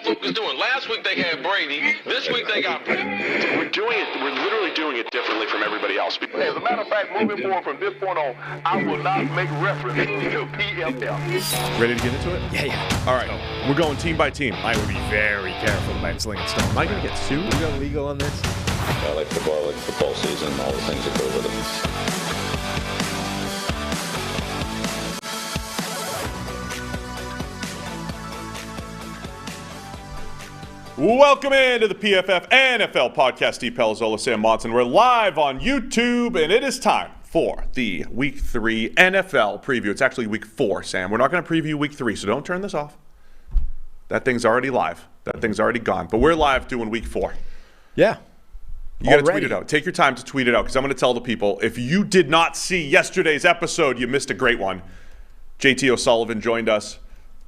Focus doing. Last week they had Brady. This week they got Brady. We're literally doing it differently from everybody else. As a matter of fact, moving forward from this point on, I will not make reference to PFF. Ready to get into it? Yeah. All right. We're going team by team. I would be very careful about slinging stones. Am I going to get sued? We got legal on this? I like football season, and all the things that go with it. Welcome into the PFF NFL podcast. Steve Palazzolo, Sam Monson. We're live on YouTube, and it is time for the Week 3 NFL preview. It's actually Week 4, Sam. We're not going to preview Week 3, so don't turn this off. That thing's already live. That thing's already gone. But we're live doing Week 4. Yeah. You got to tweet it out. Take your time to tweet it out, because I'm going to tell the people, if you did not see yesterday's episode, you missed a great one. JT O'Sullivan joined us,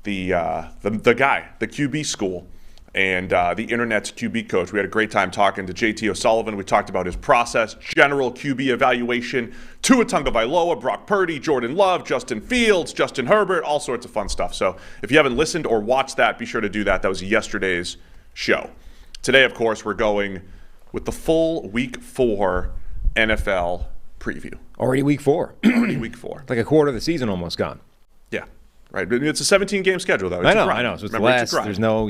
the guy, the QB school, and the internet's QB coach. We had a great time talking to JT O'Sullivan. We talked about his process, general QB evaluation, Tua Tagovailoa, Brock Purdy, Jordan Love, Justin Fields, Justin Herbert, all sorts of fun stuff. So if you haven't listened or watched that, be sure to do that. That was yesterday's show. Today, of course, we're going with the full Week 4 NFL preview. Already Week 4. Already Week 4. It's like a quarter of the season almost gone. Yeah. Right, it's a 17-game schedule, though. It's I know. So So it's less. There's no,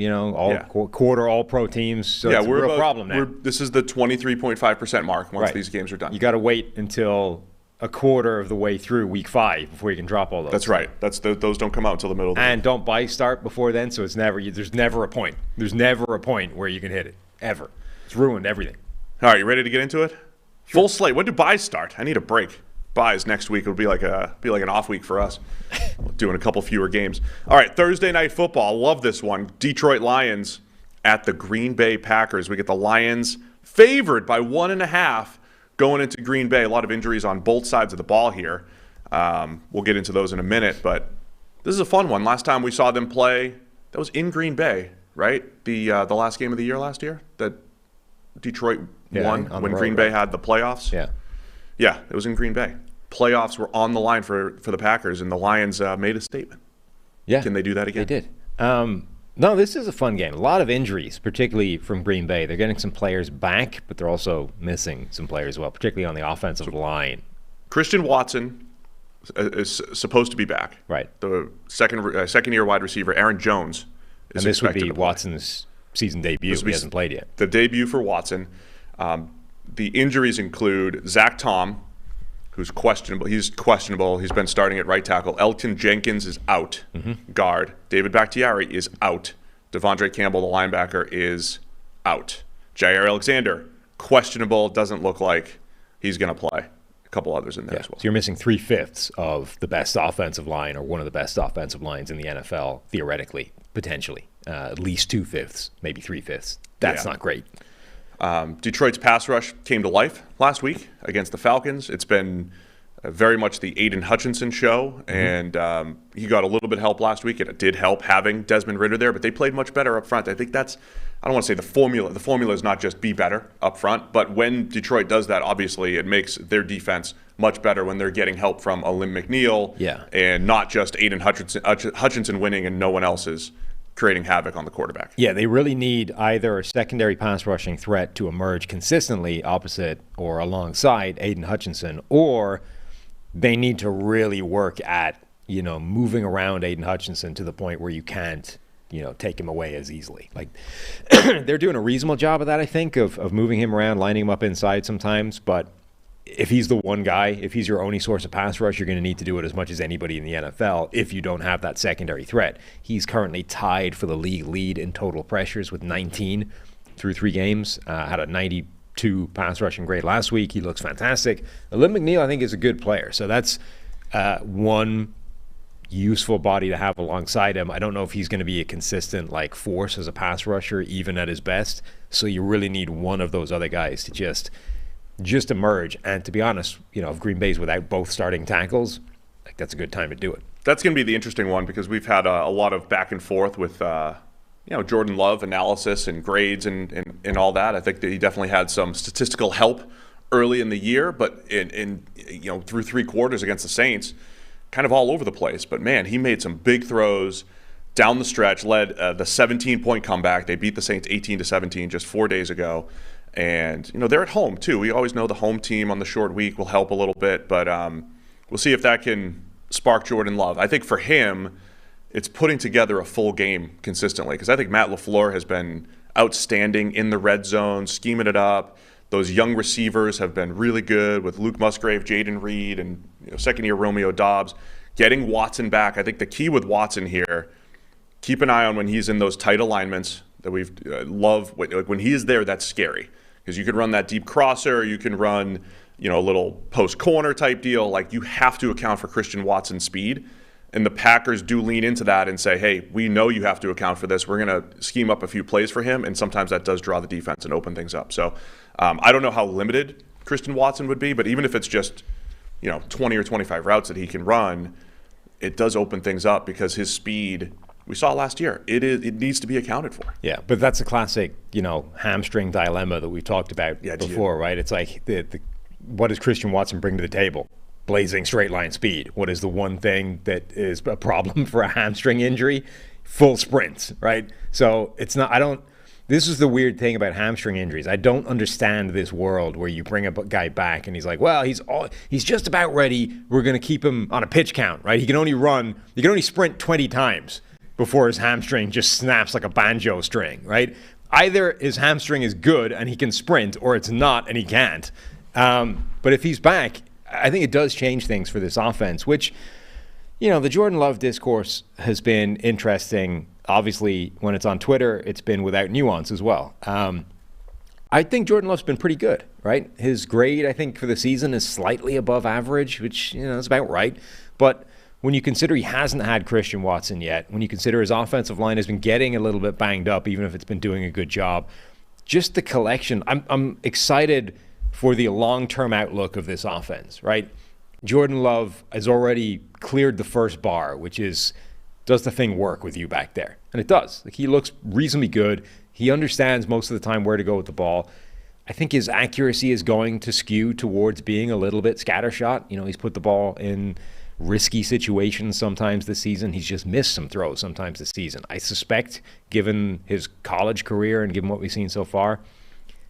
quarter all-pro teams. So it's a real problem now. This is the 23.5% mark once these games are done. You got to wait until a quarter of the way through Week 5 before you can drop all those. That's right. Those don't come out until the middle of the week. And don't buy start before then, so there's never a point. There's never a point where you can hit it, ever. It's ruined everything. All right, you ready to get into it? Sure. Full slate. When do buys start? I need a break. Buys next week would be like an off week for us, doing a couple fewer games. All right, Thursday night football. Love this one. Detroit Lions at the Green Bay Packers. We get the Lions favored by 1.5 going into Green Bay. A lot of injuries on both sides of the ball here. We'll get into those in a minute, but this is a fun one. Last time we saw them play, that was in Green Bay, right? The last game of the year last year that Detroit won when Green Bay had the playoffs. Yeah, it was in Green Bay. Playoffs were on the line for the Packers, and the Lions made a statement. Yeah. Can they do that again? They did. No, this is a fun game. A lot of injuries, particularly from Green Bay. They're getting some players back, but they're also missing some players as well, particularly on the offensive line. Christian Watson is supposed to be back. Right. The second-year wide receiver, Aaron Jones, is expected to play. And this would be Watson's season debut. He hasn't played yet. The debut for Watson. The injuries include Zach Tom, who's questionable. He's questionable. He's been starting at right tackle. Elton Jenkins is out, guard. David Bakhtiari is out. Devondre Campbell, the linebacker, is out. Jair Alexander, questionable. Doesn't look like he's going to play. A couple others in there as well. So you're missing 3/5 of the best offensive line, or one of the best offensive lines in the NFL, theoretically, potentially. At least 2/5, maybe 3/5. That's not great. Detroit's pass rush came to life last week against the Falcons. It's been very much the Aiden Hutchinson show, and he got a little bit of help last week. It did help having Desmond Ridder there, but they played much better up front. I think I don't want to say the formula. The formula is not just be better up front, but when Detroit does that, obviously it makes their defense much better when they're getting help from Alim McNeil and not just Aiden Hutchinson winning and no one else is creating havoc on the quarterback. Yeah, they really need either a secondary pass rushing threat to emerge consistently opposite or alongside Aiden Hutchinson, or they need to really work at, moving around Aiden Hutchinson to the point where you can't, take him away as easily. Like, they're doing a reasonable job of that, I think, of moving him around, lining him up inside sometimes, but if he's the one guy, if he's your only source of pass rush, you're going to need to do it as much as anybody in the NFL if you don't have that secondary threat. He's currently tied for the league lead in total pressures with 19 through 3 games. Had a 92 pass rushing grade last week. He looks fantastic. Alim McNeil, I think, is a good player. So that's one useful body to have alongside him. I don't know if he's going to be a consistent force as a pass rusher, even at his best. So you really need one of those other guys to just emerge. And to be honest, if Green Bay's without both starting tackles, that's a good time to do it. That's going to be the interesting one because we've had a lot of back and forth with Jordan Love analysis and grades and all that. I think that he definitely had some statistical help early in the year, but in through 3 quarters against the Saints, kind of all over the place. But man, he made some big throws down the stretch, led the 17-point comeback. They beat the Saints 18-17 just 4 days ago. And, they're at home, too. We always know the home team on the short week will help a little bit. But we'll see if that can spark Jordan Love. I think for him, it's putting together a full game consistently. Because I think Matt LaFleur has been outstanding in the red zone, scheming it up. Those young receivers have been really good with Luke Musgrave, Jaden Reed, and second-year Romeo Doubs. Getting Watson back. I think the key with Watson here, keep an eye on when he's in those tight alignments that we've love. When he is there, that's scary. Because you can run that deep crosser, you can run, a little post corner type deal. Like, you have to account for Christian Watson's speed. And the Packers do lean into that and say, hey, we know you have to account for this. We're going to scheme up a few plays for him. And sometimes that does draw the defense and open things up. So I don't know how limited Christian Watson would be, but even if it's just, 20 or 25 routes that he can run, it does open things up because his speed, we saw last year, it needs to be accounted for. Yeah, but that's a classic, hamstring dilemma that we've talked about before, right? It's like, what does Christian Watson bring to the table? Blazing straight line speed. What is the one thing that is a problem for a hamstring injury? Full sprints, right? So this is the weird thing about hamstring injuries. I don't understand this world where you bring a guy back and he's like, well, he's just about ready. We're going to keep him on a pitch count, right? He can only sprint 20 times before his hamstring just snaps like a banjo string, right? Either his hamstring is good and he can sprint, or it's not and he can't. But if he's back, I think it does change things for this offense, which, the Jordan Love discourse has been interesting. Obviously, when it's on Twitter, it's been without nuance as well. I think Jordan Love's been pretty good, right? His grade, I think, for the season is slightly above average, which, is about right. But when you consider he hasn't had Christian Watson yet, when you consider his offensive line has been getting a little bit banged up, even if it's been doing a good job, just the collection, I'm excited for the long-term outlook of this offense, right? Jordan Love has already cleared the first bar, which is, does the thing work with you back there? And it does. Like, he looks reasonably good. He understands most of the time where to go with the ball. I think his accuracy is going to skew towards being a little bit scattershot. He's put the ball in risky situations sometimes this season. He's just missed some throws sometimes this season. I suspect, given his college career and given what we've seen so far,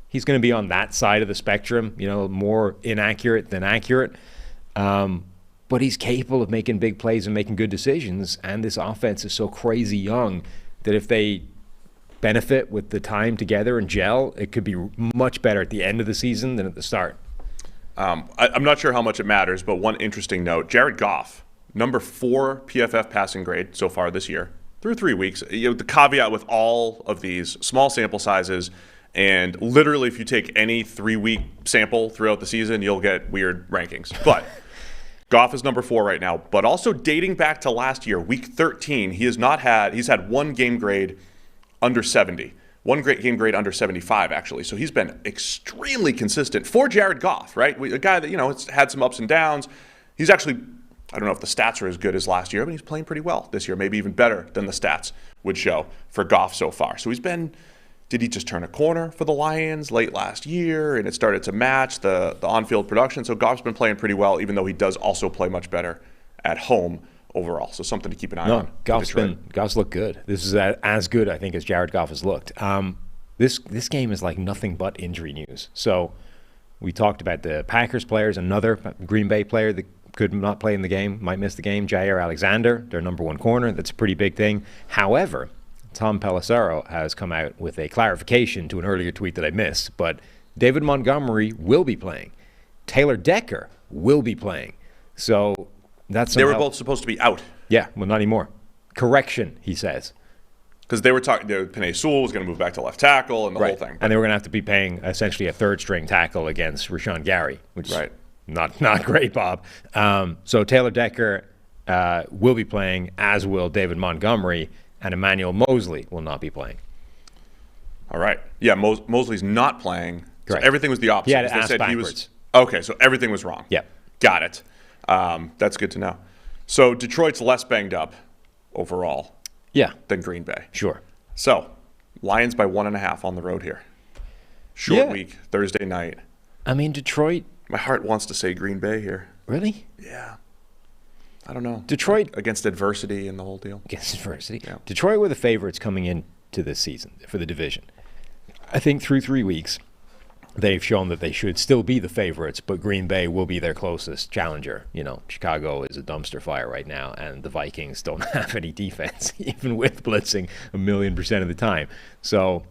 he's going to be on that side of the spectrum, more inaccurate than accurate. But he's capable of making big plays and making good decisions. And this offense is so crazy young that if they benefit with the time together and gel, it could be much better at the end of the season than at the start. I'm not sure how much it matters, but one interesting note, Jared Goff, number 4 PFF passing grade so far this year, through 3 weeks. The caveat with all of these small sample sizes, and literally if you take any 3-week sample throughout the season, you'll get weird rankings. But Goff is number 4 right now, but also dating back to last year, week 13, he's had one game grade under 70. One great game grade under 75, actually. So he's been extremely consistent for Jared Goff, right? A guy that, has had some ups and downs. He's actually, I don't know if the stats are as good as last year, but he's playing pretty well this year, maybe even better than the stats would show for Goff so far. So did he just turn a corner for the Lions late last year and it started to match the on-field production? So Goff's been playing pretty well, even though he does also play much better at home overall. So something to keep an eye on. Goff's looked good. This is as good, I think, as Jared Goff has looked. This game is like nothing but injury news. So we talked about the Packers players, another Green Bay player that could not play in the game, might miss the game, Jair Alexander, their number 1 corner. That's a pretty big thing. However, Tom Palazzolo has come out with a clarification to an earlier tweet that I missed, but David Montgomery will be playing. Taylor Decker will be playing. So that's they were both supposed to be out. Yeah, well, not anymore. Correction, he says. Because they were talking, Panay Sewell was going to move back to left tackle and the whole thing. And they were going to have to be paying essentially a third-string tackle against Rashawn Gary, which is not great, Bob. So Taylor Decker will be playing, as will David Montgomery, and Emmanuel Mosley will not be playing. All right. Yeah, Mosley's not playing. So everything was the opposite. He had to ask backwards. Okay, so everything was wrong. Yeah. Got it. That's good to know. So Detroit's less banged up overall than Green Bay. Sure. So Lions by 1.5 on the road here. Short week, Thursday night. I mean, Detroit. My heart wants to say Green Bay here. Really? Yeah. I don't know. Detroit. Against adversity and the whole deal. Against adversity. Yeah. Detroit were the favorites coming into this season for the division. I think through 3 weeks, they've shown that they should still be the favorites, but Green Bay will be their closest challenger. Chicago is a dumpster fire right now, and the Vikings don't have any defense, even with blitzing 1,000,000% of the time. So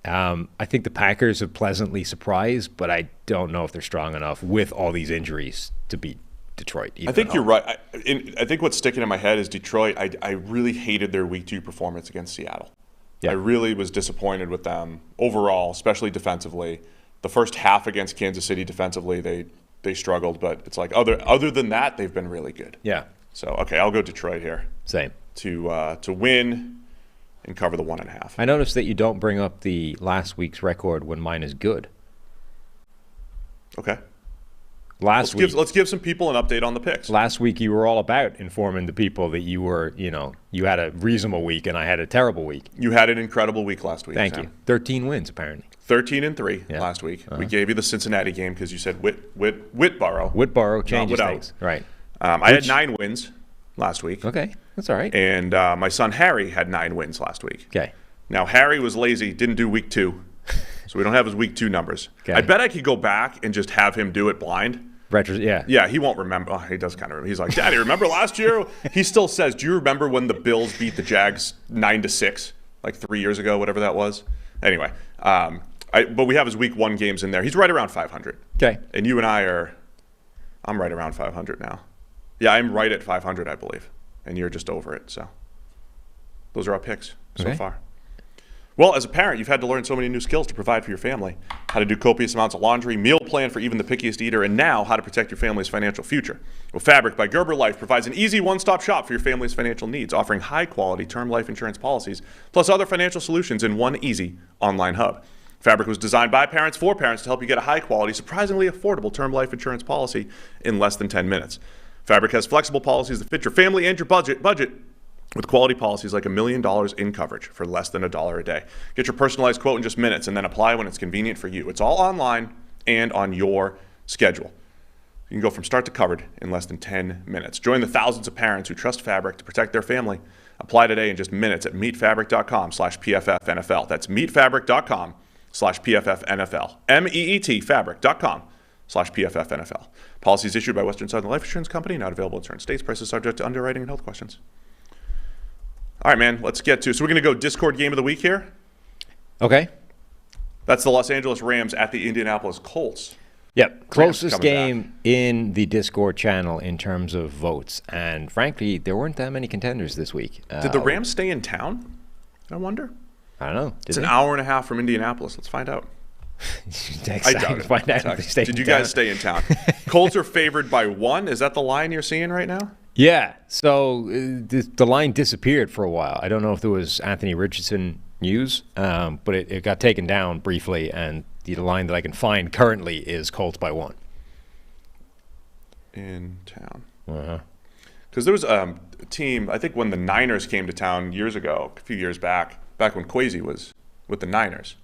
I think the Packers have pleasantly surprised, but I don't know if they're strong enough with all these injuries to beat Detroit. I think you're right. I think what's sticking in my head is Detroit. I really hated their Week 2 performance against Seattle. Yeah. I really was disappointed with them overall, especially defensively. The first half against Kansas City defensively, they struggled, but it's like other than that, they've been really good. Yeah. So okay, I'll go Detroit here. Same. To win and cover the 1.5. I noticed that you don't bring up the last week's record when mine is good. Okay. Let's give some people an update on the picks. Last week you were all about informing the people that you were, you had a reasonable week and I had a terrible week. You had an incredible week last week. Thank you. 13 wins apparently. 13-3 last week. We gave you the Cincinnati game because you said Whitborough. Whitborough changes things. Right. I had 9 wins last week. Okay, that's all right. And my son Harry had 9 wins last week. Okay. Now Harry was lazy, didn't do week 2, so we don't have his week 2 numbers. Okay. I bet I could go back and just have him do it blind. Yeah, he won't remember. Oh, he does kind of remember. He's like, Daddy, remember last year? He still says, do you remember when the Bills beat the Jags 9-6, like 3 years ago, whatever that was? Anyway, but we have his week 1 games in there. He's right around 500. Okay. And you and I'm right around 500 now. Yeah, I'm right at 500, I believe. And you're just over it. So those are our picks so far. Well, as a parent, you've had to learn so many new skills to provide for your family. How to do copious amounts of laundry, meal plan for even the pickiest eater, and now how to protect your family's financial future. Well, Fabric by Gerber Life provides an easy one-stop shop for your family's financial needs, offering high-quality term life insurance policies, plus other financial solutions in one easy online hub. Fabric was designed by parents for parents to help you get a high-quality, surprisingly affordable term life insurance policy in less than 10 minutes. Fabric has flexible policies that fit your family and your budget with quality policies like $1 million in coverage for less than $1 a day. Get your personalized quote in just minutes and then apply when it's convenient for you. It's all online and on your schedule. You can go from start to covered in less than 10 minutes. Join the thousands of parents who trust Fabric to protect their family. Apply today in just minutes at meetfabric.com/PFFNFL. That's meetfabric.com/PFFNFL. MEET fabric.com/PFFNFL. Policies issued by Western Southern Life Insurance Company, not available in certain states. Prices subject to underwriting and health questions. All right, man, let's get to. So we're going to go Discord game of the week here. Okay. That's the Los Angeles Rams at the Indianapolis Colts. Yep. Closest game in the Discord channel in terms of votes. And frankly, there weren't that many contenders this week. Did the Rams stay in town? I wonder. I don't know. It's an hour and a half from Indianapolis. Let's find out. I doubt it. Find out if they stay Did you guys stay in town? Colts are favored by 1. Is that the line you're seeing right now? Yeah, so the line disappeared for a while. I don't know if there was Anthony Richardson news, but it got taken down briefly, and the line that I can find currently is Colts by 1. In town. Uh-huh. Because there was a team, I think when the Niners came to town years ago, a few years back when Kwesi was with the Niners,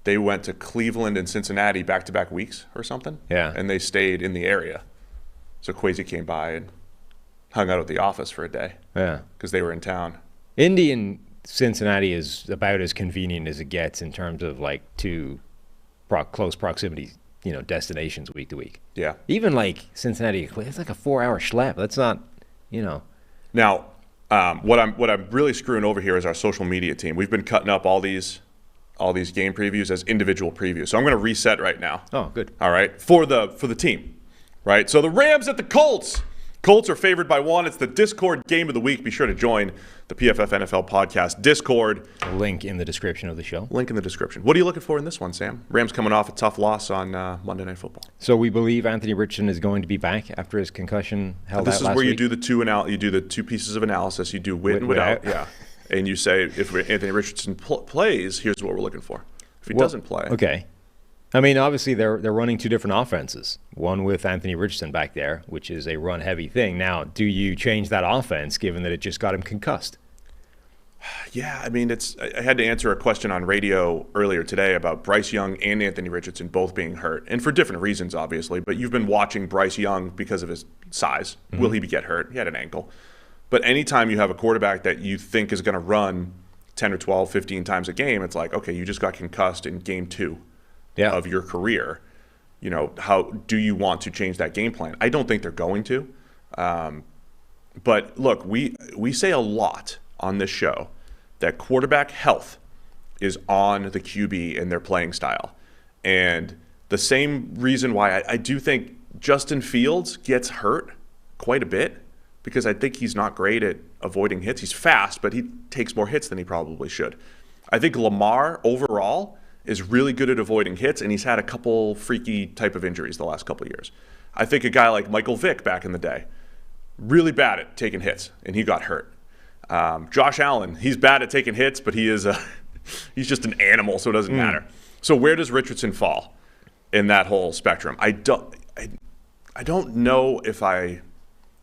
they went to Cleveland and Cincinnati back-to-back weeks or something. Yeah. And they stayed in the area. So Kwesi came by and hung out at the office for a day. Yeah. Because they were in town. Indy and Cincinnati is about as convenient as it gets in terms of like two close proximity, destinations week to week. Yeah. Even like Cincinnati, it's like a 4-hour schlep. That's not, Now, what I'm really screwing over here is our social media team. We've been cutting up all these game previews as individual previews. So I'm going to reset right now. Oh, good. All right, for the team, right? So the Rams at the Colts. Colts are favored by 1. It's the Discord game of the week. Be sure to join the PFF NFL podcast Discord. Link in the description of the show. Link in the description. What are you looking for in this one, Sam? Rams coming off a tough loss on Monday Night Football. So we believe Anthony Richardson is going to be back after his concussion held out last week. This is where you do the two pieces of analysis. You do with and without. Yeah. And you say if Anthony Richardson plays, here's what we're looking for. If he doesn't play, okay, I mean, obviously they're running two different offenses. One with Anthony Richardson back there, which is a run-heavy thing. Now, do you change that offense given that it just got him concussed? Yeah, I mean, I had to answer a question on radio earlier today about Bryce Young and Anthony Richardson both being hurt, and for different reasons, obviously. But you've been watching Bryce Young because of his size. Mm-hmm. Will he get hurt? He had an ankle. But anytime you have a quarterback that you think is going to run 10 or 12, 15 times a game, it's like, okay, you just got concussed in game 2 of your career. You know, how do you want to change that game plan? I don't think they're going to. But look, we say a lot on this show that quarterback health is on the QB and their playing style. And the same reason why I do think Justin Fields gets hurt quite a bit, because I think he's not great at avoiding hits. He's fast, but he takes more hits than he probably should. I think Lamar overall is really good at avoiding hits, and he's had a couple freaky type of injuries the last couple of years. I think a guy like Michael Vick back in the day, really bad at taking hits, and he got hurt. Josh Allen, he's bad at taking hits, but he's just an animal, so it doesn't matter. So where does Richardson fall in that whole spectrum? I don't know if I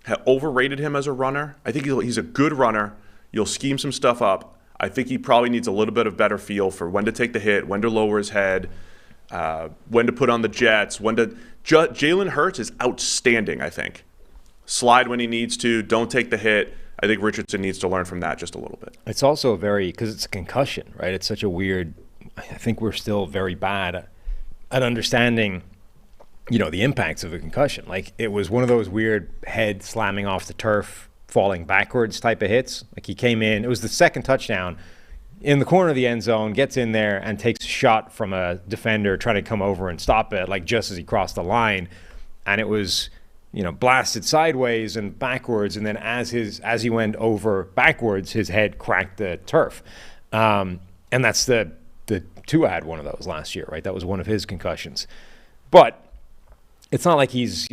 have overrated him as a runner. I think he's a good runner. You'll scheme some stuff up. I think he probably needs a little bit of better feel for when to take the hit, when to lower his head, when to put on the jets, Jalen Hurts is outstanding, I think. Slide when he needs to, don't take the hit. I think Richardson needs to learn from that just a little bit. It's also because it's a concussion, right? It's such a weird, I think we're still very bad at understanding, the impacts of a concussion. Like, it was one of those weird head slamming off the turf, falling backwards type of hits. Like, he came in, it was the second touchdown, in the corner of the end zone, gets in there and takes a shot from a defender trying to come over and stop it, like just as he crossed the line. And it was, blasted sideways and backwards. And then as he went over backwards, his head cracked the turf. And that's the Tua had one of those last year, right? That was one of his concussions. But it's not like he's,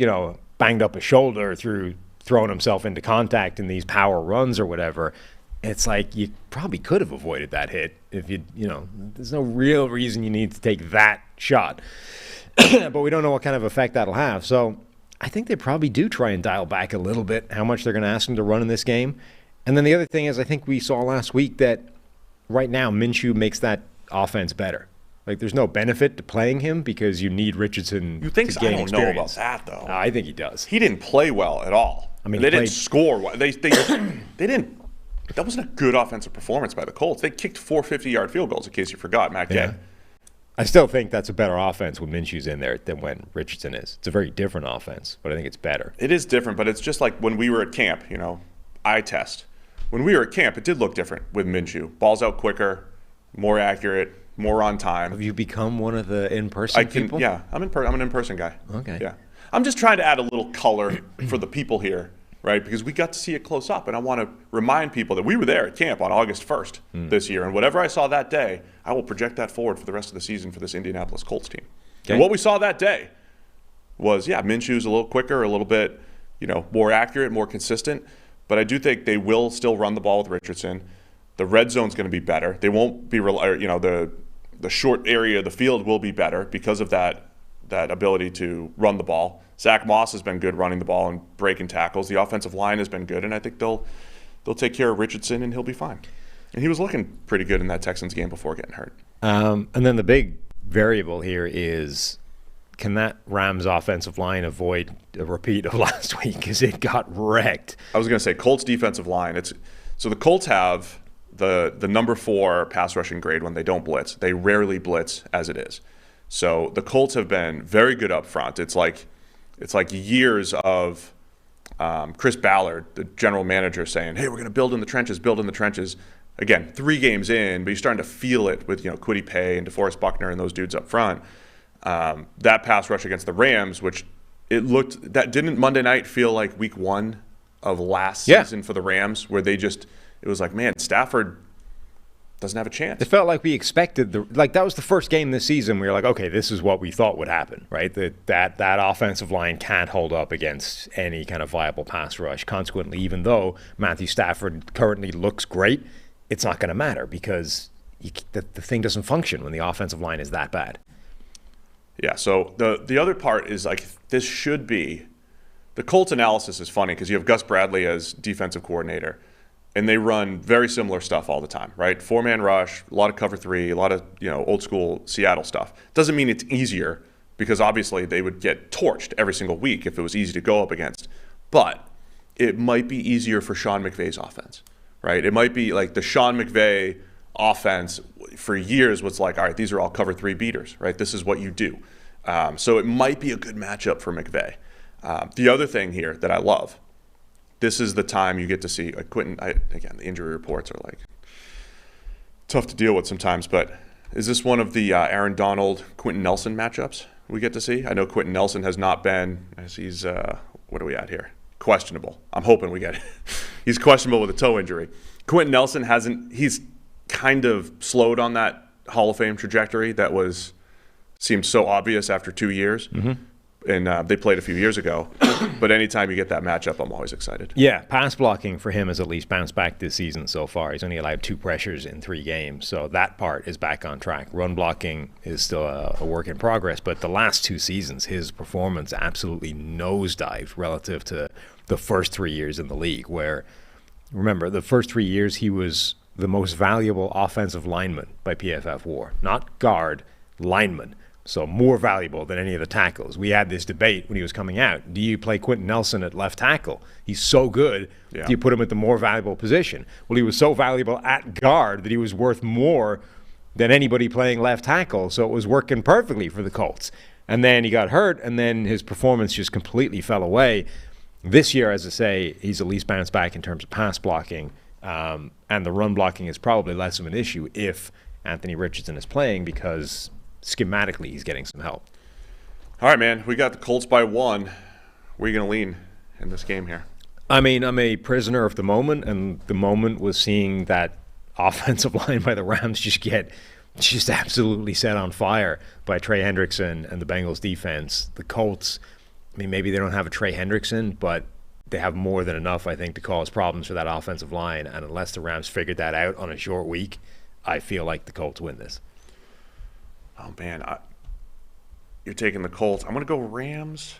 banged up a shoulder through throwing himself into contact in these power runs or whatever. It's like you probably could have avoided that hit if there's no real reason you need to take that shot. But we don't know what kind of effect that'll have. So I think they probably do try and dial back a little bit how much they're going to ask him to run in this game. And then the other thing is, I think we saw last week that right now Minshew makes that offense better. Like, there's no benefit to playing him because you need Richardson to gain experience. I don't know about that, though. I think he does. He didn't play well at all. I mean, they didn't score well. They didn't. That wasn't a good offensive performance by the Colts. They kicked 4 50-yard field goals, in case you forgot, Matt Gay. Yeah. I still think that's a better offense when Minshew's in there than when Richardson is. It's a very different offense, but I think it's better. It is different, but it's just like when we were at camp, eye test. When we were at camp, it did look different with Minshew. Balls out quicker, more accurate, more on time. Have you become one of the in-person people? Yeah, I'm an in-person guy. Okay. Yeah. I'm just trying to add a little color for the people here, right? Because we got to see it close up, and I want to remind people that we were there at camp on August 1st this year, and whatever I saw that day, I will project that forward for the rest of the season for this Indianapolis Colts team. Okay. And what we saw that day was, Minshew's a little quicker, a little bit, more accurate, more consistent, but I do think they will still run the ball with Richardson. The red zone's going to be better. They won't be, the short area of the field will be better because of that ability to run the ball. Zach Moss has been good running the ball and breaking tackles. The offensive line has been good, and I think they'll take care of Richardson, and he'll be fine. And he was looking pretty good in that Texans game before getting hurt. And then the big variable here is, can that Rams offensive line avoid a repeat of last week, because it got wrecked? I was going to say Colts defensive line. So the Colts have the number 4 pass rushing grade when they don't blitz. They rarely blitz as it is. So the Colts have been very good up front. It's like years of Chris Ballard, the general manager, saying, hey, we're going to build in the trenches. Again, 3 games in, but you're starting to feel it with Kwity Paye and DeForest Buckner and those dudes up front. That pass rush against the Rams, which didn't Monday night feel like week 1 of last season for the Rams, where it was like, man, Stafford doesn't have a chance. It felt like we expected that was the first game this season. We were like, okay, this is what we thought would happen, right? That offensive line can't hold up against any kind of viable pass rush. Consequently, even though Matthew Stafford currently looks great, it's not going to matter because the thing doesn't function when the offensive line is that bad. Yeah, so the other part is like this should be the Colts analysis is funny because you have Gus Bradley as defensive coordinator, and they run very similar stuff all the time, right? 4-man rush, a lot of cover 3, a lot of old school Seattle stuff. Doesn't mean it's easier because obviously they would get torched every single week if it was easy to go up against, but it might be easier for Sean McVay's offense, right? It might be like the Sean McVay offense for years was like, all right, these are all cover 3 beaters, right? This is what you do. So it might be a good matchup for McVay. The other thing here that I love, this is the time you get to see Quentin. Again, the injury reports are like tough to deal with sometimes, but is this one of the Aaron Donald, Quentin Nelson matchups we get to see? I know Quentin Nelson has not been, as he's, what are we at here? Questionable. I'm hoping we get it. He's questionable with a toe injury. Quentin Nelson he's kind of slowed on that Hall of Fame trajectory that seemed so obvious after 2 years. And they played a few years ago. But anytime you get that matchup, I'm always excited. Yeah, pass blocking for him has at least bounced back this season so far. He's only allowed 2 pressures in 3 games, so that part is back on track. Run blocking is still a work in progress, but the last 2 seasons, his performance absolutely nosedived relative to the first 3 years in the league, where, remember, the first 3 years he was the most valuable offensive lineman by PFF WAR. Not guard, lineman. So more valuable than any of the tackles. We had this debate when he was coming out. Do you play Quentin Nelson at left tackle? He's so good. Yeah. Do you put him at the more valuable position? Well, he was so valuable at guard that he was worth more than anybody playing left tackle. So it was working perfectly for the Colts. And then he got hurt, and then his performance just completely fell away. This year, as I say, he's at least bounced back in terms of pass blocking. And the run blocking is probably less of an issue if Anthony Richardson is playing because schematically he's getting some help. All right, man. We got the Colts by 1. Where are you going to lean in this game here? I mean, I'm a prisoner of the moment, and the moment was seeing that offensive line by the Rams just absolutely set on fire by Trey Hendrickson and the Bengals defense. The Colts, I mean, maybe they don't have a Trey Hendrickson, but they have more than enough, I think, to cause problems for that offensive line. And unless the Rams figured that out on a short week, I feel like the Colts win this. Oh, man. You're taking the Colts. I'm going to go Rams.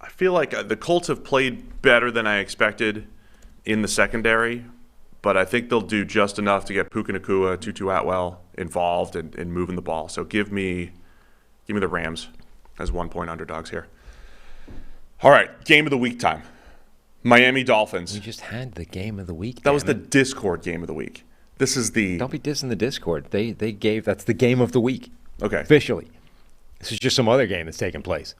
I feel like the Colts have played better than I expected in the secondary, but I think they'll do just enough to get Puka Nacua, Tutu Atwell involved and moving the ball. So give me the Rams as 1-point underdogs here. All right, game of the week time. Miami Dolphins. We just had the game of the week. That was the Discord game of the week. This is the... Don't be dissing the Discord. They gave... That's the game of the week. Okay. Officially. This is just some other game that's taking place.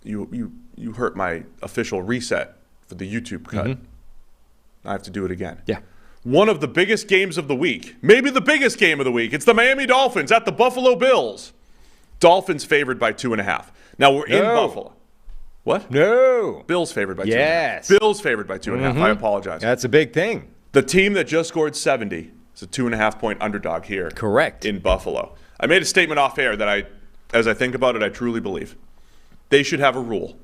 You hurt my official reset for the YouTube cut. Mm-hmm. I have to do it again. Yeah. One of the biggest games of the week. Maybe the biggest game of the week. It's the Miami Dolphins at the Buffalo Bills. Dolphins favored by 2.5. Now we're in Buffalo. What? No. Bills favored by 2.5. Yes. Bills favored by 2.5. Mm-hmm. I apologize. That's a big thing. The team that just scored 70 is a 2.5-point underdog here. Correct. In Buffalo. I made a statement off air that as I think about it, I truly believe. They should have a rule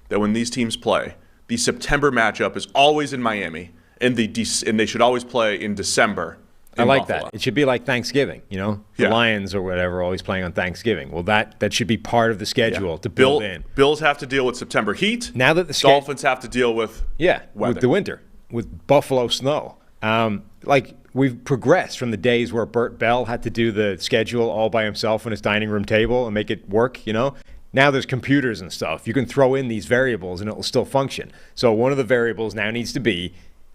that when these teams play, the September matchup is always in Miami, and they should always play in December. I like Buffalo. That. It should be like Thanksgiving, The Lions or whatever are always playing on Thanksgiving. Well, that should be part of the schedule to build in. Bills have to deal with September heat. Now that the Dolphins have to deal with weather. With the winter, with Buffalo snow. We've progressed from the days where Burt Bell had to do the schedule all by himself on his dining room table and make it work, Now there's computers and stuff. You can throw in these variables and it will still function. So one of the variables now needs to be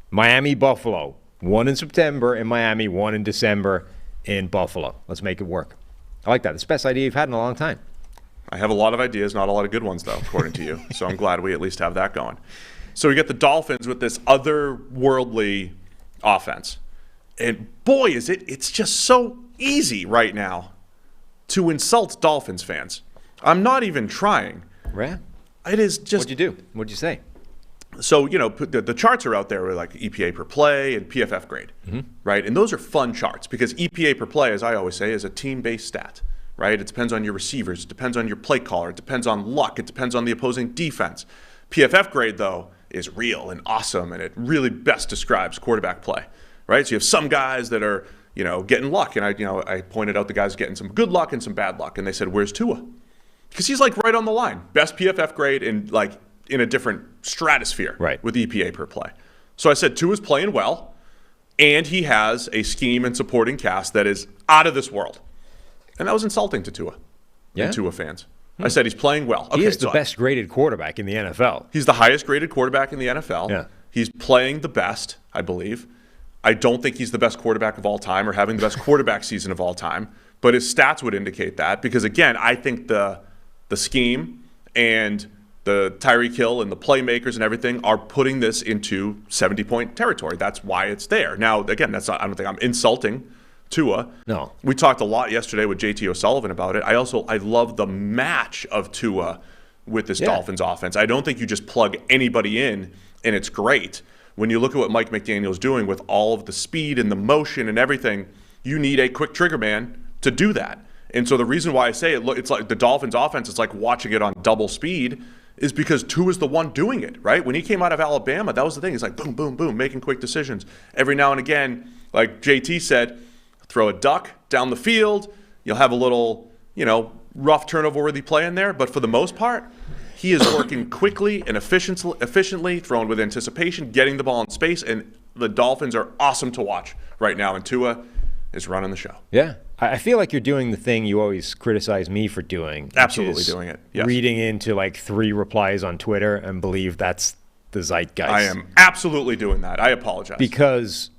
Miami-Buffalo. 1 in September in Miami, 1 in December in Buffalo. Let's make it work. I like that. It's the best idea you've had in a long time. I have a lot of ideas, not a lot of good ones, though, according to you. So I'm glad we at least have that going. So we get the Dolphins with this otherworldly offense. And boy, it's just so easy right now to insult Dolphins fans. I'm not even trying. Right? It is just... What'd you do? What'd you say? So, the charts are out there with like EPA per play and PFF grade, right? And those are fun charts because EPA per play, as I always say, is a team-based stat, right? It depends on your receivers. It depends on your play caller. It depends on luck. It depends on the opposing defense. PFF grade, though, is real and awesome, and it really best describes quarterback play, right? So you have some guys that are, getting luck. And I pointed out the guys getting some good luck and some bad luck. And they said, where's Tua? Because he's like right on the line. Best PFF grade in a different stratosphere with EPA per play. So I said Tua's playing well, and he has a scheme and supporting cast that is out of this world. And that was insulting to Tua and Tua fans. I said he's playing well. He is the best graded quarterback in the NFL. He's the highest graded quarterback in the NFL. Yeah. He's playing the best, I believe. I don't think he's the best quarterback of all time or having the best quarterback season of all time, but his stats would indicate that because, again, I think the scheme and the Tyreek Hill and the playmakers and everything are putting this into 70-point territory. That's why it's there. Now, again, I don't think I'm insulting Tua. No. We talked a lot yesterday with JT O'Sullivan about it. I love the match of Tua with this Dolphins offense. I don't think you just plug anybody in and it's great. When you look at what Mike McDaniel's doing with all of the speed and the motion and everything, you need a quick trigger man to do that. And so the reason why I say it's like the Dolphins offense, it's like watching it on double speed, is because Tua's the one doing it, right? When he came out of Alabama, that was the thing. He's like boom, boom, boom, making quick decisions. Every now and again, like JT said, throw a duck down the field. You'll have a little, rough turnover-worthy play in there. But for the most part, he is working quickly and efficiently, throwing with anticipation, getting the ball in space. And the Dolphins are awesome to watch right now. And Tua is running the show. Yeah. I feel like you're doing the thing you always criticize me for doing. Absolutely doing it. Yes. Reading into 3 replies on Twitter and believe that's the zeitgeist. I am absolutely doing that. I apologize. Because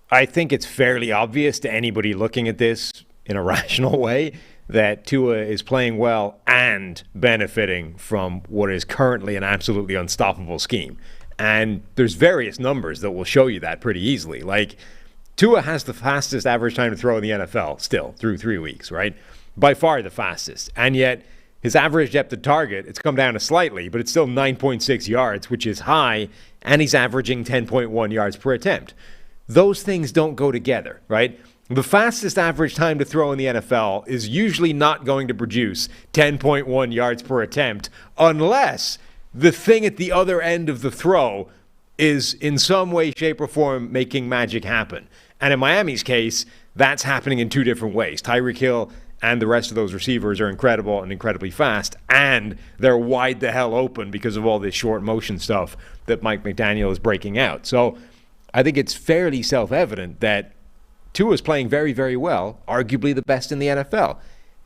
I think it's fairly obvious to anybody looking at this in a rational way that Tua is playing well and benefiting from what is currently an absolutely unstoppable scheme. And there's various numbers that will show you that pretty easily. Tua has the fastest average time to throw in the NFL still through 3 weeks, right? By far the fastest. And yet his average depth of target, it's come down to slightly, but it's still 9.6 yards, which is high, and he's averaging 10.1 yards per attempt. Those things don't go together, right? The fastest average time to throw in the NFL is usually not going to produce 10.1 yards per attempt unless the thing at the other end of the throw is in some way, shape, or form making magic happen. And in Miami's case, that's happening in 2 different ways. Tyreek Hill and the rest of those receivers are incredible and incredibly fast, and they're wide the hell open because of all this short motion stuff that Mike McDaniel is breaking out. So I think it's fairly self-evident that Tua is playing very, very well, arguably the best in the NFL.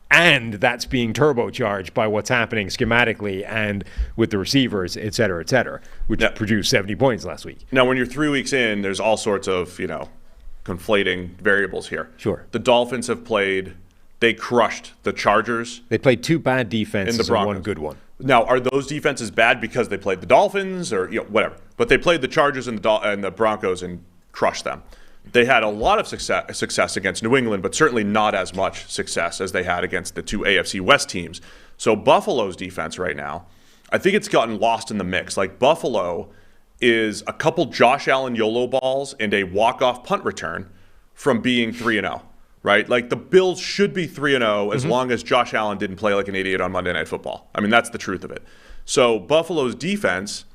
And that's being turbocharged by what's happening schematically and with the receivers, et cetera, which produced 70 points last week. Now, when you're 3 weeks in, there's all sorts of, conflating variables here. Sure. The Dolphins they crushed the Chargers. They played 2 bad defenses and 1 good one. Now, are those defenses bad because they played the Dolphins or whatever? But they played the Chargers and the Broncos and crushed them. They had a lot of success against New England, but certainly not as much success as they had against the 2 AFC West teams. So Buffalo's defense right now, I think it's gotten lost in the mix. Buffalo is a couple Josh Allen YOLO balls and a walk-off punt return from being 3-0, right? The Bills should be 3-0 as long as Josh Allen didn't play like an idiot on Monday Night Football. I mean, that's the truth of it. So Buffalo's defense,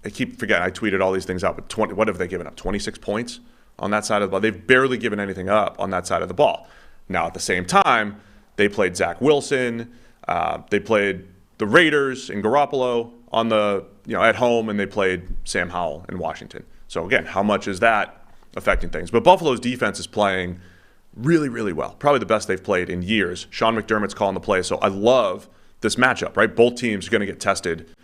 I keep forgetting, I tweeted all these things out, but what have they given up? 26 points on that side of the ball? They've barely given anything up on that side of the ball. Now, at the same time, they played Zach Wilson. They played the Raiders and Garoppolo on the at home, and they played Sam Howell in Washington. So again, how much is that affecting things? But Buffalo's defense is playing really, really well. Probably the best they've played in years. Sean McDermott's calling the play, so I love this matchup. Right, both teams are going to get tested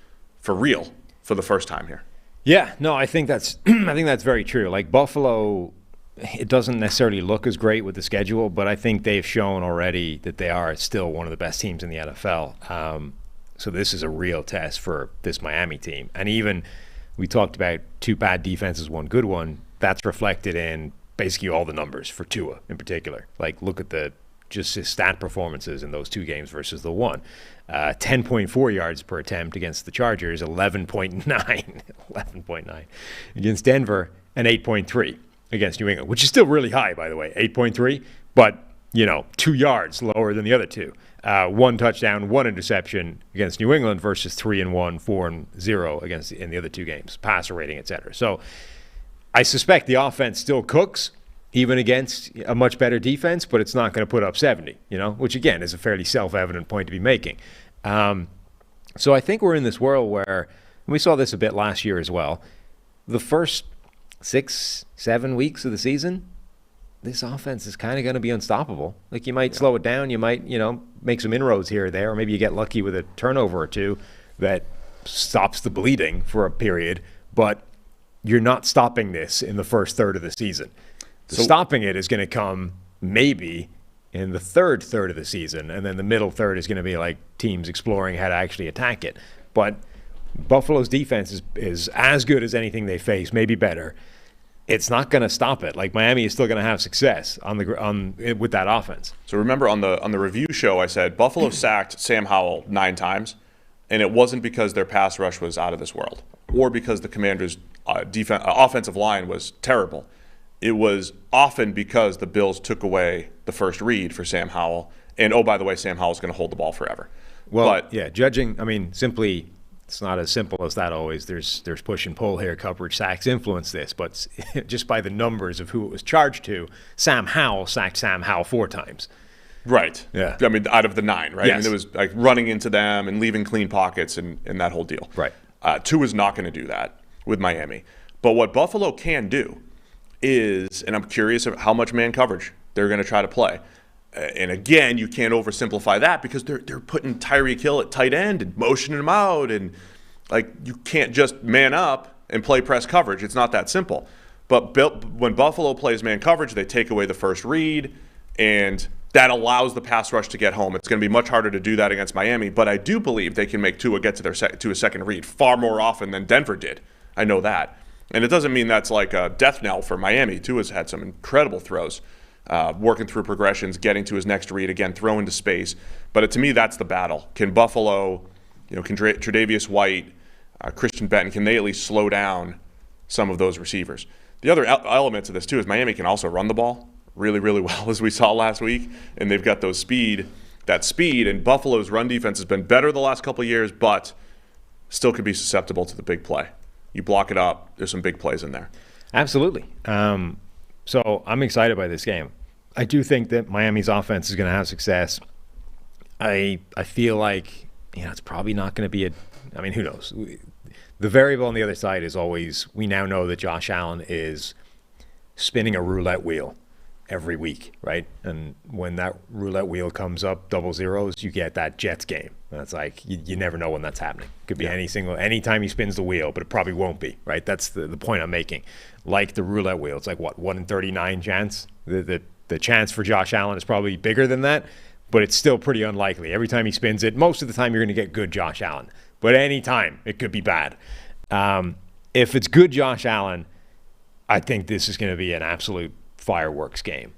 for real for the first time here. Yeah, no, I think that's very true. Buffalo, it doesn't necessarily look as great with the schedule, but I think they've shown already that they are still one of the best teams in the NFL. So this is a real test for this Miami team. And even we talked about 2 bad defenses, 1 good one. That's reflected in basically all the numbers for Tua in particular. Look at just his stat performances in those 2 games versus the one. 10.4 yards per attempt against the Chargers, 11.9 against Denver, and 8.3 against New England, which is still really high, by the way, 8.3, but 2 yards lower than the other 2. 1 touchdown, 1 interception against New England versus 3-1, 4-0 against in the other 2 games, passer rating, et cetera. So I suspect the offense still cooks, even against a much better defense, but it's not going to put up 70, which again is a fairly self-evident point to be making. So I think we're in this world where, and we saw this a bit last year as well, the first 6-7 weeks of the season, this offense is kind of going to be unstoppable. Like, you might slow it down, you might, make some inroads here or there, or maybe you get lucky with a turnover or two that stops the bleeding for a period, but you're not stopping this in the first third of the season. Stopping it is going to come maybe in the third of the season, and then the middle third is going to be like teams exploring how to actually attack it. But Buffalo's defense is as good as anything they face, maybe better. It's not going to stop it. Like, Miami is still going to have success with that offense. So remember on the review show, I said Buffalo sacked Sam Howell 9 times, and it wasn't because their pass rush was out of this world or because the Commanders' offensive line was terrible. It was often because the Bills took away the first read for Sam Howell, and oh, by the way, Sam Howell's going to hold the ball forever. Well, simply. It's not as simple as that always. There's push and pull here. Coverage sacks influence this, but just by the numbers of who it was charged to, Sam Howell sacked Sam Howell 4 times. Right. Yeah. I mean, out of the 9, right? Yes. I mean, it was like running into them and leaving clean pockets and that whole deal. Right. Tua is not going to do that with Miami. But what Buffalo can do is, and I'm curious of how much man coverage they're going to try to play. And again, you can't oversimplify that because they're putting Tyreek Hill at tight end and motioning him out, and like, you can't just man up and play press coverage. It's not that simple. But when Buffalo plays man coverage, they take away the first read, and that allows the pass rush to get home. It's going to be much harder to do that against Miami, but I do believe they can make Tua get to a second read far more often than Denver did. I know that. And it doesn't mean that's like a death knell for Miami. Tua's had some incredible throws. Working through progressions, getting to his next read, again, throw into space. But to me, that's the battle. Can Buffalo, can Tre'Davious White, Christian Benton, can they at least slow down some of those receivers? The other element to this, too, is Miami can also run the ball really, really well, as we saw last week. And they've got that speed. And Buffalo's run defense has been better the last couple of years, but still could be susceptible to the big play. You block it up, there's some big plays in there. Absolutely. So I'm excited by this game. I do think that Miami's offense is going to have success. I feel like it's probably not going to be who knows? The variable on the other side is always, we now know that Josh Allen is spinning a roulette wheel every week, right? And when that roulette wheel comes up double zeros, you get that Jets game. That's like, you never know when that's happening. Could be anytime he spins the wheel, but it probably won't be, right? That's the point I'm making. Like the roulette wheel, it's like, what, 1 in 39 chance? The chance for Josh Allen is probably bigger than that, but it's still pretty unlikely. Every time he spins it, most of the time you're going to get good Josh Allen. But any time, it could be bad. If it's good Josh Allen, I think this is going to be an absolute fireworks game.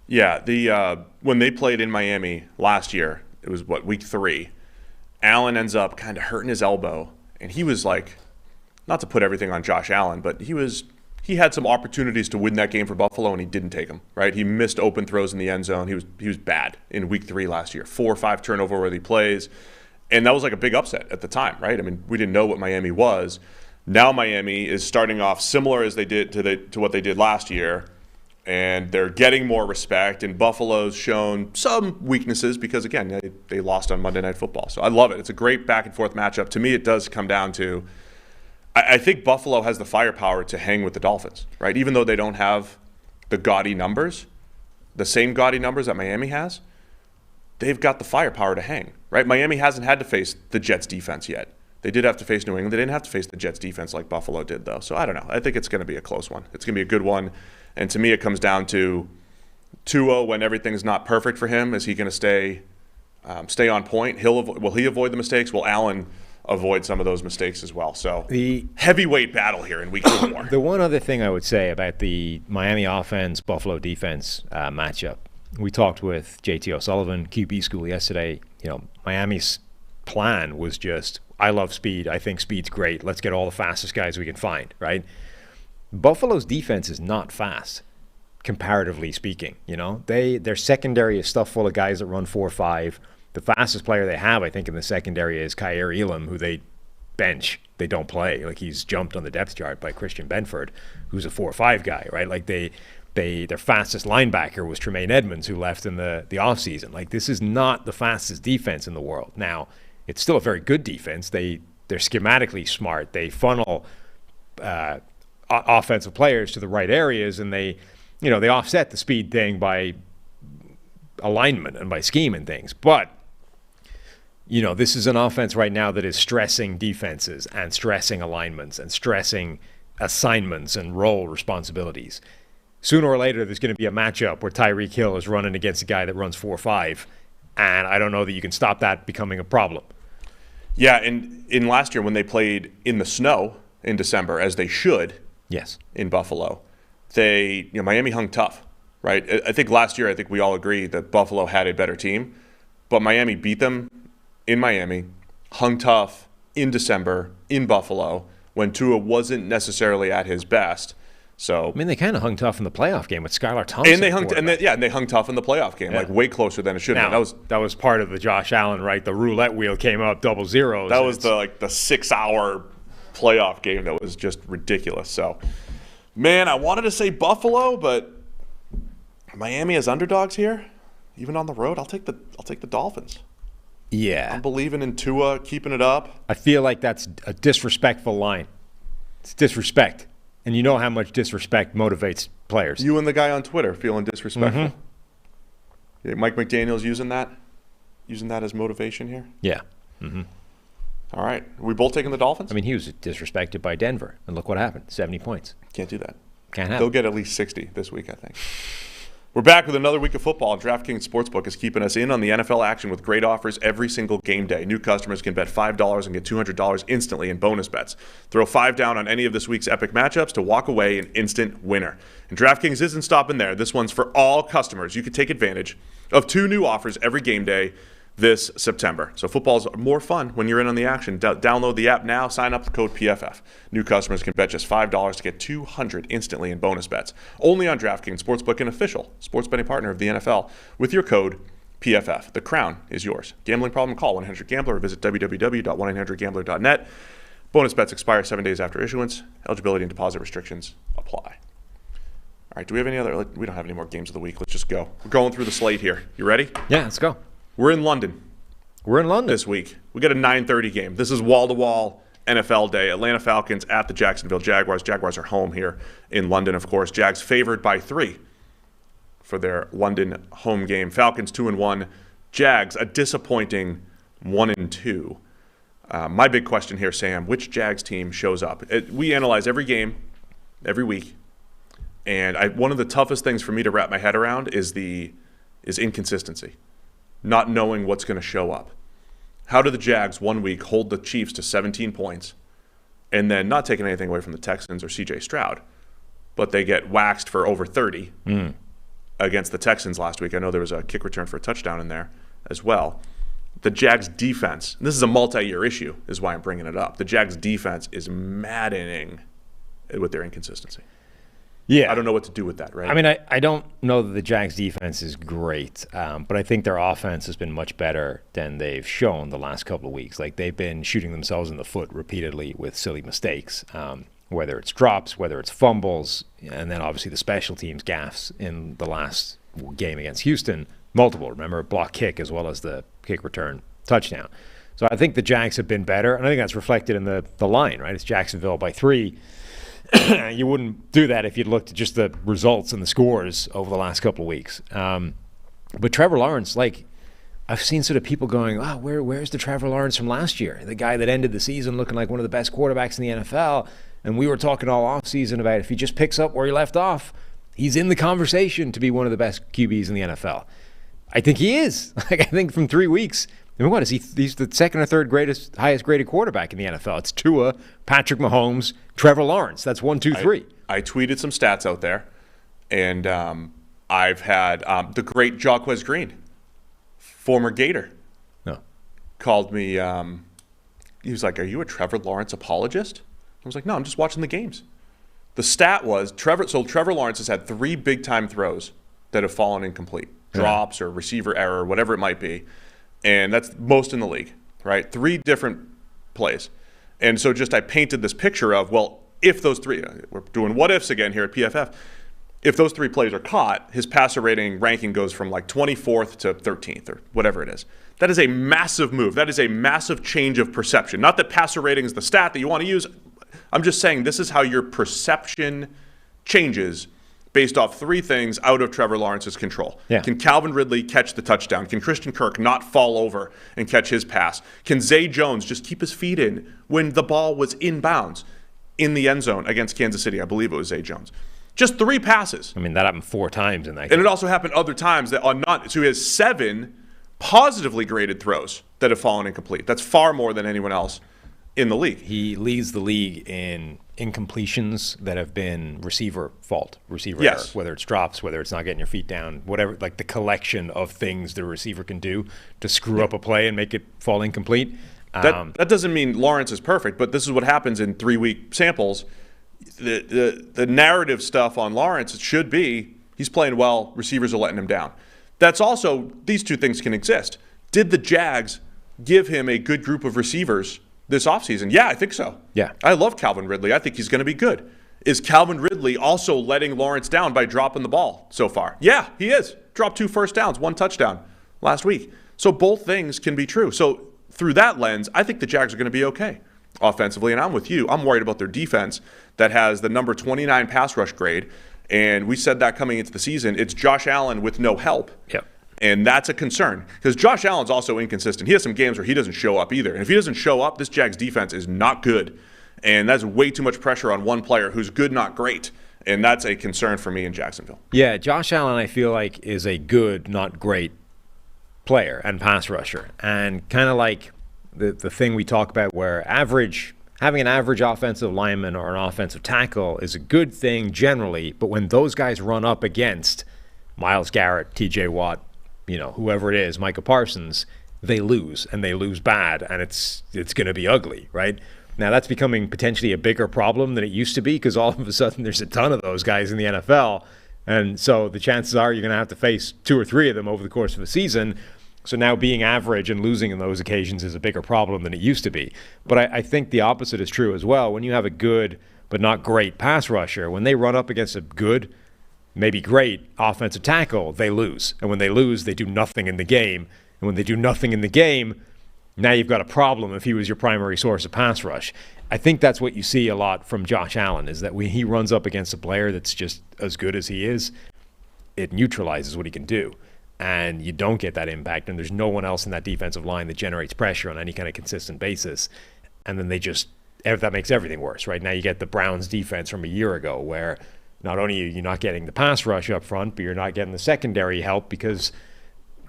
Yeah, when they played in Miami last year, it was week 3. Allen ends up kind of hurting his elbow, and he was like, not to put everything on Josh Allen, but he had some opportunities to win that game for Buffalo, and he didn't take them. Right, he missed open throws in the end zone. He was bad in week 3 last year. 4 or 5 turnover-worthy plays, and that was like a big upset at the time. Right, I mean, we didn't know what Miami was. Now Miami is starting off similar as they did to what they did last year. And they're getting more respect, and Buffalo's shown some weaknesses because, again, they lost on Monday Night Football. So I love it. It's a great back-and-forth matchup. To me, it does come down to I think Buffalo has the firepower to hang with the Dolphins, right? Even though they don't have the gaudy numbers, the same gaudy numbers that Miami has, they've got the firepower to hang, right? Miami hasn't had to face the Jets' defense yet. They did have to face New England. They didn't have to face the Jets' defense like Buffalo did, though. So I don't know. I think it's going to be a close one. It's going to be a good one. And to me, it comes down to Tua when everything's not perfect for him. Is he going to stay on point? Will he avoid the mistakes? Will Allen avoid some of those mistakes as well? So the heavyweight battle here in week 4. The one other thing I would say about the Miami offense, Buffalo defense matchup, we talked with JT O'Sullivan, QB School, yesterday. Miami's plan was just, I love speed. I think speed's great. Let's get all the fastest guys we can find, right? Buffalo's defense is not fast, comparatively speaking. Their secondary is stuffed full of guys that run 4.5. The fastest player they have, I think, in the secondary is Kyer Elam, who they bench. They don't play. Like, he's jumped on the depth chart by Christian Benford, who's a 4.5 guy, right? Like, their fastest linebacker was Tremaine Edmonds, who left in the offseason. Like, this is not the fastest defense in the world. Now, it's still a very good defense. They're schematically smart. They funnel offensive players to the right areas, and they offset the speed thing by alignment and by scheme and things. But this is an offense right now that is stressing defenses and stressing alignments and stressing assignments and role responsibilities. Sooner or later, there's going to be a matchup where Tyreek Hill is running against a guy that runs 4.5, and I don't know that you can stop that becoming a problem. Yeah, and in last year when they played in the snow in December, as they should, yes, in Buffalo, Miami hung tough, right? I think last year, we all agree that Buffalo had a better team, but Miami beat them in Miami, hung tough in December in Buffalo when Tua wasn't necessarily at his best. So they kind of hung tough in the playoff game with Skylar Thompson. And they hung tough in the playoff game, like way closer than it should have been. That was part of the Josh Allen, right? The roulette wheel came up 0-0. That was the 6-hour playoff game that was just ridiculous. So, man, I wanted to say Buffalo, but Miami as underdogs here, even on the road. I'll take the Dolphins. Yeah, I'm believing in Tua keeping it up. I feel like that's a disrespectful line. It's disrespect. And you know how much disrespect motivates players. You and the guy on Twitter feeling disrespectful. Mm-hmm. Yeah, Mike McDaniel's using that as motivation here? Yeah. Mm-hmm. All right. Are we both taking the Dolphins? He was disrespected by Denver. And look what happened. 70 points. Can't do that. Can't happen. They'll get at least 60 this week, I think. We're back with another week of football. DraftKings Sportsbook is keeping us in on the NFL action with great offers every single game day. New customers can bet $5 and get $200 instantly in bonus bets. Throw $5 down on any of this week's epic matchups to walk away an instant winner. And DraftKings isn't stopping there. This one's for all customers. You can take advantage of 2 new offers every game day this September. So football's more fun when you're in on the action. Download the app now. Sign up with code PFF. New customers can bet just $5 to get $200 instantly in bonus bets. Only on DraftKings Sportsbook, an official sports betting partner of the NFL, with your code PFF. The crown is yours. Gambling problem? Call 1-800-GAMBLER or visit www.1800gambler.net. Bonus bets expire 7 days after issuance. Eligibility and deposit restrictions apply. All right, do we have any other? We don't have any more games of the week. Let's just go. We're going through the slate here. You ready? Yeah, let's go. We're in London. This week. We got a 9:30 game. This is wall-to-wall NFL day. Atlanta Falcons at the Jacksonville Jaguars. Jaguars are home here in London, of course. Jags favored by 3 for their London home game. Falcons 2-1. Jags a disappointing 1-2. My big question here, Sam, which Jags team shows up? We analyze every game, every week, and one of the toughest things for me to wrap my head around is inconsistency. Not knowing what's going to show up. How do the Jags 1 week hold the Chiefs to 17 points and then not taking anything away from the Texans or C.J. Stroud, but they get waxed for over 30 against the Texans last week? I know there was a kick return for a touchdown in there as well. The Jags defense, and this is a multi-year issue, is why I'm bringing it up. The Jags defense is maddening with their inconsistency. Yeah. I don't know what to do with that, right? I don't know that the Jags defense is great, but I think their offense has been much better than they've shown the last couple of weeks. Like, they've been shooting themselves in the foot repeatedly with silly mistakes, whether it's drops, whether it's fumbles, and then obviously the special teams gaffes in the last game against Houston. Multiple, remember, a block kick as well as the kick return touchdown. So I think the Jags have been better, and I think that's reflected in the line, right? It's Jacksonville by 3. You wouldn't do that if you'd looked at just the results and the scores over the last couple of weeks. But Trevor Lawrence, I've seen sort of people going, where's the Trevor Lawrence from last year? The guy that ended the season looking like one of the best quarterbacks in the NFL. And we were talking all offseason about if he just picks up where he left off, he's in the conversation to be one of the best QBs in the NFL. I think he is. I think from 3 weeks, what is he? He's the second or third highest graded quarterback in the NFL. It's Tua, Patrick Mahomes, Trevor Lawrence. That's 1, 2, 3. I tweeted some stats out there, and I've had the great Jaquez Green, former Gator, called me. He was like, "Are you a Trevor Lawrence apologist?" I was like, "No, I'm just watching the games." The stat was Trevor Lawrence has had 3 big-time throws that have fallen incomplete, drops or receiver error, whatever it might be. And that's most in the league, right? 3 different plays. And so I painted this picture of, if those 3, we're doing what ifs again here at PFF. if those 3 plays are caught, his passer rating ranking goes from like 24th to 13th or whatever it is. That is a massive move. That is a massive change of perception. Not that passer rating is the stat that you want to use. I'm just saying this is how your perception changes based off 3 things out of Trevor Lawrence's control. Yeah. Can Calvin Ridley catch the touchdown? Can Christian Kirk not fall over and catch his pass? Can Zay Jones just keep his feet in when the ball was inbounds in the end zone against Kansas City? I believe it was Zay Jones. Just 3 passes. I mean, that happened 4 times in that game. And it also happened other times that are not. So he has 7 positively graded throws that have fallen incomplete. That's far more than anyone else in the league. He leads the league in incompletions that have been receiver fault, receiver Yes. error, whether it's drops, whether it's not getting your feet down, whatever, like the collection of things the receiver can do to screw up a play and make it fall incomplete. That doesn't mean Lawrence is perfect, but this is what happens in 3-week samples. The narrative stuff on Lawrence should be he's playing well, receivers are letting him down. That's also, these 2 things can exist. Did the Jags give him a good group of receivers this offseason? Yeah, I think so. Yeah. I love Calvin Ridley. I think he's going to be good. Is Calvin Ridley also letting Lawrence down by dropping the ball so far? Yeah, he is. Dropped 2 first downs, 1 touchdown last week. So both things can be true. So through that lens, I think the Jags are going to be okay offensively. And I'm with you. I'm worried about their defense that has the number 29 pass rush grade. And we said that coming into the season. It's Josh Allen with no help. Yep. And that's a concern because Josh Allen's also inconsistent. He has some games where he doesn't show up either. And if he doesn't show up, this Jags defense is not good. And that's way too much pressure on one player who's good, not great. And that's a concern for me in Jacksonville. Yeah, Josh Allen, I feel like, is a good, not great player and pass rusher. And kind of like the thing we talk about where having an average offensive lineman or an offensive tackle is a good thing generally, but when those guys run up against Myles Garrett, TJ Watt, whoever it is, Micah Parsons, they lose, and they lose bad, and it's going to be ugly, right? Now, that's becoming potentially a bigger problem than it used to be because all of a sudden there's a ton of those guys in the NFL, and so the chances are you're going to have to face 2 or 3 of them over the course of a season. So now being average and losing in those occasions is a bigger problem than it used to be. But I think the opposite is true as well. When you have a good but not great pass rusher, when they run up against a good, maybe great offensive tackle, they lose. And when they lose, they do nothing in the game. And when they do nothing in the game, now you've got a problem if he was your primary source of pass rush. I think that's what you see a lot from Josh Allen, is that when he runs up against a player that's just as good as he is, it neutralizes what he can do. And you don't get that impact, and there's no one else in that defensive line that generates pressure on any kind of consistent basis. And then that makes everything worse, right? Now you get the Browns defense from a year ago where not only are you not getting the pass rush up front, but you're not getting the secondary help because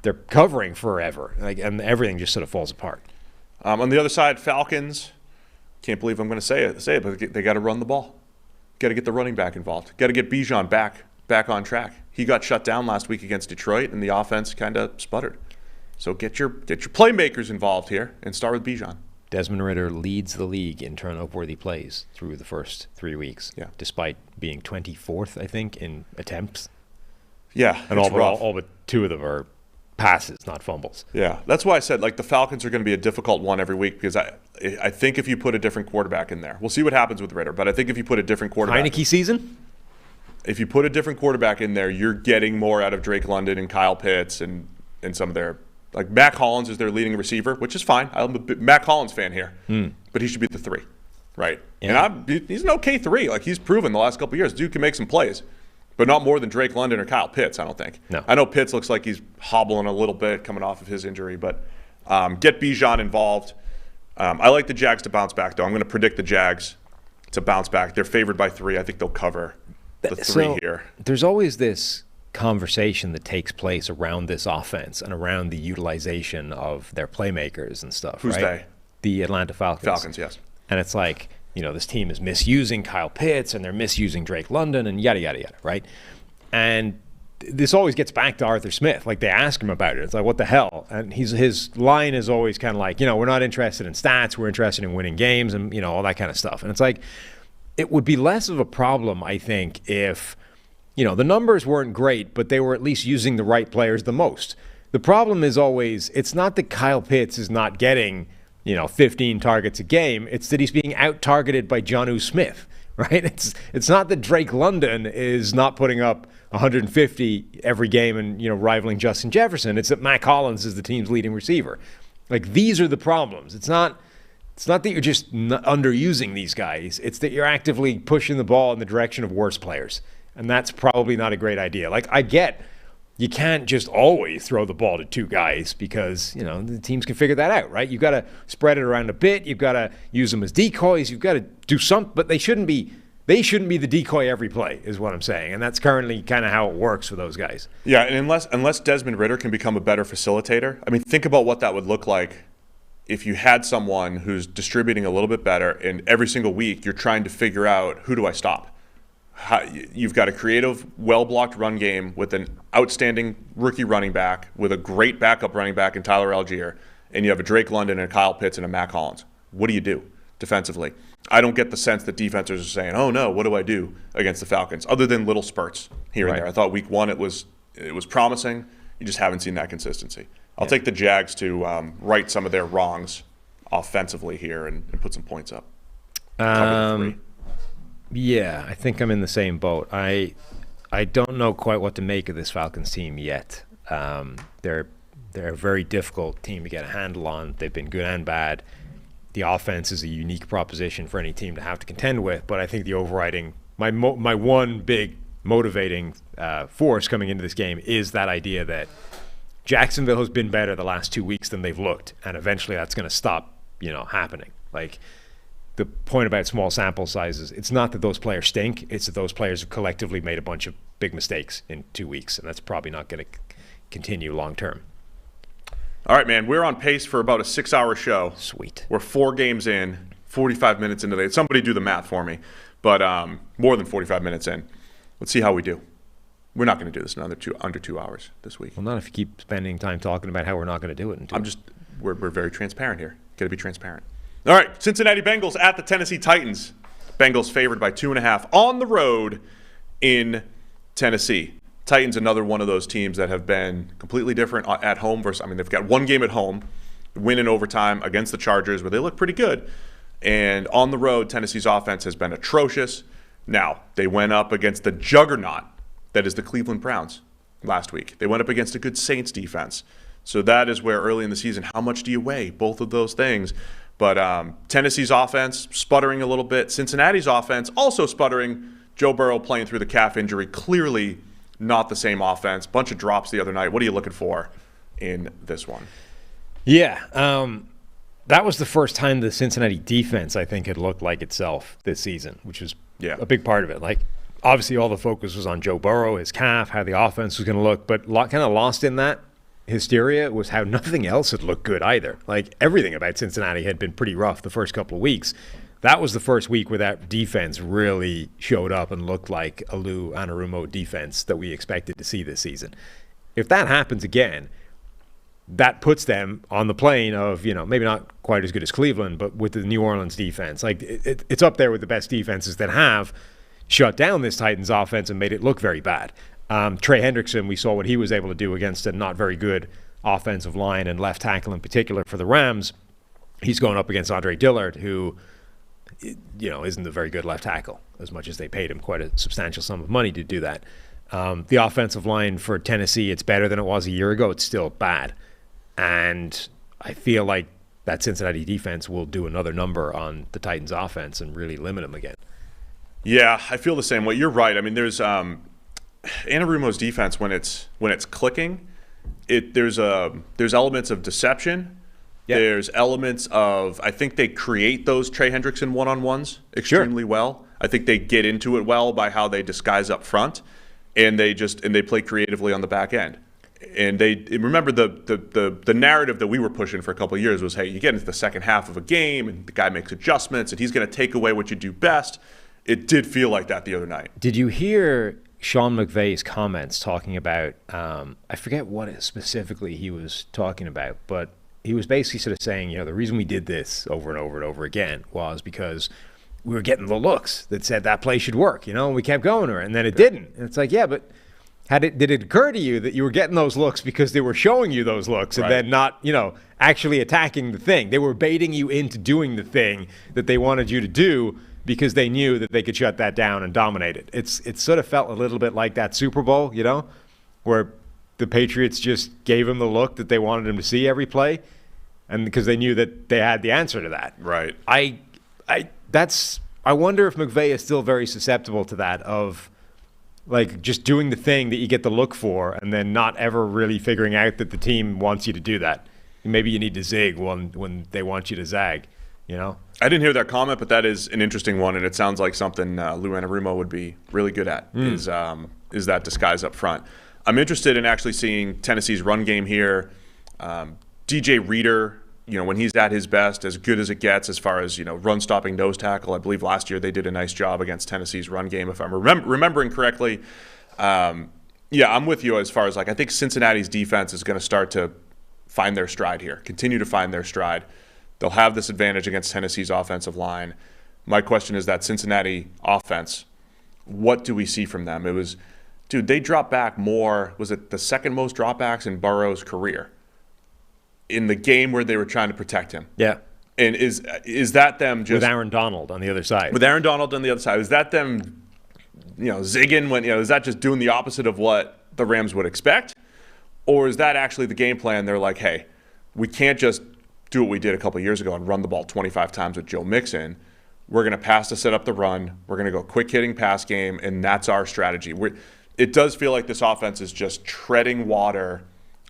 they're covering forever, and everything just sort of falls apart. On the other side, Falcons, can't believe I'm going to say it, but they got to run the ball. Got to get the running back involved. Got to get Bijan back on track. He got shut down last week against Detroit, and the offense kind of sputtered. So get your playmakers involved here and start with Bijan. Desmond Ridder leads the league in turnover-worthy plays through the first 3 weeks, despite being 24th, I think, in attempts. Yeah, and all but 2 of them are passes, not fumbles. Yeah, that's why I said the Falcons are going to be a difficult one every week because I think if you put a different quarterback in there, we'll see what happens with Ridder, but I think if you put a different quarterback. Heineke season? If you put a different quarterback in there, you're getting more out of Drake London and Kyle Pitts and some of their Mac Hollins is their leading receiver, which is fine. I'm a Mac Hollins fan here, but he should be the 3, right? Yeah. And he's an okay 3. He's proven the last couple of years, dude can make some plays, but not more than Drake London or Kyle Pitts, I don't think. No. I know Pitts looks like he's hobbling a little bit coming off of his injury, but get Bijan involved. I like the Jags to bounce back, though. I'm going to predict the Jags to bounce back. They're favored by 3. I think they'll cover the 3 here. There's always this conversation that takes place around this offense and around the utilization of their playmakers and stuff. Who's right? they? The Atlanta Falcons. Falcons, yes. And it's like, this team is misusing Kyle Pitts and they're misusing Drake London and yada, yada, yada, right? And this always gets back to Arthur Smith. They ask him about it. It's like, what the hell? And his line is always kind of like, we're not interested in stats. We're interested in winning games and, all that kind of stuff. And it's like, it would be less of a problem, I think, if, the numbers weren't great, but they were at least using the right players the most. The problem is always, it's not that Kyle Pitts is not getting, 15 targets a game. It's that he's being out-targeted by Jonnu Smith, right? It's not that Drake London is not putting up 150 every game and rivaling Justin Jefferson. It's that Mac Hollins is the team's leading receiver. Like, these are the problems. It's not that you're just underusing these guys. It's that you're actively pushing the ball in the direction of worse players. And that's probably not a great idea. Like, I get you can't just always throw the ball to two guys because, the teams can figure that out, right? You've got to spread it around a bit. You've got to use them as decoys. You've got to do something, but they shouldn't be the decoy every play is what I'm saying. And that's currently kind of how it works for those guys. Yeah, and unless Desmond Ridder can become a better facilitator, I mean, think about what that would look like if you had someone who's distributing a little bit better and every single week you're trying to figure out, who do I stop? You've got a creative, well-blocked run game with an outstanding rookie running back, with a great backup running back in Tyler Algier, and you have a Drake London and a Kyle Pitts and a Mac Hollins. What do you do defensively? I don't get the sense that defenses are saying, oh no, what do I do against the Falcons? Other than little spurts here and there. I thought week one it was promising. You just haven't seen that consistency. I'll take the Jags to right some of their wrongs offensively here and put some points up. Cover the 3. Yeah, I think I'm in the same boat. I don't know quite what to make of this Falcons team yet. They're a very difficult team to get a handle on. They've been good and bad. The offense is a unique proposition for any team to have to contend with, but I think the overriding, my one big motivating force coming into this game is that idea that Jacksonville has been better the last 2 weeks than they've looked, and eventually that's going to stop, happening. Like, the point about small sample sizes, it's not that those players stink, it's that those players have collectively made a bunch of big mistakes in 2 weeks, and that's probably not going to continue long term. All right, man, we're on pace for about a 6-hour show. Sweet. We're 4 games in, 45 minutes into it. Somebody do the math for me, but more than 45 minutes in. Let's see how we do. We're not going to do this in under 2 hours this week. Well, not if you keep spending time talking about how we're not going to do it. We're very transparent here. Got to be transparent. All right, Cincinnati Bengals at the Tennessee Titans. Bengals favored by 2.5 on the road in Tennessee. Titans, another one of those teams that have been completely different at home versus, they've got one game at home, win in overtime against the Chargers, where they look pretty good. And on the road, Tennessee's offense has been atrocious. Now, they went up against the juggernaut that is the Cleveland Browns last week. They went up against a good Saints defense. So that is where early in the season, how much do you weigh? Both of those things. But Tennessee's offense sputtering a little bit. Cincinnati's offense also sputtering. Joe Burrow playing through the calf injury. Clearly not the same offense. Bunch of drops the other night. What are you looking for in this one? Yeah, that was the first time the Cincinnati defense, I think, had looked like itself this season, which was a big part of it. Like, obviously all the focus was on Joe Burrow, his calf, how the offense was going to look. But kind of lost in that hysteria was how nothing else had looked good either. Like, everything about Cincinnati had been pretty rough the first couple of weeks. That was the first week where that defense really showed up and looked like a Lou Anarumo defense that we expected to see this season. If that happens again, that puts them on the plane of, maybe not quite as good as Cleveland, but with the New Orleans defense. Like, it's up there with the best defenses that have shut down this Titans offense and made it look very bad. Trey Hendrickson, we saw what he was able to do against a not very good offensive line and left tackle in particular for the Rams. He's going up against Andre Dillard, who, isn't a very good left tackle, as much as they paid him quite a substantial sum of money to do that. The offensive line for Tennessee, it's better than it was a year ago. It's still bad. And I feel like that Cincinnati defense will do another number on the Titans offense and really limit them again. Yeah, I feel the same way. You're right. There's Anarumo's defense when it's clicking. There's elements of deception. Yep. There's elements of, I think they create those Trey Hendrickson one-on-ones extremely well. I think they get into it well by how they disguise up front, and they play creatively on the back end. And remember the narrative that we were pushing for a couple of years was, hey, you get into the second half of a game and the guy makes adjustments and he's going to take away what you do best. It did feel like that the other night. Did you hear Sean McVay's comments talking about, I forget what specifically he was talking about, but he was basically sort of saying, the reason we did this over and over and over again was because we were getting the looks that said that play should work, and we kept going to her, and then it didn't. And it's like, yeah, but did it occur to you that you were getting those looks because they were showing you those looks and then not, actually attacking the thing? They were baiting you into doing the thing that they wanted you to do because they knew that they could shut that down and dominate it. It sort of felt a little bit like that Super Bowl, where the Patriots just gave him the look that they wanted him to see every play, and because they knew that they had the answer to that. Right. I wonder if McVay is still very susceptible to that, of like just doing the thing that you get the look for and then not ever really figuring out that the team wants you to do that. Maybe you need to zig when they want you to zag, I didn't hear that comment, but that is an interesting one, and it sounds like something Lou Anarumo would be really good at, is that disguise up front. I'm interested in actually seeing Tennessee's run game here. DJ Reader, when he's at his best, as good as it gets as far as, run-stopping nose tackle. I believe last year they did a nice job against Tennessee's run game, if I'm remembering correctly. I'm with you as far as, I think Cincinnati's defense is going to start to find their stride here, continue to find their stride. They'll have this advantage against Tennessee's offensive line. My question is that Cincinnati offense, what do we see from them? It was, they dropped back more. Was it the second most dropbacks in Burrow's career in the game where they were trying to protect him? Yeah. And is that them just... With Aaron Donald on the other side. With Aaron Donald on the other side. Is that them, zigging when, is that just doing the opposite of what the Rams would expect? Or is that actually the game plan? They're like, hey, we can't just do what we did a couple of years ago and run the ball 25 times with Joe Mixon. We're going to pass to set up the run. We're going to go quick-hitting pass game, and that's our strategy. It does feel like this offense is just treading water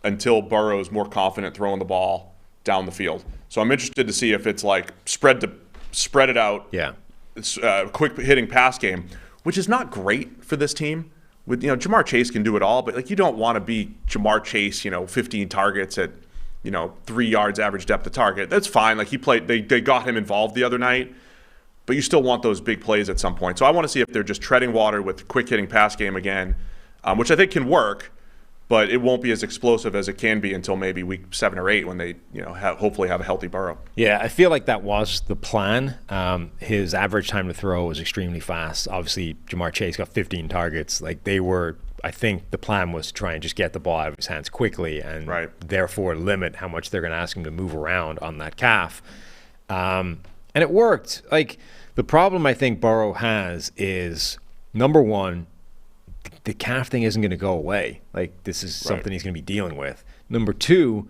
until Burrow's more confident throwing the ball down the field. So I'm interested to see if it's like spread it out. Yeah. Quick hitting pass game, which is not great for this team. With Jamar Chase can do it all, but you don't want to be Jamar Chase, 15 targets at 3 yards average depth of target. That's fine. He played. They got him involved the other night, but you still want those big plays at some point. So I want to see if they're just treading water with quick hitting pass game again, which I think can work. But it won't be as explosive as it can be until maybe week 7 or 8 when they, hopefully have a healthy Burrow. Yeah, I feel like that was the plan. His average time to throw was extremely fast. Obviously, Jamar Chase got 15 targets. I think the plan was to try and just get the ball out of his hands quickly and therefore limit how much they're going to ask him to move around on that calf. And it worked. The problem I think Burrow has is, number one, the calf thing isn't going to go away. This is something he's going to be dealing with. Number two,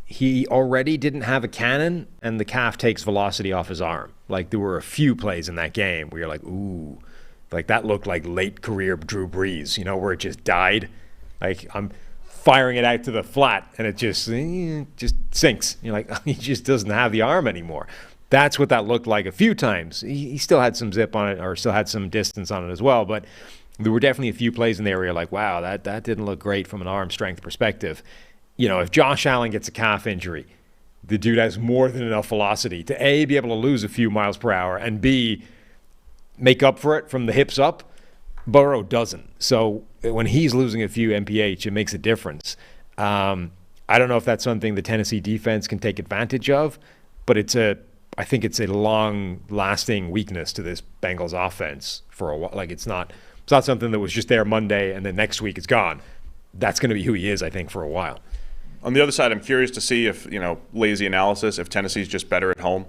he already didn't have a cannon, and the calf takes velocity off his arm. There were a few plays in that game where you're like, ooh, that looked like late career Drew Brees, where it just died. I'm firing it out to the flat, and it just sinks. You're like, he just doesn't have the arm anymore. That's what that looked like a few times. He still had some zip on it, or still had some distance on it as well, but there were definitely a few plays in there where you're like, wow, that didn't look great from an arm strength perspective. If Josh Allen gets a calf injury, the dude has more than enough velocity to A, be able to lose a few miles per hour, and B, make up for it from the hips up. Burrow doesn't. So when he's losing a few MPH, it makes a difference. I don't know if that's something the Tennessee defense can take advantage of, but I think it's a long-lasting weakness to this Bengals offense for a while. It's not something that was just there Monday and then next week it's gone. That's going to be who he is, I think, for a while. On the other side, I'm curious to see if, lazy analysis, if Tennessee's just better at home.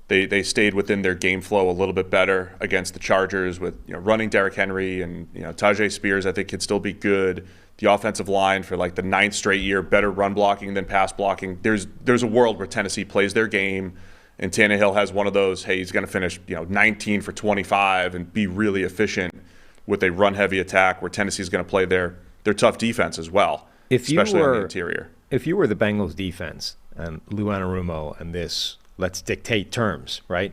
They stayed within their game flow a little bit better against the Chargers with, running Derrick Henry and, Tajay Spears, I think, could still be good. The offensive line for the 9th straight year, better run blocking than pass blocking. There's a world where Tennessee plays their game, and Tannehill has one of those, hey, he's going to finish, 19 for 25 and be really efficient with a run-heavy attack where Tennessee's going to play their tough defense as well, especially on the interior. If you were the Bengals defense and Lou Anarumo and this let's dictate terms, right,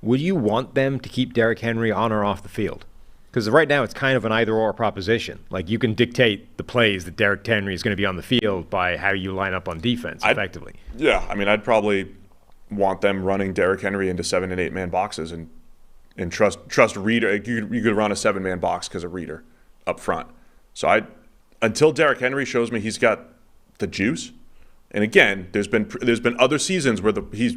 would you want them to keep Derrick Henry on or off the field? Because right now it's kind of an either-or proposition. You can dictate the plays that Derrick Henry is going to be on the field by how you line up on defense effectively. I'd probably want them running Derrick Henry into 7- and 8-man boxes and trust Reader. You could run a 7-man box because of Reader up front. So until Derrick Henry shows me he's got the juice, and again, there's been other seasons where he's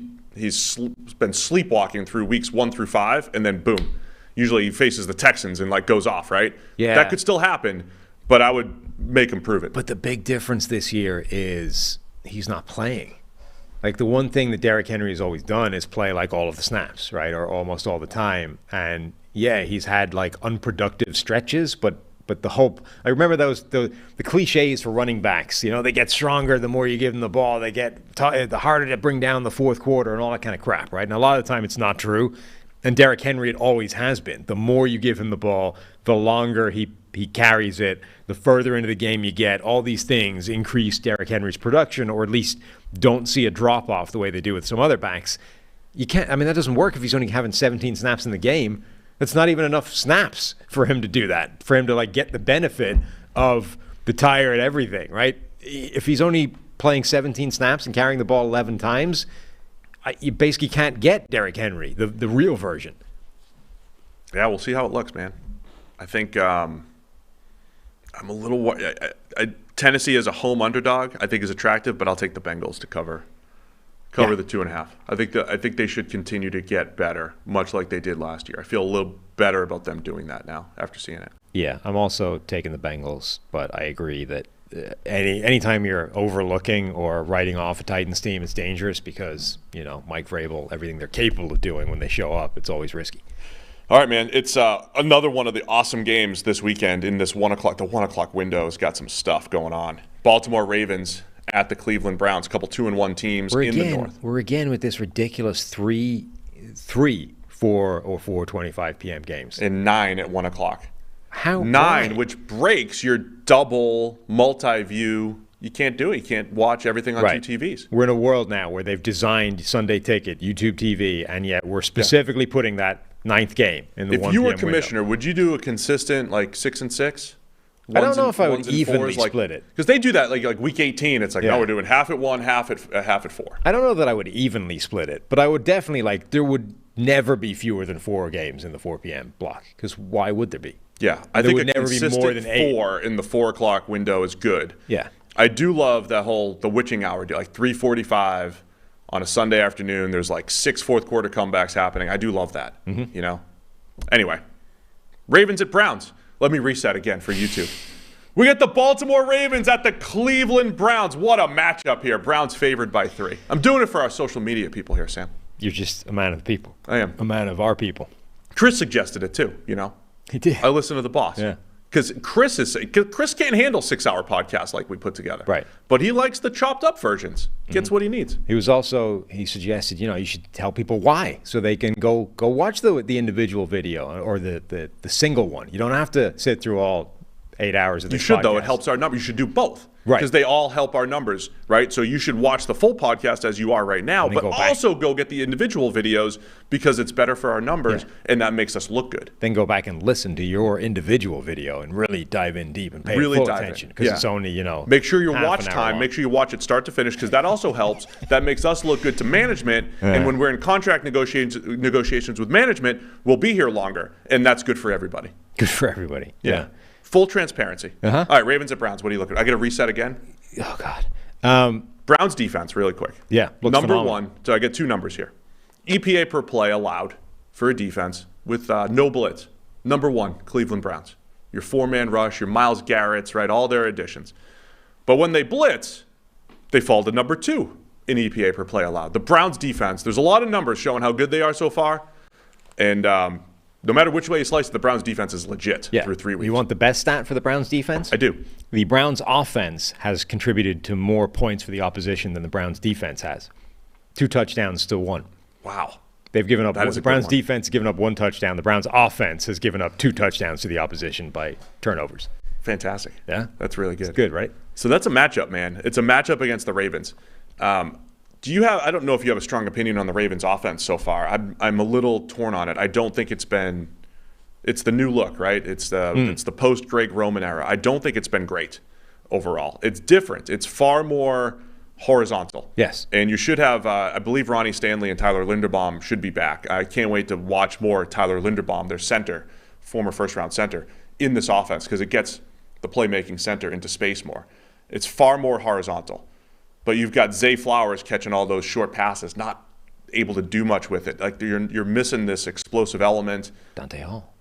been sleepwalking through weeks 1 through 5, and then boom, usually he faces the Texans and goes off, right? Yeah, that could still happen, but I would make him prove it. But the big difference this year is he's not playing. Like the one thing that Derrick Henry has always done is play like all of the snaps, right, or almost all the time. And yeah, he's had like unproductive stretches, but the hope. I remember those the cliches for running backs. You know, they get stronger the more you give them the ball. They get the harder to bring down the fourth quarter and all that kind of crap, right? And a lot of the time it's not true. And Derrick Henry, it always has been. The more you give him the ball, the longer he carries it, the further into the game you get. All these things increase Derrick Henry's production, or at least don't see a drop-off the way they do with some other backs. You can't. I mean, that doesn't work if he's only having 17 snaps in the game. That's not even enough snaps for him to do that, for him to like get the benefit of the tire and everything, right? If he's only playing 17 snaps and carrying the ball 11 times, you basically can't get Derrick Henry, the real version. Yeah, we'll see how it looks, man. I think I'm a little Tennessee as a home underdog, I think is attractive, but I'll take the Bengals to cover the 2.5. I think they should continue to get better, much like they did last year. I feel a little better about them doing that now after seeing it. Yeah, I'm also taking the Bengals, but I agree that anytime you're overlooking or writing off a Titans team, it's dangerous because, you know, Mike Vrabel, everything they're capable of doing when they show up, it's always risky. All right, man. It's another one of the awesome games this weekend in this 1 o'clock. The 1 o'clock window has got some stuff going on. Baltimore Ravens at the Cleveland Browns, a couple 2-1 teams in the North. We're again with this ridiculous 3, 4, or 4:25 p.m. games. And 9 at 1 o'clock. How? 9, why? which breaks your double multi-view. You can't do it. You can't watch everything on two TVs. We're in a world now where they've designed Sunday Ticket, YouTube TV, and yet we're specifically putting that 9th game in the 1 p.m. If you were commissioner, would you do a consistent like 6 and 6? I don't know if I would evenly split it, because they do that like week 18. It's like no, we're doing half at 1, half at 4. I don't know that I would evenly split it, but I would definitely there would never be fewer than 4 games in the 4 p.m. block, because why would there be? Yeah, I think would never be more than 8. 4 in the 4 o'clock window is good. Yeah, I do love that the witching hour deal, like 3:45 on a Sunday afternoon. There's like 6 fourth quarter comebacks happening. I do love that. You know. Anyway, Ravens at Browns. Let me reset again for YouTube. We got the Baltimore Ravens at the Cleveland Browns. What a matchup here. Browns favored by 3. I'm doing it for our social media people here, Sam. You're just a man of the people. I am. A man of our people. Chris suggested it too, you know. He did. I listen to the boss. Yeah. Because Chris can't handle 6-hour podcasts like we put together. Right. But he likes the chopped up versions. Gets what he needs. He suggested, you should tell people why, so they can go watch the individual video or the single one. You don't have to sit through all 8 hours of this podcast. You should, though. It helps our numbers. You should do both. Right. Because they all help our numbers, right? So you should watch the full podcast as you are right now, but also go get the individual videos because it's better for our numbers, and that makes us look good. Then go back and listen to your individual video and really dive in deep and pay full attention, because it's only, Make sure your watch time, make sure you watch it start to finish, because that also helps. That makes us look good to management, and when we're in contract negotiations with management, we'll be here longer, and that's good for everybody. Good for everybody. Yeah. Full transparency. All right, Ravens at Browns. What are you looking at? I get a reset again? Oh, God. Browns defense, really quick. Yeah, looks Number phenomenal. 1, so I get 2 numbers here. EPA per play allowed for a defense with no blitz. Number 1, Cleveland Browns. Your 4-man rush, your Myles Garrett's, right, all their additions. But when they blitz, they fall to number 2 in EPA per play allowed. The Browns defense, there's a lot of numbers showing how good they are so far, and no matter which way you slice it, the Browns defense is legit through 3 weeks. You want the best stat for the Browns defense? I do. The Browns offense has contributed to more points for the opposition than the Browns defense has. 2 touchdowns to 1. Wow. They've given up. The Browns defense has given up 1 touchdown. The Browns offense has given up 2 touchdowns to the opposition by turnovers. Fantastic. Yeah? That's really good. It's good, right? So that's a matchup, man. It's a matchup against the Ravens. I don't know if you have a strong opinion on the Ravens offense so far. I'm a little torn on it. I don't think it's the new look, right? It's the post Greg Roman era. I don't think it's been great overall. It's different. It's far more horizontal. Yes. And you should have, I believe Ronnie Stanley and Tyler Linderbaum should be back. I can't wait to watch more Tyler Linderbaum, their center, former first-round center, in this offense, because it gets the playmaking center into space more. It's far more horizontal. But you've got Zay Flowers catching all those short passes, not able to do much with it. Like you're missing this explosive element. Dante Hall.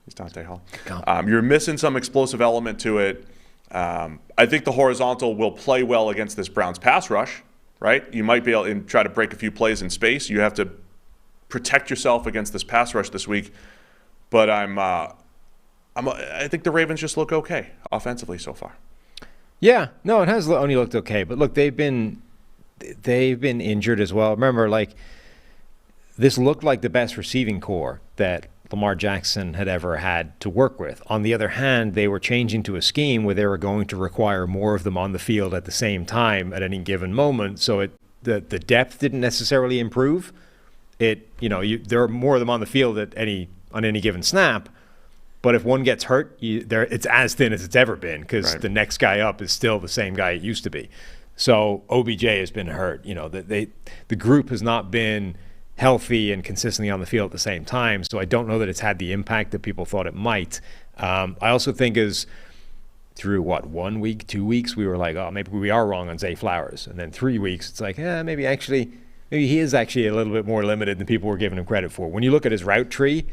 He's Dante Hall. You're missing some explosive element to it. I think the horizontal will play well against this Browns pass rush, right? You might be able to try to break a few plays in space. You have to protect yourself against this pass rush this week. But I think the Ravens just look okay offensively so far. Yeah, no, it has only looked okay. But look, they've been injured as well. Remember, like, this looked like the best receiving core that Lamar Jackson had ever had to work with. On the other hand, they were changing to a scheme where they were going to require more of them on the field at the same time at any given moment. So the depth didn't necessarily improve. There are more of them on the field on any given snap. But if one gets hurt, it's as thin as it's ever been because the next guy up is still the same guy it used to be. So OBJ has been hurt. The group has not been healthy and consistently on the field at the same time. So I don't know that it's had the impact that people thought it might. I also think through 1 week, 2 weeks, we were like, oh, maybe we are wrong on Zay Flowers. And then 3 weeks, it's like, maybe he is actually a little bit more limited than people were giving him credit for. When you look at his route tree,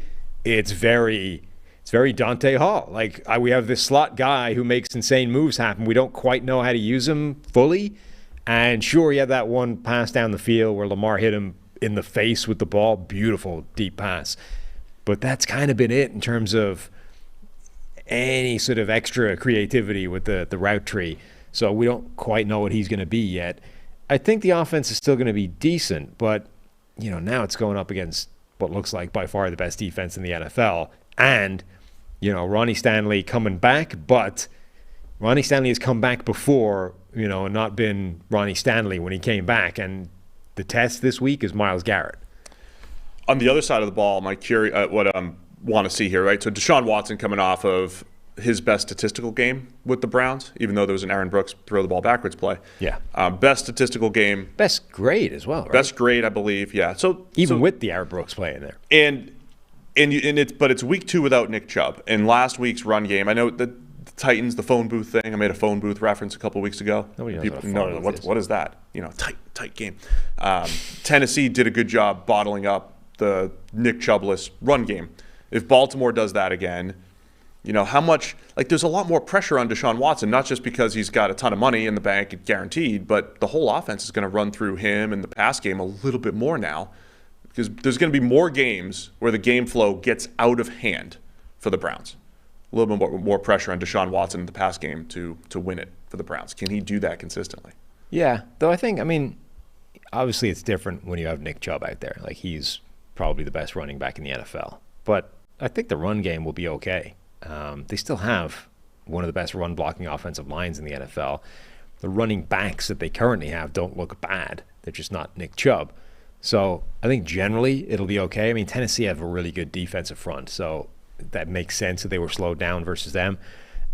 it's very Dante Hall. Like, we have this slot guy who makes insane moves happen. We don't quite know how to use him fully. And sure, he had that one pass down the field where Lamar hit him in the face with the ball. Beautiful deep pass. But that's kind of been it in terms of any sort of extra creativity with the route tree. So we don't quite know what he's going to be yet. I think the offense is still going to be decent, but now it's going up against what looks like by far the best defense in the NFL. And, Ronnie Stanley coming back, but Ronnie Stanley has come back before, and not been Ronnie Stanley when he came back. And the test this week is Myles Garrett. On the other side of the ball, what I want to see here, right? So Deshaun Watson coming off of his best statistical game with the Browns, even though there was an Aaron Brooks throw the ball backwards play. Yeah. Best statistical game. Best grade as well, right? Best grade, I believe. Yeah. Even with the Aaron Brooks play in there. But it's week 2 without Nick Chubb. And last week's run game, I know the Titans, the phone booth thing. I made a phone booth reference a couple weeks ago. Nobody knows what is that? Tight game. Tennessee did a good job bottling up the Nick Chubbless run game. If Baltimore does that again, how much, there's a lot more pressure on Deshaun Watson, not just because he's got a ton of money in the bank guaranteed, but the whole offense is going to run through him and the pass game a little bit more now, because there's going to be more games where the game flow gets out of hand for the Browns. A little bit more pressure on Deshaun Watson in the pass game to win it for the Browns. Can he do that consistently? Yeah, though I think, obviously it's different when you have Nick Chubb out there. Like, he's probably the best running back in the NFL. But I think the run game will be okay. They still have one of the best run-blocking offensive lines in the NFL. The running backs that they currently have don't look bad. They're just not Nick Chubb. So I think generally it'll be okay. Tennessee have a really good defensive front, so that makes sense that they were slowed down versus them.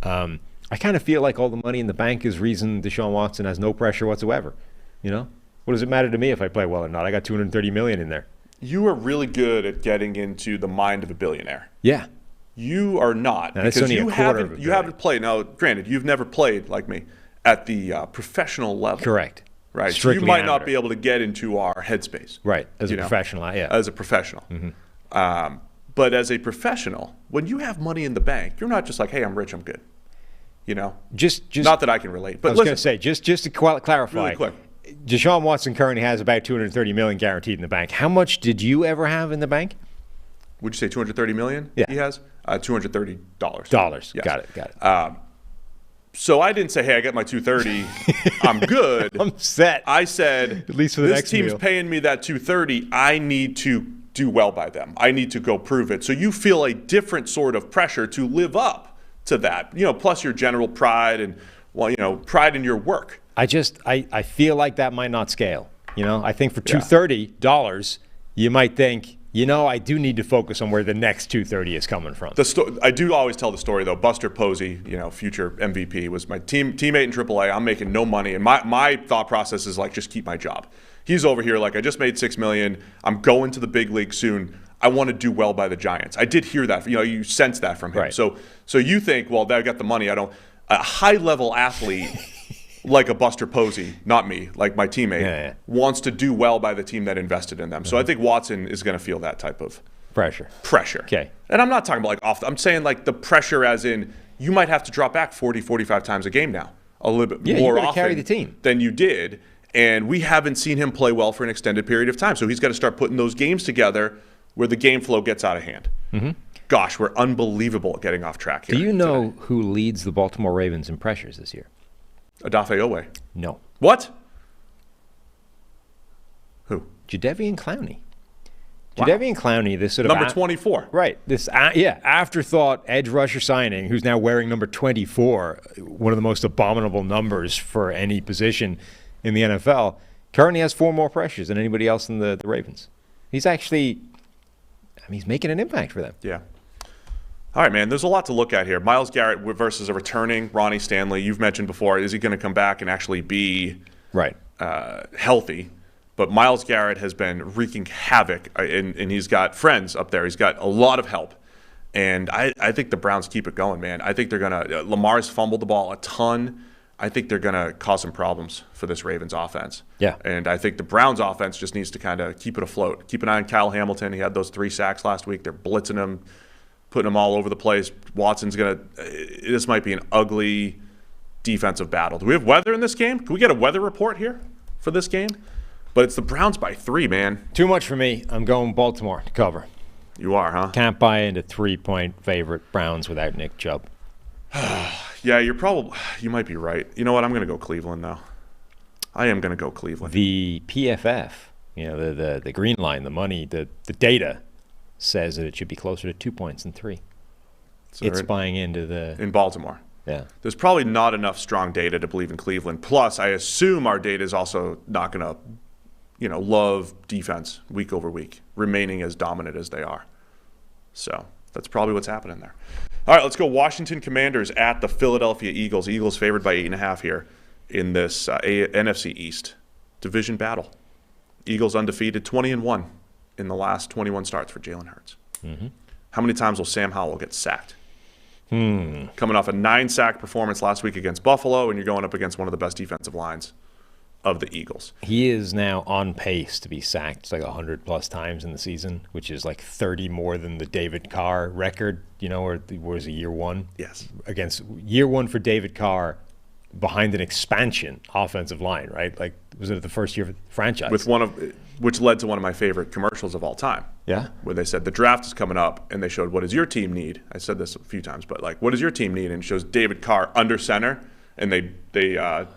I kind of feel like all the money in the bank is reason Deshaun Watson has no pressure whatsoever. What does it matter to me if I play well or not? I got $230 million in there. You are really good at getting into the mind of a billionaire. Yeah. You are not, now, because you haven't played. Now, granted, you've never played like me at the professional level. Correct. Right. Strictly so you might amateur. not be able to get into our headspace. Right. As a professional, yeah. As a professional. Mm-hmm. But as a professional, when you have money in the bank, you're not just like, hey, I'm rich, I'm good. Just not that I can relate. But I was going to say, just to clarify, really quick. Deshaun Watson currently has about $230 million guaranteed in the bank. How much did you ever have in the bank? Would you say $230 million? Yeah. He has $230. Dollars. Yes. Got it. So I didn't say, hey, I got my $230. I'm good. I'm set. I said, at least for the this next team's meal. paying me that $230. I need to do well by them. I need to go prove it. So you feel a different sort of pressure to live up to that. Plus your general pride and pride in your work. I feel like that might not scale. I think for $230, you might think, I do need to focus on where the next $230 is coming from. I do always tell the story, though. Buster Posey, future MVP, was my teammate in AAA. I'm making no money. And my thought process is like, just keep my job. He's over here like, I just made $6 million. I'm going to the big league soon. I want to do well by the Giants. I did hear that. You sense that from him. Right. So you think, well, I got the money. I don't. A high-level athlete like a Buster Posey, not me, like my teammate, wants to do well by the team that invested in them. So I think Watson is going to feel that type of pressure. Okay. And I'm not talking about I'm saying like the pressure as in you might have to drop back 40, 45 times a game now, a little bit more often carry the team than you did. And we haven't seen him play well for an extended period of time. So he's got to start putting those games together where the game flow gets out of hand. Mm-hmm. Gosh, we're unbelievable at getting off track here. Do you know who leads the Baltimore Ravens in pressures this year? Odafe Oweh. No. What? Who? Jadeveon Clowney. Wow. Jadeveon Clowney, this sort of number 24. Right. This afterthought edge rusher signing, who's now wearing number 24, one of the most abominable numbers for any position in the NFL, currently has 4 more pressures than anybody else in the Ravens. He's actually, he's making an impact for them. Yeah. All right, man, there's a lot to look at here. Myles Garrett versus a returning Ronnie Stanley. You've mentioned before, is he going to come back and actually be healthy? But Myles Garrett has been wreaking havoc, and he's got friends up there. He's got a lot of help. And I think the Browns keep it going, man. I think they're going to – Lamar's fumbled the ball a ton. I think they're going to cause some problems for this Ravens offense. Yeah. And I think the Browns offense just needs to kind of keep it afloat. Keep an eye on Kyle Hamilton. He had those 3 sacks last week. They're blitzing him, putting him all over the place. Watson's going to – this might be an ugly defensive battle. Do we have weather in this game? Can we get a weather report here for this game? But it's the Browns by 3, man. Too much for me. I'm going Baltimore to cover. You are, huh? Can't buy into 3-point favorite Browns without Nick Chubb. Yeah, you might be right. You know what? I'm going to go Cleveland, though. I am going to go Cleveland. The PFF, the green line, the money, the data says that it should be closer to 2 points than 3. So it's buying into in Baltimore. Yeah. There's probably not enough strong data to believe in Cleveland. Plus, I assume our data is also not going to love defense week over week, remaining as dominant as they are. So that's probably what's happening there. All right, let's go Washington Commanders at the Philadelphia Eagles. Eagles favored by 8.5 here in this NFC East division battle. Eagles undefeated, 20-1 in the last 21 starts for Jalen Hurts. Mm-hmm. How many times will Sam Howell get sacked? Coming off a 9-sack performance last week against Buffalo, and you're going up against one of the best defensive lines of the Eagles. He is now on pace to be sacked like 100-plus times in the season, which is like 30 more than the David Carr record, or was it year 1? Yes. Against year 1 for David Carr behind an expansion offensive line, right? Like, was it the first year of the franchise? Which led to one of my favorite commercials of all time. Yeah. Where they said, the draft is coming up, and they showed, what does your team need? I said this a few times, but what does your team need? And it shows David Carr under center, and they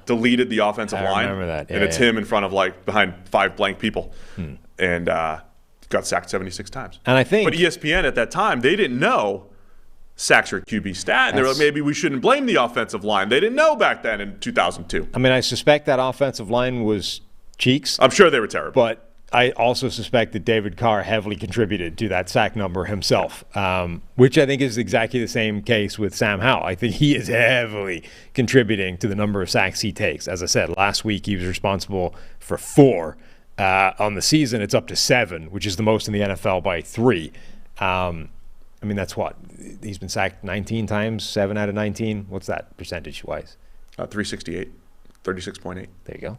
deleted the offensive line. I remember that. Yeah, and it's him in front of behind 5 blank people. And got sacked 76 times. And I think, but ESPN at that time, they didn't know sacks are a QB stat. And they were like, maybe we shouldn't blame the offensive line. They didn't know back then in 2002. I suspect that offensive line was cheeks. I'm sure they were terrible. But I also suspect that David Carr heavily contributed to that sack number himself, which I think is exactly the same case with Sam Howell. I think he is heavily contributing to the number of sacks he takes. As I said, last week he was responsible for 4. On the season, it's up to 7, which is the most in the NFL by 3. That's what? He's been sacked 19 times, 7 out of 19. What's that percentage-wise? 368, 36.8. There you go.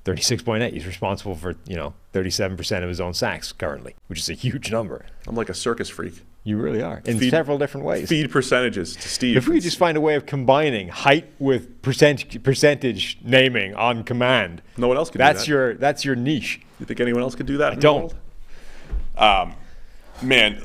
36.8. He's responsible for, 37% of his own sacks currently, which is a huge number. I'm like a circus freak. You really are, in several different ways. Feed percentages to Steve. If we could just find a way of combining height with percentage naming on command. No one else can do that. That's your niche. You think anyone else could do that? I don't. Man,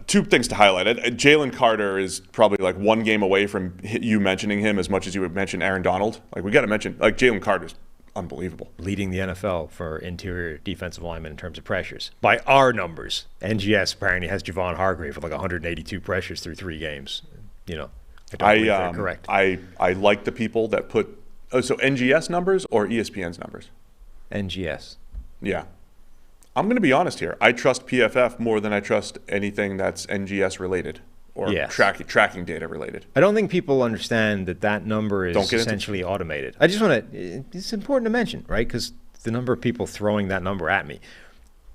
2 things to highlight. Jalen Carter is probably 1 game away from you mentioning him as much as you would mention Aaron Donald. We got to mention Jalen Carter's unbelievable. Leading the NFL for interior defensive linemen in terms of pressures. By our numbers, NGS apparently has Javon Hargrave with 182 pressures through 3 games. I don't believe they're correct. I like the people that put so NGS numbers or ESPN's numbers? NGS. Yeah. I'm going to be honest here. I trust PFF more than I trust anything that's NGS related or tracking data related. I don't think people understand that number is essentially automated. I just want to, it's important to mention, right? Because the number of people throwing that number at me,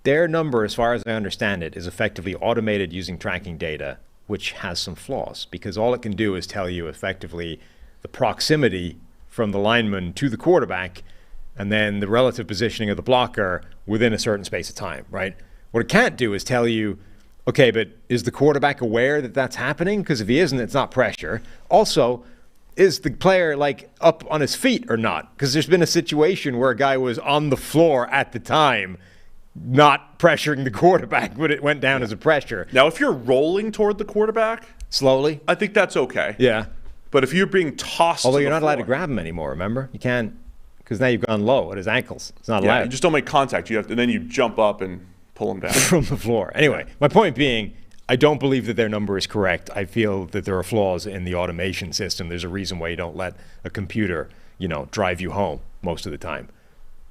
their number, as far as I understand it, is effectively automated using tracking data, which has some flaws because all it can do is tell you effectively the proximity from the lineman to the quarterback and then the relative positioning of the blocker within a certain space of time, right? What it can't do is tell you, okay, but is the quarterback aware that that's happening? Because if he isn't, it's not pressure. Also, is the player like up on his feet or not? Because there's been a situation where a guy was on the floor at the time, not pressuring the quarterback, but it went down as a pressure. Now, if you're rolling toward the quarterback, slowly, I think that's okay. Yeah. But if you're being tossed, although to you're the not allowed to floor, grab him anymore, remember? You can't, because now you've gone low at his ankles. It's not yeah, allowed. you just don't make contact. You have to, and then you jump up and pull him down from the floor. Anyway, my point being, I don't believe that their number is correct. I feel that there are flaws in the automation system. There's a reason why you don't let a computer, drive you home most of the time,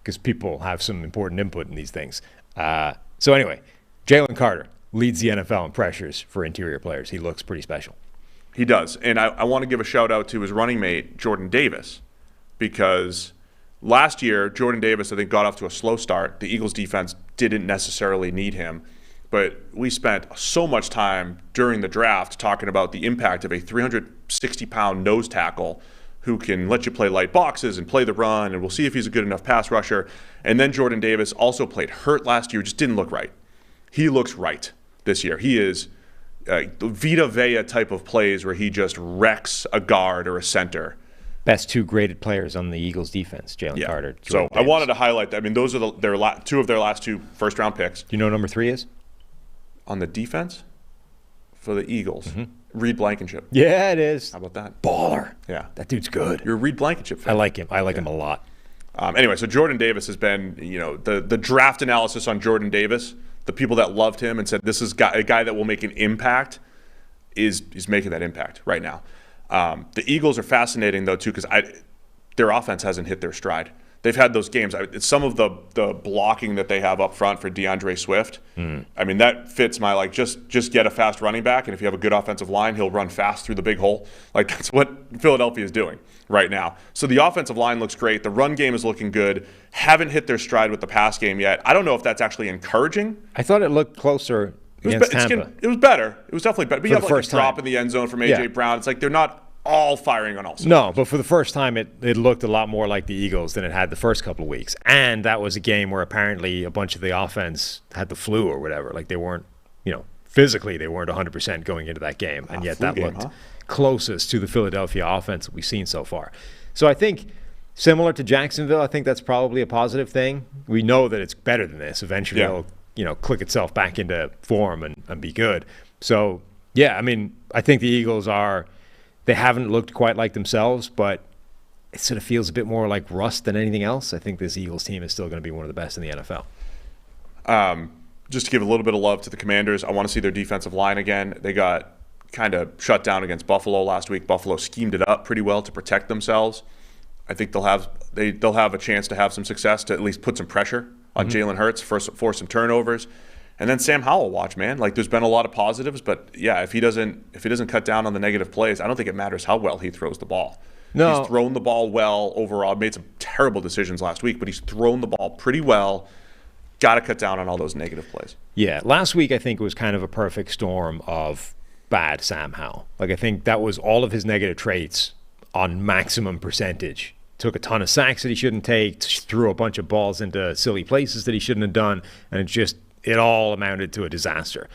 because people have some important input in these things. So anyway, Jalen Carter leads the NFL in pressures for interior players. He looks pretty special. He does. And I want to give a shout out to his running mate, Jordan Davis, because last year, Jordan Davis, I think, got off to a slow start. The Eagles defense didn't necessarily need him. But we spent so much time during the draft talking about the impact of a 360-pound nose tackle who can let you play light boxes and play the run, and we'll see if he's a good enough pass rusher. And then Jordan Davis also played hurt last year, just didn't look right. He looks right this year. He is Vita Vea type of plays where he just wrecks a guard or a center. Best two graded players on the Eagles defense, Jalen Carter. So I wanted to highlight that. I mean, those are two of their last two first-round picks. Do you know what number 3 is? On the defense for the Eagles, Reed Blankenship. Yeah, it is. How about that? Baller. Yeah. That dude's good. You're a Reed Blankenship fan. I like him. I like him a lot. Anyway, so Jordan Davis has been, the draft analysis on Jordan Davis, the people that loved him and said this is a guy that will make an impact is making that impact right now. The Eagles are fascinating, though, too, because their offense hasn't hit their stride. They've had those games. Some of the blocking that they have up front for DeAndre Swift, I mean, that fits my, just get a fast running back, and if you have a good offensive line, he'll run fast through the big hole. That's what Philadelphia is doing right now. So the offensive line looks great. The run game is looking good. Haven't hit their stride with the pass game yet. I don't know if that's actually encouraging. I thought it looked closer against Tampa. It was better. It was definitely better. But you have first a drop time in the end zone from A.J. Brown. It's like they're not all firing on all cylinders. No, but for the first time, it looked a lot more like the Eagles than it had the first couple of weeks. And that was a game where apparently a bunch of the offense had the flu or whatever. Like they weren't, physically they weren't 100% going into that game. And yet that looked closest to the Philadelphia offense that we've seen so far. So I think similar to Jacksonville, I think that's probably a positive thing. We know that it's better than this. Eventually it'll, click itself back into form and be good. So, yeah, I mean, I think the Eagles they haven't looked quite like themselves, but it sort of feels a bit more like rust than anything else. I think this Eagles team is still going to be one of the best in the NFL. Just to give a little bit of love to the Commanders, I want to see their defensive line again. They got kind of shut down against Buffalo last week. Buffalo schemed it up pretty well to protect themselves. I think they'll have a chance to have some success to at least put some pressure on Jalen Hurts, force some turnovers. And then Sam Howell, watch, man. There's been a lot of positives, but yeah, if he doesn't cut down on the negative plays, I don't think it matters how well he throws the ball. No. He's thrown the ball well overall. Made some terrible decisions last week, but he's thrown the ball pretty well. Got to cut down on all those negative plays. Yeah, last week I think it was kind of a perfect storm of bad Sam Howell. I think that was all of his negative traits on maximum percentage. Took a ton of sacks that he shouldn't take, threw a bunch of balls into silly places that he shouldn't have done, and it all amounted to a disaster.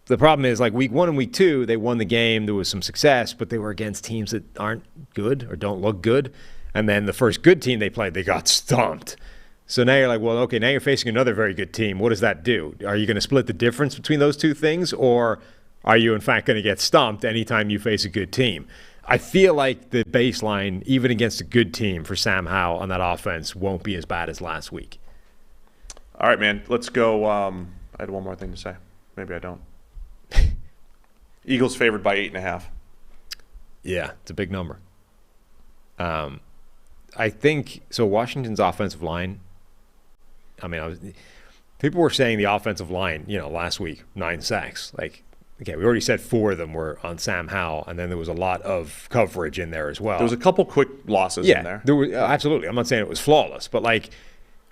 The problem is, week 1 and week 2, they won the game. There was some success, but they were against teams that aren't good or don't look good. And then the first good team they played, they got stomped. So now you're like, well, okay, now you're facing another very good team. What does that do? Are you going to split the difference between those two things, or are you, in fact, going to get stomped anytime you face a good team? I feel like the baseline, even against a good team for Sam Howell on that offense, won't be as bad as last week. All right, man, let's go. I had one more thing to say. Maybe I don't. Eagles favored by 8.5. Yeah, it's a big number. I think so. Washington's offensive line. People were saying the offensive line, last week, 9 sacks. Okay, we already said 4 of them were on Sam Howell, and then there was a lot of coverage in there as well. There was a couple quick losses in there. There was, absolutely. I'm not saying it was flawless, but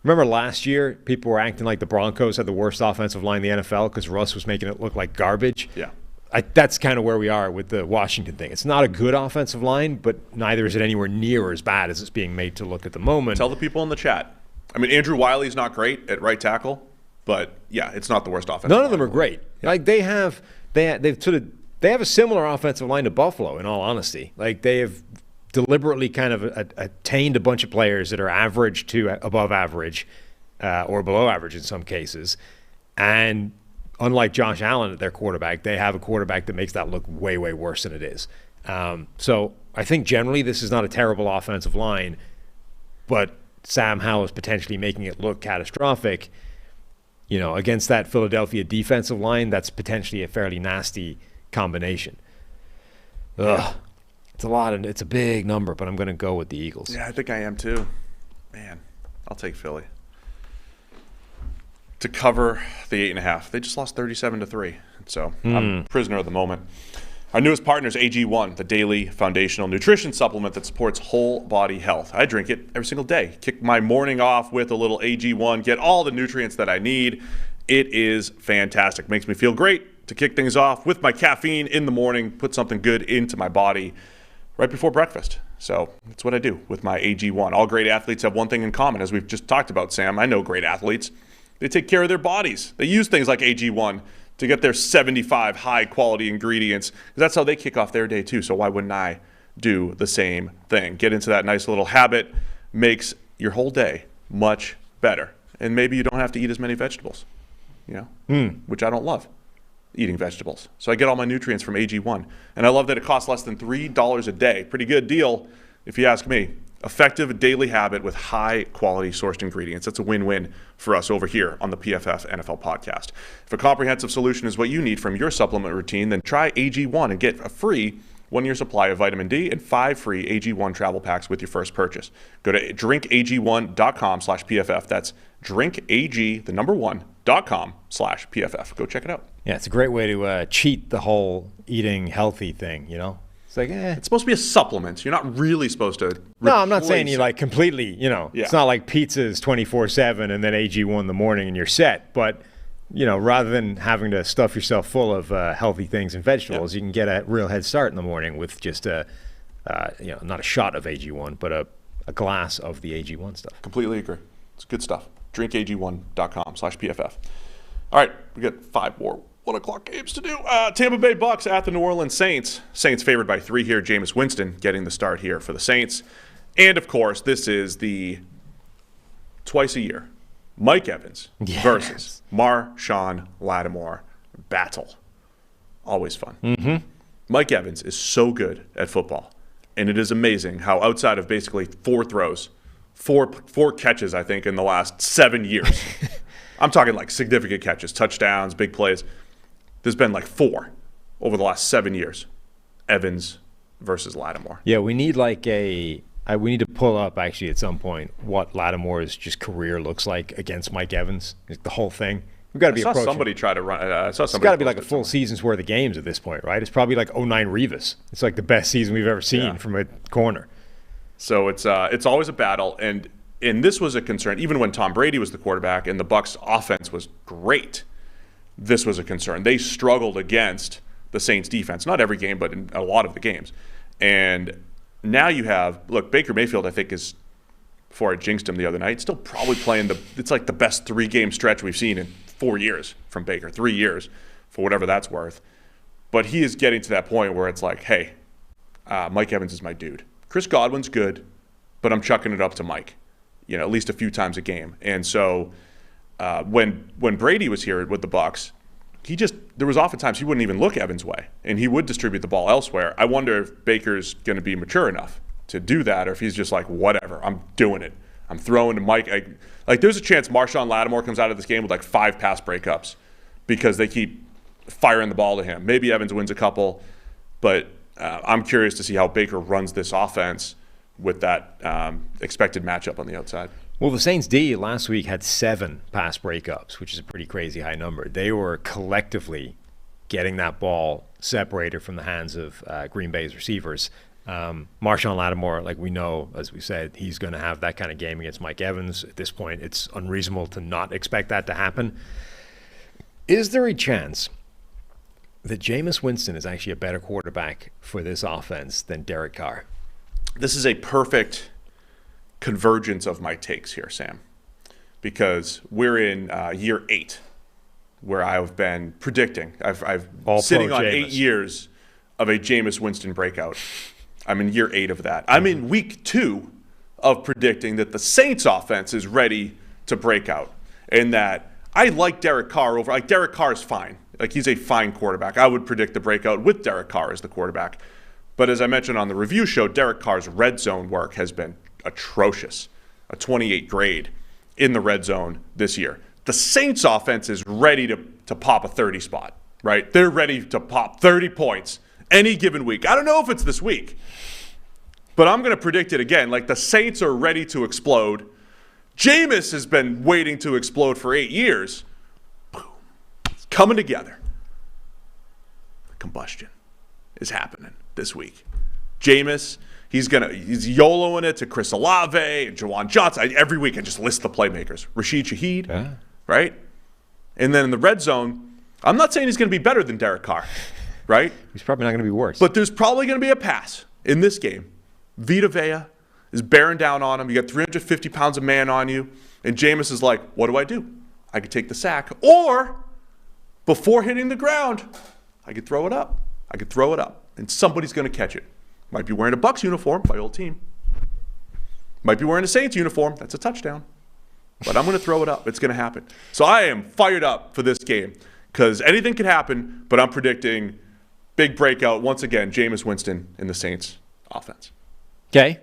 remember last year, people were acting like the Broncos had the worst offensive line in the NFL because Russ was making it look like garbage. Yeah. That's kind of where we are with the Washington thing. It's not a good offensive line, but neither is it anywhere near as bad as it's being made to look at the moment. Tell the people in the chat. Andrew Wiley's not great at right tackle, but yeah, it's not the worst offensive line. None of them are great. They have a similar offensive line to Buffalo, in all honesty. They have deliberately kind of attained a bunch of players that are average to above average or below average in some cases. And unlike Josh Allen at their quarterback, they have a quarterback that makes that look way, way worse than it is. So I think generally this is not a terrible offensive line, but Sam Howell is potentially making it look catastrophic. You know, against that Philadelphia defensive line, that's potentially a fairly nasty combination. Ugh. It's a lot, and it's a big number, but I'm going to go with the Eagles. Yeah, I think I am too. Man, I'll take Philly to cover the 8.5. They just lost 37-3, so I'm a prisoner of the moment. Our newest partner is AG1, the daily foundational nutrition supplement that supports whole body health. I drink it every single day. Kick my morning off with a little AG1, get all the nutrients that I need. It is fantastic. Makes me feel great to kick things off with my caffeine in the morning, put something good into my body right before breakfast. So that's what I do with my AG1. All great athletes have one thing in common, as we've just talked about, Sam. I know great athletes. They take care of their bodies. They use things like AG1 to get their 75 high-quality ingredients. That's how they kick off their day, too. So why wouldn't I do the same thing? Get into that nice little habit. Makes your whole day much better. And maybe you don't have to eat as many vegetables, which I don't love, eating vegetables. So I get all my nutrients from AG1. And I love that it costs less than $3 a day. Pretty good deal, if you ask me. Effective daily habit with high-quality sourced ingredients. That's a win-win for us over here on the PFF NFL podcast. If a comprehensive solution is what you need from your supplement routine, then try AG1 and get a free one-year supply of vitamin D and 5 free AG1 travel packs with your first purchase. Go to drinkag1.com/PFF. That's drinkag1.com/PFF. Go check it out. Yeah, it's a great way to cheat the whole eating healthy thing, It's like, It's supposed to be a supplement. You're not really supposed to. No, I'm not saying you like completely, Yeah. It's not like pizza's 24/7 and then AG1 in the morning and you're set. But, rather than having to stuff yourself full of healthy things and vegetables, you can get a real head start in the morning with just not a shot of AG1, but a glass of the AG1 stuff. Completely agree. It's good stuff. drinkag1.com/PFF. All right, we got 5 more 1 o'clock games to do. Tampa Bay Bucks at the New Orleans Saints. Saints favored by 3 here. Jameis Winston getting the start here for the Saints. And, of course, this is the twice a year Mike Evans versus Marshawn Lattimore battle. Always fun. Mm-hmm. Mike Evans is so good at football. And it is amazing how outside of basically 4 throws, four catches, I think, in the last 7 years. I'm talking like significant catches, touchdowns, big plays. There's been like 4 over the last 7 years. Evans versus Lattimore. Yeah, we need we need to pull up actually at some point what Lattimore's just career looks like against Mike Evans. The whole thing. We've got to be approaching. Somebody try to run. It's got to be like a full season's worth of games at this point, right? It's probably like 09 Revis. It's like the best season we've ever seen from a corner. So it's always a battle, and this was a concern even when Tom Brady was the quarterback and the Bucs offense was great. This was a concern. They struggled against the Saints defense, not every game, but in a lot of the games. And now you have, Baker Mayfield, I think, is, before I jinxed him the other night, still probably playing it's like the best 3-game stretch we've seen in 4 years from Baker, 3 years, for whatever that's worth. But he is getting to that point where it's like, hey, Mike Evans is my dude. Chris Godwin's good, but I'm chucking it up to Mike, at least a few times a game. And so when Brady was here with the Bucs, there was oftentimes he wouldn't even look Evans' way, and he would distribute the ball elsewhere. I wonder if Baker's going to be mature enough to do that, or if he's just like, whatever, I'm doing it. I'm throwing to Mike. There's a chance Marshawn Lattimore comes out of this game with 5 pass breakups because they keep firing the ball to him. Maybe Evans wins a couple, but I'm curious to see how Baker runs this offense with that expected matchup on the outside. Well, the Saints D last week had 7 pass breakups, which is a pretty crazy high number. They were collectively getting that ball separated from the hands of Green Bay's receivers. Marshawn Lattimore, like we know, as we said, he's going to have that kind of game against Mike Evans. At this point, it's unreasonable to not expect that to happen. Is there a chance that Jameis Winston is actually a better quarterback for this offense than Derek Carr? This is a perfect convergence of my takes here, Sam, because we're in year 8 where I've been predicting. I've sitting on Jameis. 8 years of a Jameis Winston breakout. I'm in year 8 of that. I'm in week 2 of predicting that the Saints offense is ready to break out, and that I like Derek Carr over. Like, Derek Carr is fine. Like, he's a fine quarterback. I would predict the breakout with Derek Carr as the quarterback. But as I mentioned on the review show, Derek Carr's red zone work has been atrocious. A 28 grade in the red zone this year. The Saints offense is ready to pop a 30 spot, right? They're ready to pop 30 points any given week. I don't know if it's this week, but I'm going to predict it again. Like, the Saints are ready to explode. Jameis has been waiting to explode for 8 years. Boom. It's coming together. Combustion is happening this week. Jameis, he's YOLOing it to Chris Olave and Jawan Johnson. Every week I just list the playmakers. Rashid Shaheed, right? And then in the red zone, I'm not saying he's going to be better than Derek Carr, right? He's probably not going to be worse. But there's probably going to be a pass in this game. Vita Vea is bearing down on him. You got 350 pounds of man on you. And Jameis is like, what do? I could take the sack. Or, before hitting the ground, I could throw it up. And somebody's going to catch it. Might be wearing a Bucs uniform, my old team. Might be wearing a Saints uniform. That's a touchdown. But I'm going to throw it up. It's going to happen. So I am fired up for this game because anything can happen, but I'm predicting big breakout once again, Jameis Winston in the Saints offense. Okay.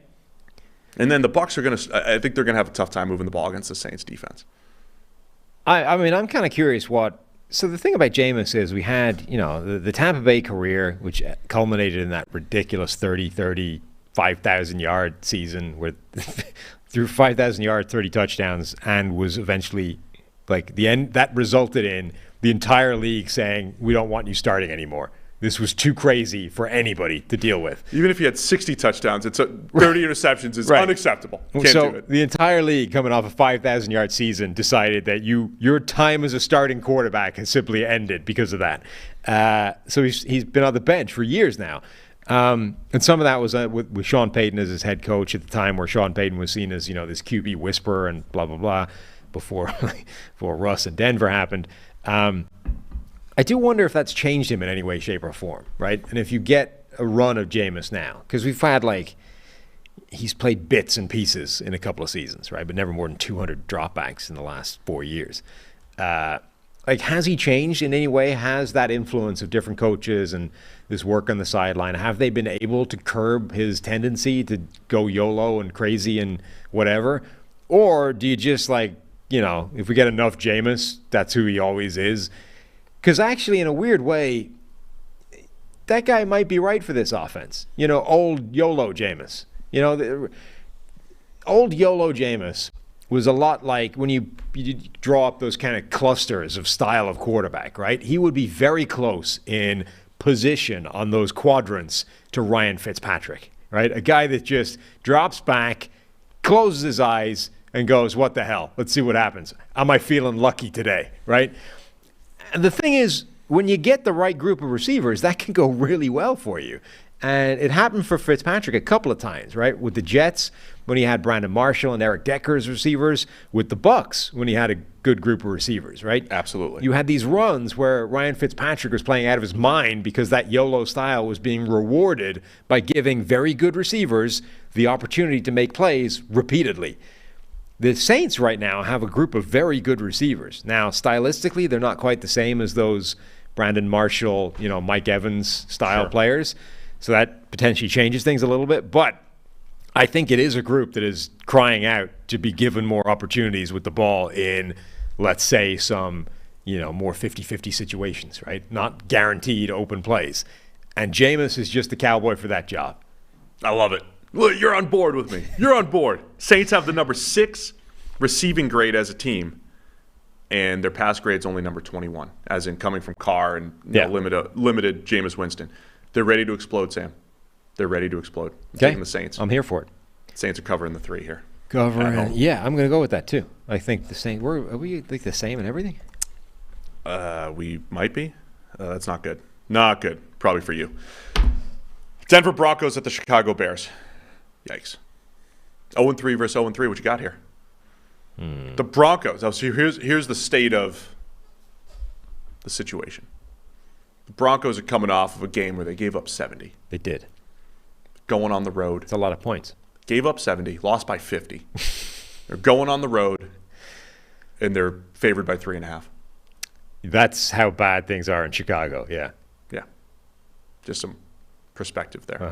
And then the Bucs are going to – I think they're going to have a tough time moving the ball against the Saints defense. I mean, I'm kind of curious what – so the thing about Jameis is we had, the Tampa Bay career, which culminated in that ridiculous 5,000-yard season where threw 5,000 yards, 30 touchdowns, and was eventually like the end. That resulted in the entire league saying, we don't want you starting anymore. This was too crazy for anybody to deal with. Even if he had 60 touchdowns, 30 interceptions is unacceptable. Can't do it. The entire league, coming off a 5,000-yard season, decided that your time as a starting quarterback has simply ended because of that. So he's been on the bench for years now. And some of that was with Sean Payton as his head coach at the time, where Sean Payton was seen as this QB whisperer and blah, blah, blah, before Russ and Denver happened. I do wonder if that's changed him in any way, shape, or form, right? And if you get a run of Jameis now, because we've had he's played bits and pieces in a couple of seasons, right? But never more than 200 dropbacks in the last 4 years. Has he changed in any way? Has that influence of different coaches and this work on the sideline, have they been able to curb his tendency to go YOLO and crazy and whatever? Or do you just if we get enough Jameis, that's who he always is? Because actually, in a weird way, that guy might be right for this offense. Old YOLO Jameis. Old YOLO Jameis was a lot like when you draw up those kind of clusters of style of quarterback, right? He would be very close in position on those quadrants to Ryan Fitzpatrick, right? A guy that just drops back, closes his eyes, and goes, what the hell? Let's see what happens. Am I feeling lucky today, right? And the thing is, when you get the right group of receivers, that can go really well for you. And it happened for Fitzpatrick a couple of times, right? With the Jets, when he had Brandon Marshall and Eric Decker as receivers. With the Bucs, when he had a good group of receivers, right? Absolutely. You had these runs where Ryan Fitzpatrick was playing out of his mind because that YOLO style was being rewarded by giving very good receivers the opportunity to make plays repeatedly. The Saints right now have a group of very good receivers. Now, stylistically, they're not quite the same as those Brandon Marshall, Mike Evans style players. So that potentially changes things a little bit. But I think it is a group that is crying out to be given more opportunities with the ball in, let's say, some, more 50-50 situations, right? Not guaranteed open plays. And Jameis is just the cowboy for that job. I love it. Look, you're on board with me. You're on board. Saints have the number 6 receiving grade as a team, and their pass grade's only number 21, as in coming from Carr and limited Jameis Winston. They're ready to explode, Sam. They're ready to explode. I'm taking the Saints. I'm here for it. Saints are covering the 3 here. Yeah, I'm going to go with that too. I think the Saints. Are we the same in everything? We might be. That's not good. Not good. Probably for you. Denver Broncos at the Chicago Bears. Yikes. 0-3 versus 0-3. What you got here? The Broncos. So here's the state of the situation. The Broncos are coming off of a game where they gave up 70. They did. going on the road. It's a lot of points. Gave up 70, lost by 50. They're going on the road, and they're favored by 3.5. That's how bad things are in Chicago, yeah. Yeah. Just some perspective there.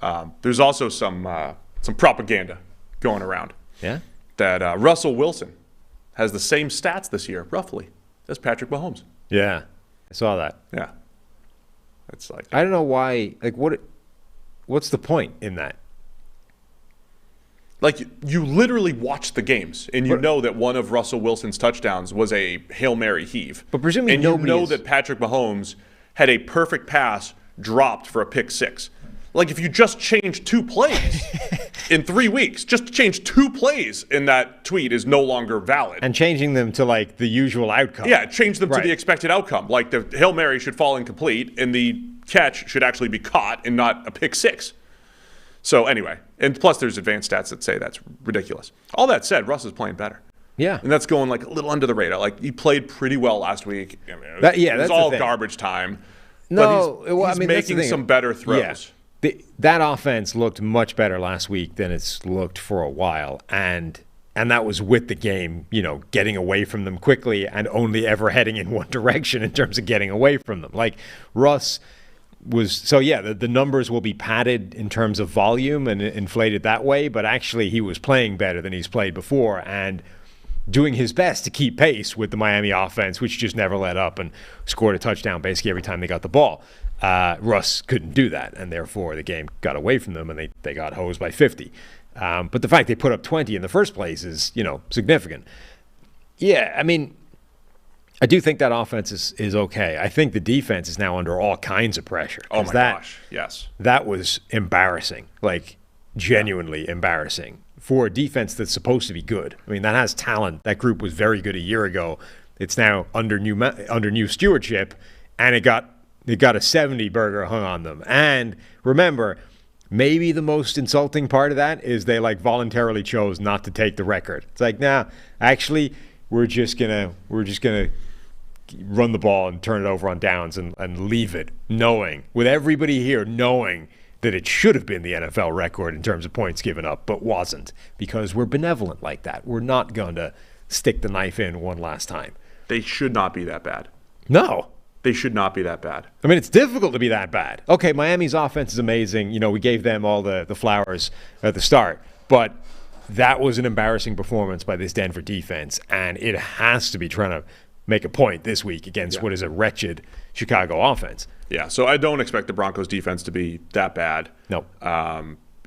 Uh-huh. There's also some propaganda going around. Yeah? That Russell Wilson has the same stats this year, roughly, as Patrick Mahomes. Yeah. I saw that. Yeah. It's like... I don't know why. Like, what's the point in that? Like, you literally watch the games, and you know that one of Russell Wilson's touchdowns was a Hail Mary heave. But presumably and you know that Patrick Mahomes had a perfect pass dropped for a pick six. Like, if you just change 2 plays in 3 weeks, just change 2 plays in that tweet is no longer valid. And changing them to, like, the usual outcome. Yeah, change them to the expected outcome. Like, the Hail Mary should fall incomplete, and the catch should actually be caught and not a pick six. So, anyway, and plus there's advanced stats that say that's ridiculous. All that said, Russ is playing better. Yeah. And that's going, like, a little under the radar. Like, he played pretty well last week. I mean, it was that's all the thing. garbage time. No, but he's that's the making thing. some better throws. Yeah. That offense looked much better last week than it's looked for a while, and that was with the game, getting away from them quickly and only ever heading in one direction in terms of getting away from them. Like, Russ was, so yeah, the numbers will be padded in terms of volume and inflated that way, but actually he was playing better than he's played before and doing his best to keep pace with the Miami offense, which just never let up and scored a touchdown basically every time they got the ball. Russ couldn't do that, and therefore the game got away from them, and they got hosed by 50. But the fact they put up 20 in the first place is, significant. Yeah, I mean, I do think that offense is okay. I think the defense is now under all kinds of pressure. Oh, my gosh, yes. That was embarrassing, like genuinely embarrassing for a defense that's supposed to be good. I mean, that has talent. That group was very good a year ago. It's now under new stewardship, and it got a 70 burger hung on them. And remember, maybe the most insulting part of that is they voluntarily chose not to take the record. It's like, nah, actually, we're just gonna run the ball and turn it over on downs and leave it, knowing, with everybody here knowing that it should have been the NFL record in terms of points given up, but wasn't, because we're benevolent like that. We're not going to stick the knife in one last time. They should not be that bad. No. They should not be that bad. I mean, it's difficult to be that bad. Okay, Miami's offense is amazing. We gave them all the flowers at the start. But that was an embarrassing performance by this Denver defense, and it has to be trying to make a point this week against what is a wretched Chicago offense. Yeah, so I don't expect the Broncos defense to be that bad. No.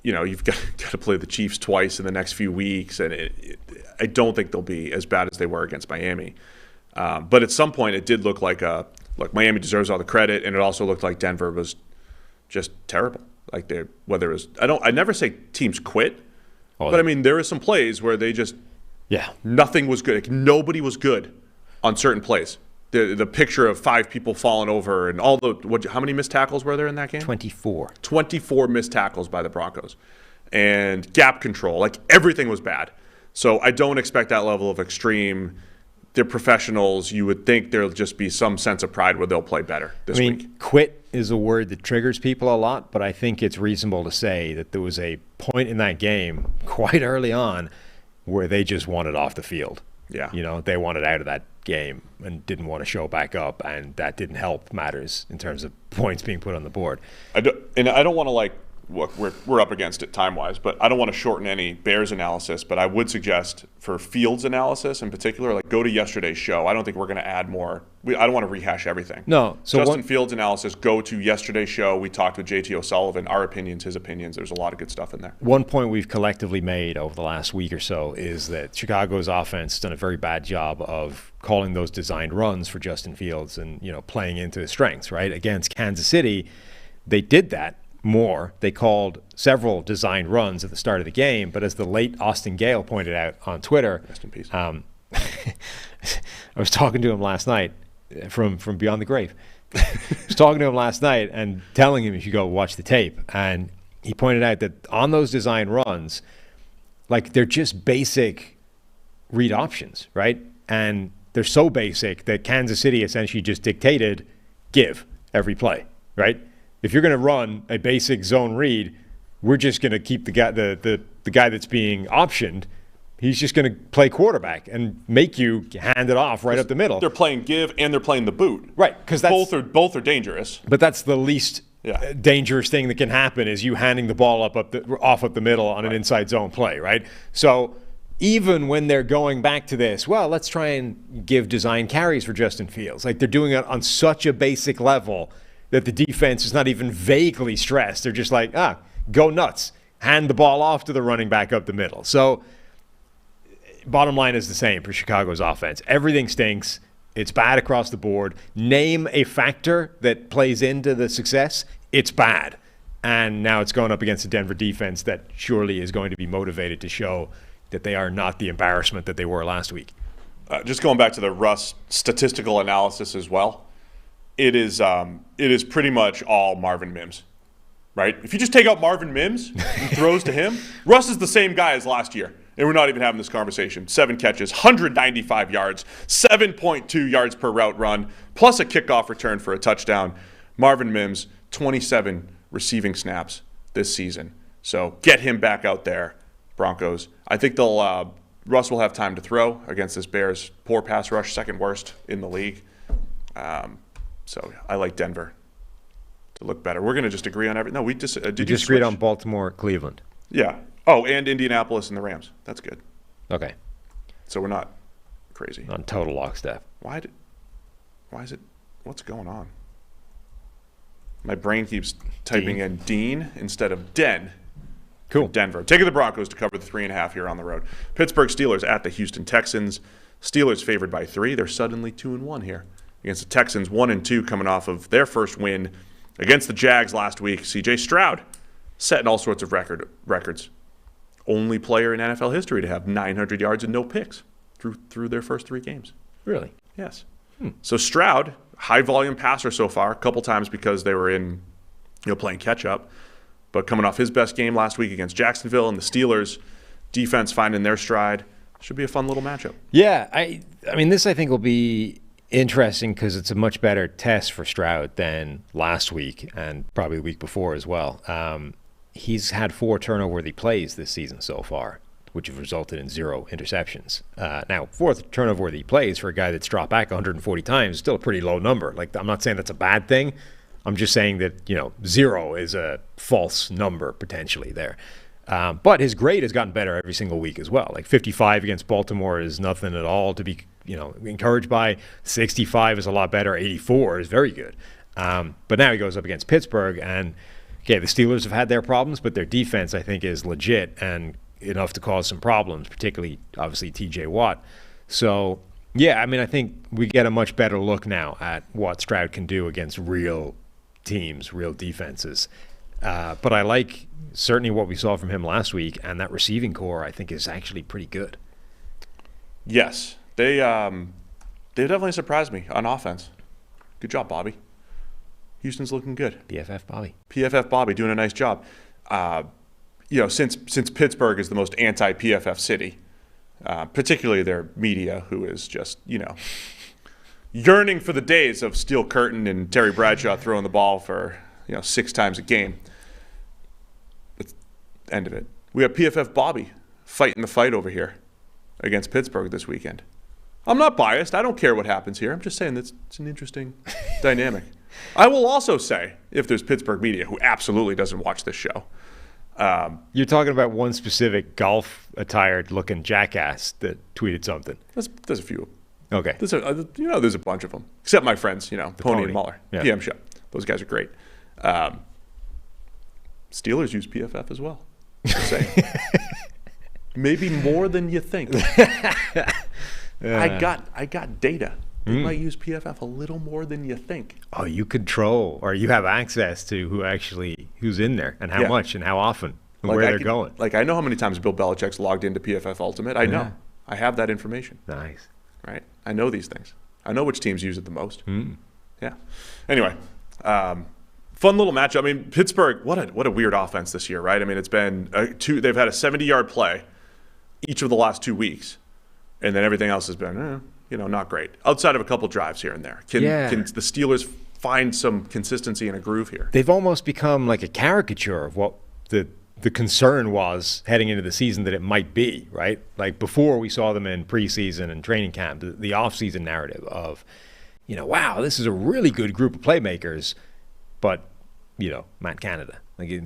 You've got to play the Chiefs twice in the next few weeks, and I don't think they'll be as bad as they were against Miami. But at some point, it did look like Miami deserves all the credit, and it also looked like Denver was just terrible. Like whether it was, I never say teams quit, but I mean there were some plays where they just nothing was good. Like, nobody was good on certain plays. The picture of 5 people falling over and all how many missed tackles were there in that game? 24 missed tackles by the Broncos, and gap control. Like, everything was bad. So I don't expect that level of extreme. They're professionals. You would think there'll just be some sense of pride where they'll play better this week. Quit is a word that triggers people a lot, but I think it's reasonable to say that there was a point in that game quite early on where they just wanted off the field. Yeah. They wanted out of that game and didn't want to show back up, and that didn't help matters in terms of points being put on the board. I don't want to look, we're up against it time-wise, but I don't want to shorten any Bears analysis, but I would suggest for Fields analysis in particular, go to yesterday's show. I don't think we're going to add more. I don't want to rehash everything. No. So Justin Fields analysis, go to yesterday's show. We talked with JT O'Sullivan, our opinions, his opinions. There's a lot of good stuff in there. One point we've collectively made over the last week or so is that Chicago's offense has done a very bad job of calling those designed runs for Justin Fields and, playing into his strengths, right? Against Kansas City, they did that more. They called several designed runs at the start of the game, but as the late Austin Gale pointed out on Twitter, rest in peace. I was talking to him last night from Beyond the Grave. I was talking to him last night and telling him you should go watch the tape, and he pointed out that on those design runs, they're just basic read options, right? And they're so basic that Kansas City essentially just dictated give every play, right? If you're going to run a basic zone read, we're just going to keep the guy that's being optioned. He's just going to play quarterback and make you hand it off right up the middle. They're playing give and they're playing the boot. Right, because both are dangerous. But that's the least dangerous thing that can happen is you handing the ball off up the middle on an inside zone play, right? So even when they're going back to this, well, let's try and give design carries for Justin Fields. Like they're doing it on such a basic level that the defense is not even vaguely stressed. They're just like, go nuts. Hand the ball off to the running back up the middle. So bottom line is the same for Chicago's offense. Everything stinks. It's bad across the board. Name a factor that plays into the success. It's bad. And now it's going up against the Denver defense that surely is going to be motivated to show that they are not the embarrassment that they were last week. Just going back to the Russ statistical analysis as well, it is pretty much all Marvin Mims, right? If you just take out Marvin Mims and throws to him, Russ is the same guy as last year. And we're not even having this conversation. 7 catches, 195 yards, 7.2 yards per route run, plus a kickoff return for a touchdown. Marvin Mims, 27 receiving snaps this season. So get him back out there, Broncos. I think Russ will have time to throw against this Bears poor pass rush, second worst in the league. So I like Denver to look better. We're going to just agree on everything. No, we just agreed on Baltimore, Cleveland. Yeah. Oh, and Indianapolis and the Rams. That's good. Okay. So we're not crazy. On total lockstep. Why is it? What's going on? My brain keeps typing in Dean instead of Den. Cool. Denver. Taking the Broncos to cover the 3.5 here on the road. Pittsburgh Steelers at the Houston Texans. Steelers favored by 3. They're suddenly 2-1 here against the Texans. 1-2 coming off of their first win against the Jags last week. C.J. Stroud setting all sorts of records. Only player in NFL history to have 900 yards and no picks through their first 3 games. Really? Yes. So Stroud, high volume passer so far, a couple times because they were playing catch up, but coming off his best game last week against Jacksonville and the Steelers, defense finding their stride, should be a fun little matchup. Yeah, I mean this I think will be interesting because it's a much better test for Stroud than last week and probably the week before as well. He's had 4 turnover-worthy plays this season so far, which have resulted in 0 interceptions. Now, 4 turnover-worthy plays for a guy that's dropped back 140 times is still a pretty low number. Like, I'm not saying that's a bad thing. I'm just saying that, 0 is a false number potentially there. But his grade has gotten better every single week as well. Like 55 against Baltimore is nothing at all to be, encouraged by. 65 is a lot better. 84 is very good. But now he goes up against Pittsburgh and okay, the Steelers have had their problems, but their defense, I think, is legit and enough to cause some problems, particularly, obviously, T.J. Watt. So, yeah, I mean, I think we get a much better look now at what Stroud can do against real teams, real defenses. But I like certainly what we saw from him last week, and that receiving core, I think, is actually pretty good. Yes. They definitely surprised me on offense. Good job, Bobby. Houston's looking good. PFF Bobby doing a nice job. Since Pittsburgh is the most anti-PFF city, particularly their media, who is just, yearning for the days of Steel Curtain and Terry Bradshaw throwing the ball for, 6 times a game. That's the end of it. We have PFF Bobby fighting the fight over here against Pittsburgh this weekend. I'm not biased. I don't care what happens here. I'm just saying it's an interesting dynamic. I will also say, if there's Pittsburgh media who absolutely doesn't watch this show. You're talking about one specific golf-attired looking jackass that tweeted something. There's a few. Okay. There's a bunch of them. Except my friends, Pony and Muller. Yeah. PM show. Those guys are great. Steelers use PFF as well. Just saying. Maybe more than you think. I got data. They might use PFF a little more than you think. Oh, you control or you have access to who's in there and how much and how often and where they're going. Like I know how many times Bill Belichick's logged into PFF Ultimate. I know. I have that information. Nice. Right? I know these things. I know which teams use it the most. Yeah. Anyway, fun little matchup. I mean, Pittsburgh, what a weird offense this year, right? I mean, it's been they've had a 70-yard play each of the last 2 weeks, and then everything else has been not great. Outside of a couple drives here and there. Can the Steelers find some consistency and a groove here? They've almost become like a caricature of what the the concern was heading into the season that it might be, right? Like before we saw them in preseason and training camp, the offseason narrative of, wow, this is a really good group of playmakers, but, Matt Canada. Like,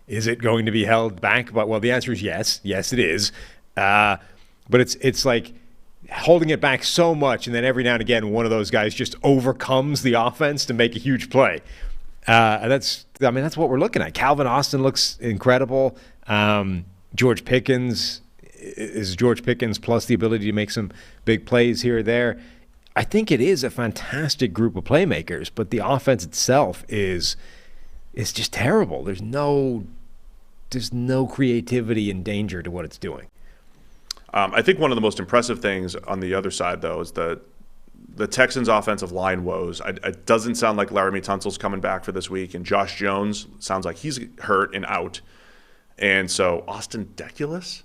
is it going to be held back? But, well, the answer is yes. Yes, it is. But it's like holding it back so much, and then every now and again, one of those guys just overcomes the offense to make a huge play. And that's what we're looking at. Calvin Austin looks incredible. George Pickens is George Pickens plus the ability to make some big plays here or there. I think it is a fantastic group of playmakers, but the offense itself is just terrible. There's no creativity and danger to what it's doing. I think one of the most impressive things on the other side, though, is the Texans' offensive line woes. It doesn't sound like Laramie Tunsil's coming back for this week, and Josh Jones sounds like he's hurt and out. And so Austin Deculus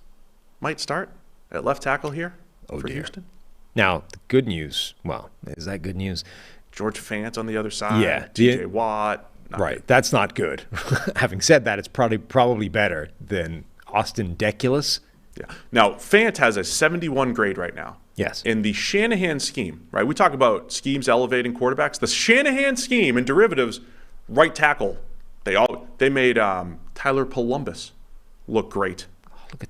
might start at left tackle here for Houston. Now, the good news, well, is that good news? George Fant on the other side. Yeah. TJ Watt. Right. Good. That's not good. Having said that, it's probably better than Austin Deculus. Yeah. Now, Fant has a 71 grade right now. Yes. In the Shanahan scheme, right? We talk about schemes elevating quarterbacks. The Shanahan scheme and derivatives, right tackle, they made Tyler Columbus look great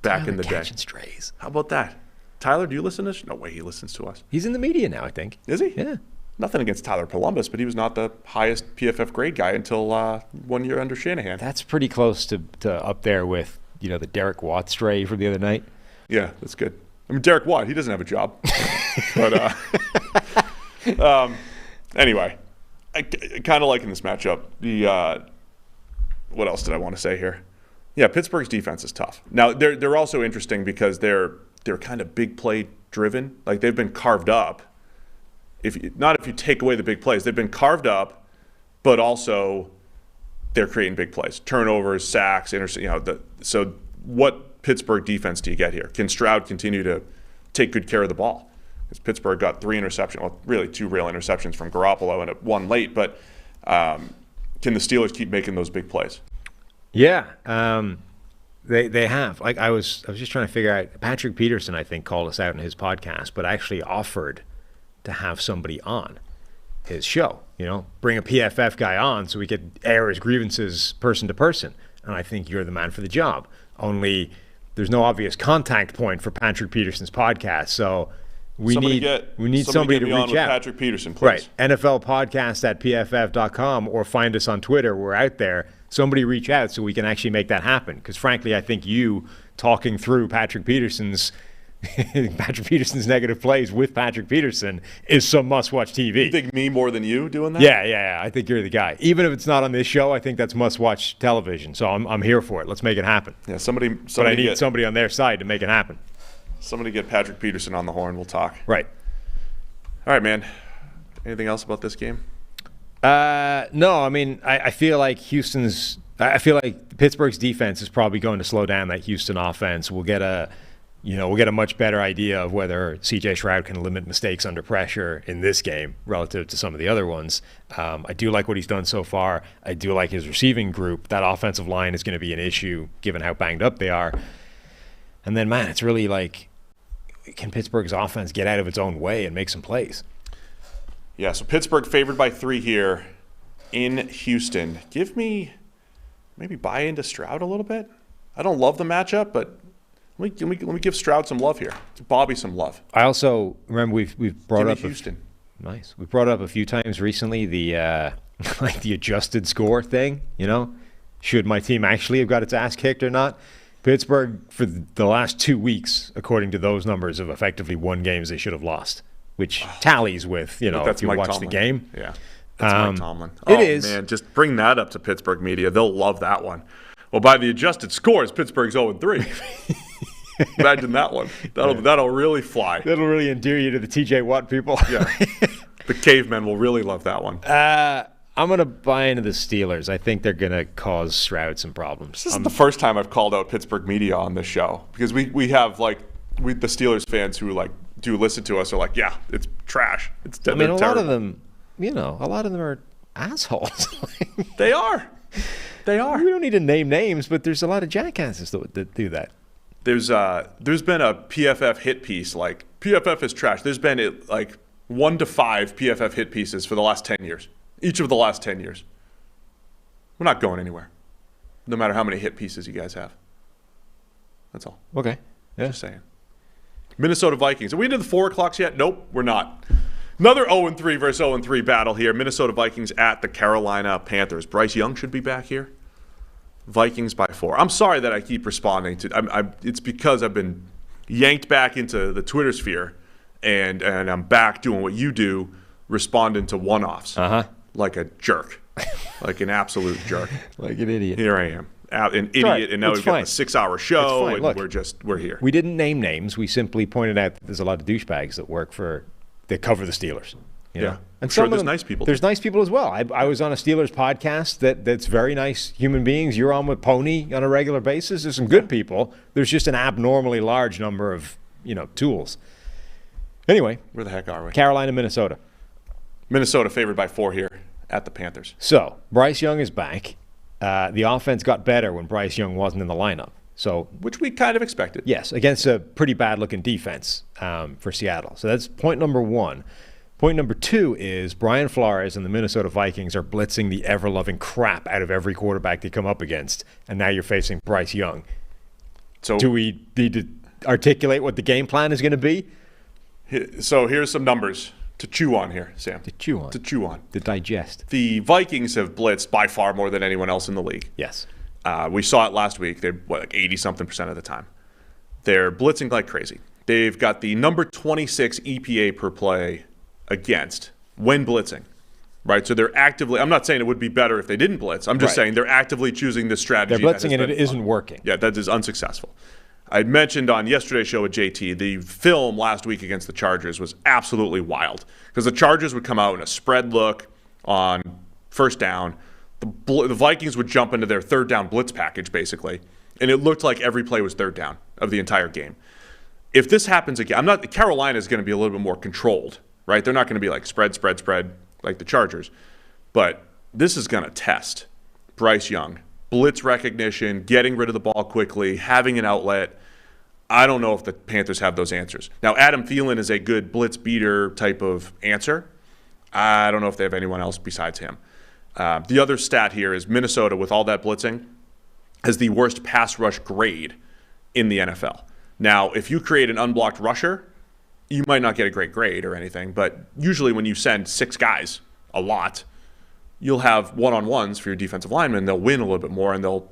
back in the day. Catching strays. How about that? Tyler, do you listen to this? No way he listens to us. He's in the media now, I think. Is he? Yeah. Nothing against Tyler Columbus, but he was not the highest PFF grade guy until 1 year under Shanahan. That's pretty close to up there with, the Derek Watt stray from the other night. Yeah, that's good. I mean, Derek Watt, he doesn't have a job. But anyway, I kind of liking this matchup. What else did I want to say here? Yeah, Pittsburgh's defense is tough. Now, they're also interesting because they're kind of big play driven. Like, they've been carved up. If you take away the big plays, they've been carved up, but also they're creating big plays, turnovers, sacks, so what Pittsburgh defense do you get here? Can Stroud continue to take good care of the ball? Because Pittsburgh got 3 interceptions, well, really 2 real interceptions from Garoppolo and one late, but can the Steelers keep making those big plays? Yeah, they have. Like I was just trying to figure out. Patrick Peterson, I think, called us out in his podcast, but actually offered to have somebody on his show. Bring a PFF guy on so we could air his grievances person to person. And I think you're the man for the job. Only there's no obvious contact point for Patrick Peterson's podcast, so we need somebody to reach out. Patrick Peterson, please. Right, NFLpodcast@pff.com or find us on Twitter. We're out there. Somebody reach out so we can actually make that happen. Because frankly, I think you talking through Patrick Peterson's negative plays with Patrick Peterson is some must-watch TV. You think me more than you doing that? Yeah. I think you're the guy. Even if it's not on this show, I think that's must-watch television. So I'm here for it. Let's make it happen. Yeah, but I need somebody on their side to make it happen. Somebody get Patrick Peterson on the horn. We'll talk. Right. All right, man. Anything else about this game? No. I mean, I feel like Pittsburgh's defense is probably going to slow down that Houston offense. We'll get a much better idea of whether C.J. Stroud can limit mistakes under pressure in this game relative to some of the other ones. I do like what he's done so far. I do like his receiving group. That offensive line is going to be an issue given how banged up they are. And then, man, it's really like, can Pittsburgh's offense get out of its own way and make some plays? Yeah, so Pittsburgh favored by 3 here in Houston. Give me maybe buy into Stroud a little bit. I don't love the matchup, but let me give Stroud some love here. Give Bobby some love. I also remember we've brought up Houston. Nice. We brought up a few times recently the the adjusted score thing. Should my team actually have got its ass kicked or not? Pittsburgh for the last 2 weeks, according to those numbers, have effectively won games they should have lost, which tallies with if you Mike watch Tomlin. the game. Yeah, that's Mike Tomlin. It is. Man, just bring that up to Pittsburgh media. They'll love that one. Well, by the adjusted scores, Pittsburgh's 0-3. Imagine that one. That'll really fly. That'll really endear you to the TJ Watt people. Yeah. The cavemen will really love that one. I'm going to buy into the Steelers. I think they're going to cause Stroud some problems. This is the first time I've called out Pittsburgh media on this show because we have the Steelers fans who do listen to us are like, yeah, it's trash. It's I mean, a lot of them are assholes. They are. They are. We don't need to name names, but there's a lot of jackasses that do that. There's been a PFF hit piece, like PFF is trash. There's been like 1 to 5 PFF hit pieces for the last 10 years. Each of the last 10 years. We're not going anywhere, no matter how many hit pieces you guys have. That's all. Okay. Yeah. Just saying. Minnesota Vikings. Are we into the 4 o'clocks yet? Nope, we're not. Another 0-3 versus 0-3 battle here. Minnesota Vikings at the Carolina Panthers. Bryce Young should be back here. Vikings by 4. I'm sorry that I keep responding to. It's because I've been yanked back into the Twitter sphere, and I'm back doing what you do, responding to one-offs like a jerk, like an absolute jerk, like an idiot. Here I am, an idiot, right. and now It's we've got fine. a 6-hour show, and Look, we're here. We didn't name names. We simply pointed out that there's a lot of douchebags that cover the Steelers. You know? Yeah. And Sure, some there's of them, nice people. There's nice people as well. I was on a Steelers podcast that's very nice human beings. You're on with Pony on a regular basis. There's some good people. There's just an abnormally large number of tools. Anyway, Where the heck are we? Carolina, Minnesota. Minnesota favored by 4 here at the Panthers. So Bryce Young is back. The offense got better when Bryce Young wasn't in the lineup. So Which we kind of expected. yes, against a pretty bad-looking defense for Seattle. So that's point number 1. Point number 2 is Brian Flores and the Minnesota Vikings are blitzing the ever-loving crap out of every quarterback they come up against, and now you're facing Bryce Young. So Do we need to articulate what the game plan is going to be? So here's some numbers to chew on here, Sam. To chew on. To chew on. To digest. The Vikings have blitzed by far more than anyone else in the league. Yes. We saw it last week. They're like 80-something% of the time. They're blitzing like crazy. They've got the number 26 EPA per play against when blitzing, right? So they're actively – I'm not saying it would be better if they didn't blitz. I'm just saying they're actively choosing this strategy. They're blitzing and it isn't working. Yeah, that is unsuccessful. I mentioned on yesterday's show with JT, the film last week against the Chargers was absolutely wild because the Chargers would come out in a spread look on first down. The Vikings would jump into their third down blitz package, basically, and it looked like every play was third down of the entire game. If this happens again, Carolina is going to be a little bit more controlled, right? They're not going to be like spread like the Chargers, but this is going to test Bryce Young. Blitz recognition, getting rid of the ball quickly, having an outlet. I don't know if the Panthers have those answers. Now, Adam Thielen is a good blitz beater type of answer. I don't know if they have anyone else besides him. The other stat here is Minnesota, with all that blitzing, has the worst pass rush grade in the NFL. Now, if you create an unblocked rusher, you might not get a great grade or anything, but usually when you send 6 guys a lot, you'll have one-on-ones for your defensive linemen. They'll win a little bit more, and they'll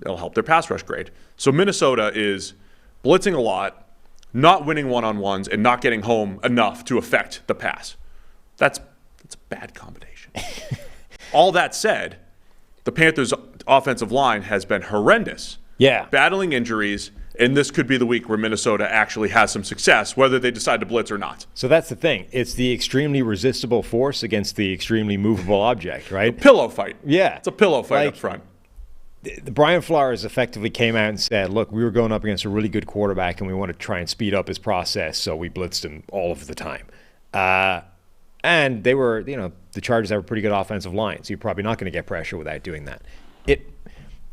help their pass rush grade. So Minnesota is blitzing a lot, not winning one-on-ones, and not getting home enough to affect the pass. That's a bad combination. All that said, the Panthers' offensive line has been horrendous. Yeah. Battling injuries, and this could be the week where Minnesota actually has some success, whether they decide to blitz or not. So that's the thing. It's the extremely resistible force against the extremely movable object, right? Pillow fight. Yeah. It's a pillow fight up front. The Brian Flores effectively came out and said, look, we were going up against a really good quarterback and we want to try and speed up his process, so we blitzed him all of the time. And they were, the Chargers have a pretty good offensive line, so you're probably not going to get pressure without doing that.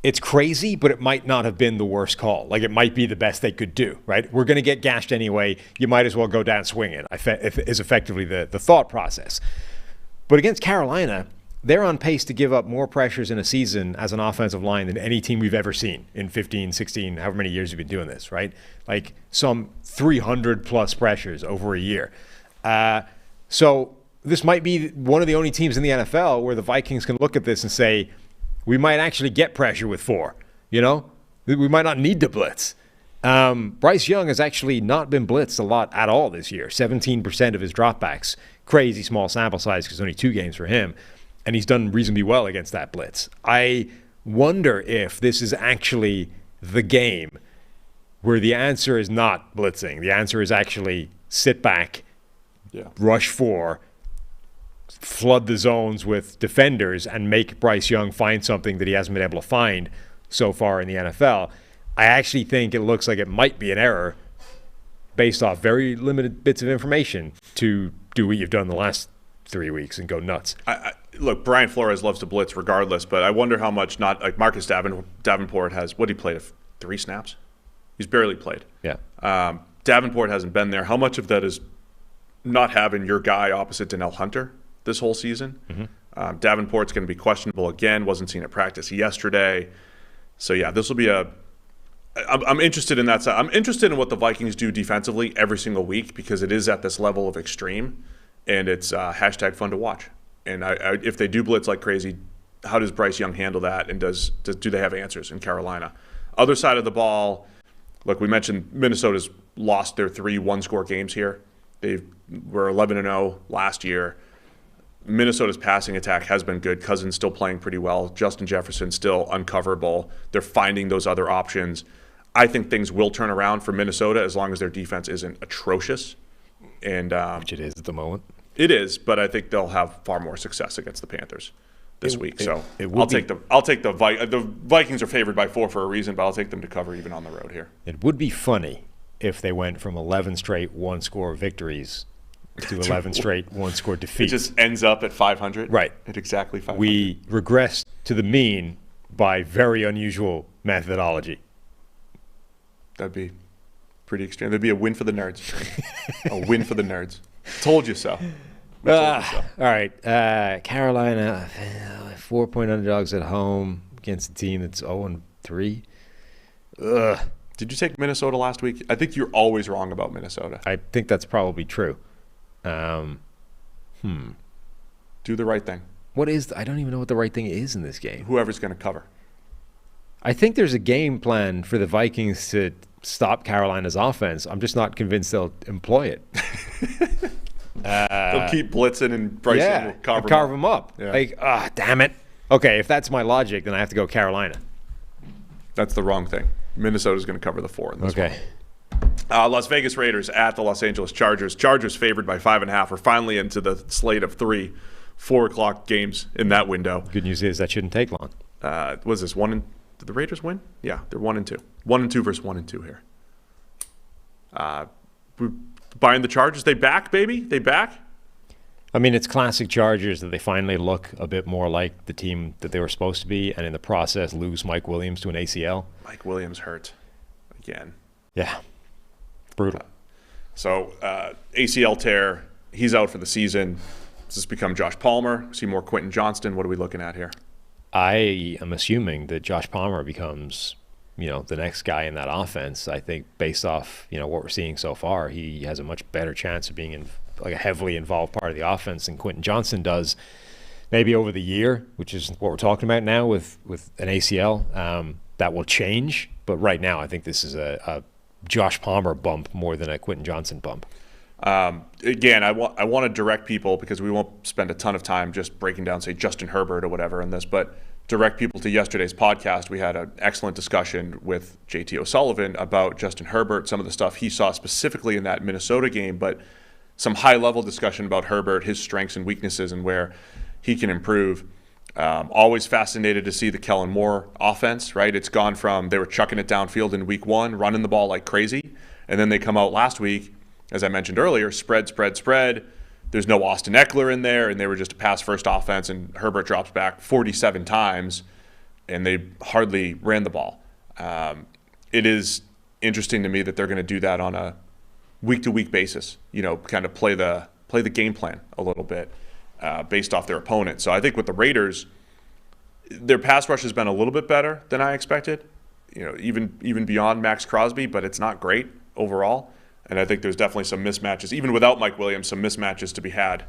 It's crazy, but it might not have been the worst call. Like, it might be the best they could do, right? We're going to get gashed anyway. You might as well go down swinging, is effectively the thought process. But against Carolina, they're on pace to give up more pressures in a season as an offensive line than any team we've ever seen in 15, 16, however many years we've been doing this, right? Like some 300-plus pressures over a year. So this might be one of the only teams in the NFL where the Vikings can look at this and say, we might actually get pressure with 4, We might not need to blitz. Bryce Young has actually not been blitzed a lot at all this year. 17% of his dropbacks. Crazy small sample size because only 2 games for him. And he's done reasonably well against that blitz. I wonder if this is actually the game where the answer is not blitzing. The answer is actually sit back, rush 4, flood the zones with defenders, and make Bryce Young find something that he hasn't been able to find so far in the NFL. I actually think it looks like it might be an error based off very limited bits of information to do what you've done the last 3 weeks and go nuts. look, Brian Flores loves to blitz regardless, but I wonder how much Marcus Davenport has, what he played, 3 snaps? He's barely played. Yeah. Davenport hasn't been there. How much of that is not having your guy opposite Donnell Hunter this whole season? Mm-hmm. Davenport's going to be questionable again. Wasn't seen at practice yesterday. So, yeah, this will be I'm interested in that side. I'm interested in what the Vikings do defensively every single week because it is at this level of extreme, and it's hashtag fun to watch. And if they do blitz like crazy, how does Bryce Young handle that, and do they have answers in Carolina? Other side of the ball, look, we mentioned Minnesota's lost their 3 one-score games here. They were 11-0 last year. Minnesota's passing attack has been good. Cousins still playing pretty well. Justin Jefferson still uncoverable. They're finding those other options. I think things will turn around for Minnesota as long as their defense isn't atrocious. And which it is at the moment. It is, but I think they'll have far more success against the Panthers this week. So I'll take the Vikings are favored by 4 for a reason, but I'll take them to cover even on the road here. It would be funny if they went from 11 straight one-score victories to 11 straight one-score defeats. It just ends up at 500? Right. At exactly 500. We regress to the mean by very unusual methodology. That'd be pretty extreme. That'd be a win for the nerds. A win for the nerds. Told you so. All right. Carolina, 4-point underdogs at home against a team that's 0-3. Ugh. Did you take Minnesota last week? I think you're always wrong about Minnesota. I think that's probably true. Do the right thing. I don't even know what the right thing is in this game. Whoever's going to cover. I think there's a game plan for the Vikings to stop Carolina's offense. I'm just not convinced they'll employ it. They'll keep blitzing and Bryson will carve them up. Yeah. Like, damn it. Okay, if that's my logic, then I have to go Carolina. That's the wrong thing. Minnesota's going to cover the 4 in this one. Las Vegas Raiders at the Los Angeles Chargers. Chargers favored by 5.5. We're finally into the slate of 3 4:00 games in that window. Good news is that shouldn't take long. Was this did the Raiders win? Yeah, they're 1-2. 1-2 versus 1-2 here. We're buying the Chargers. They back, baby. They back. I mean, it's classic Chargers that they finally look a bit more like the team that they were supposed to be, and in the process lose Mike Williams to an ACL. Mike Williams hurt again. Yeah, brutal. So ACL tear, he's out for the season. Does this become Josh Palmer? See more Quentin Johnston? What are we looking at here? I am assuming that Josh Palmer becomes, the next guy in that offense. I think based off, what we're seeing so far, he has a much better chance of being a heavily involved part of the offense than Quentin Johnston does. Maybe over the year, which is what we're talking about now with an ACL, that will change. But right now, I think this is a Josh Palmer bump more than a Quentin Johnston bump. Again, I want to direct people, because we won't spend a ton of time just breaking down, say, Justin Herbert or whatever in this, but direct people to yesterday's podcast. We had an excellent discussion with JT O'Sullivan about Justin Herbert, some of the stuff he saw specifically in that Minnesota game, but some high-level discussion about Herbert, his strengths and weaknesses, and where he can improve. Always fascinated to see the Kellen Moore offense, right? It's gone from they were chucking it downfield in week 1, running the ball like crazy, and then they come out last week, as I mentioned earlier, spread. There's no Austin Eckler in there, and they were just a pass-first offense, and Herbert drops back 47 times, and they hardly ran the ball. It is interesting to me that they're going to do that on a week-to-week basis, kind of play the game plan a little bit based off their opponent. So I think with the Raiders, their pass rush has been a little bit better than I expected, even beyond Max Crosby, but it's not great overall. And I think there's definitely some mismatches, even without Mike Williams, some mismatches to be had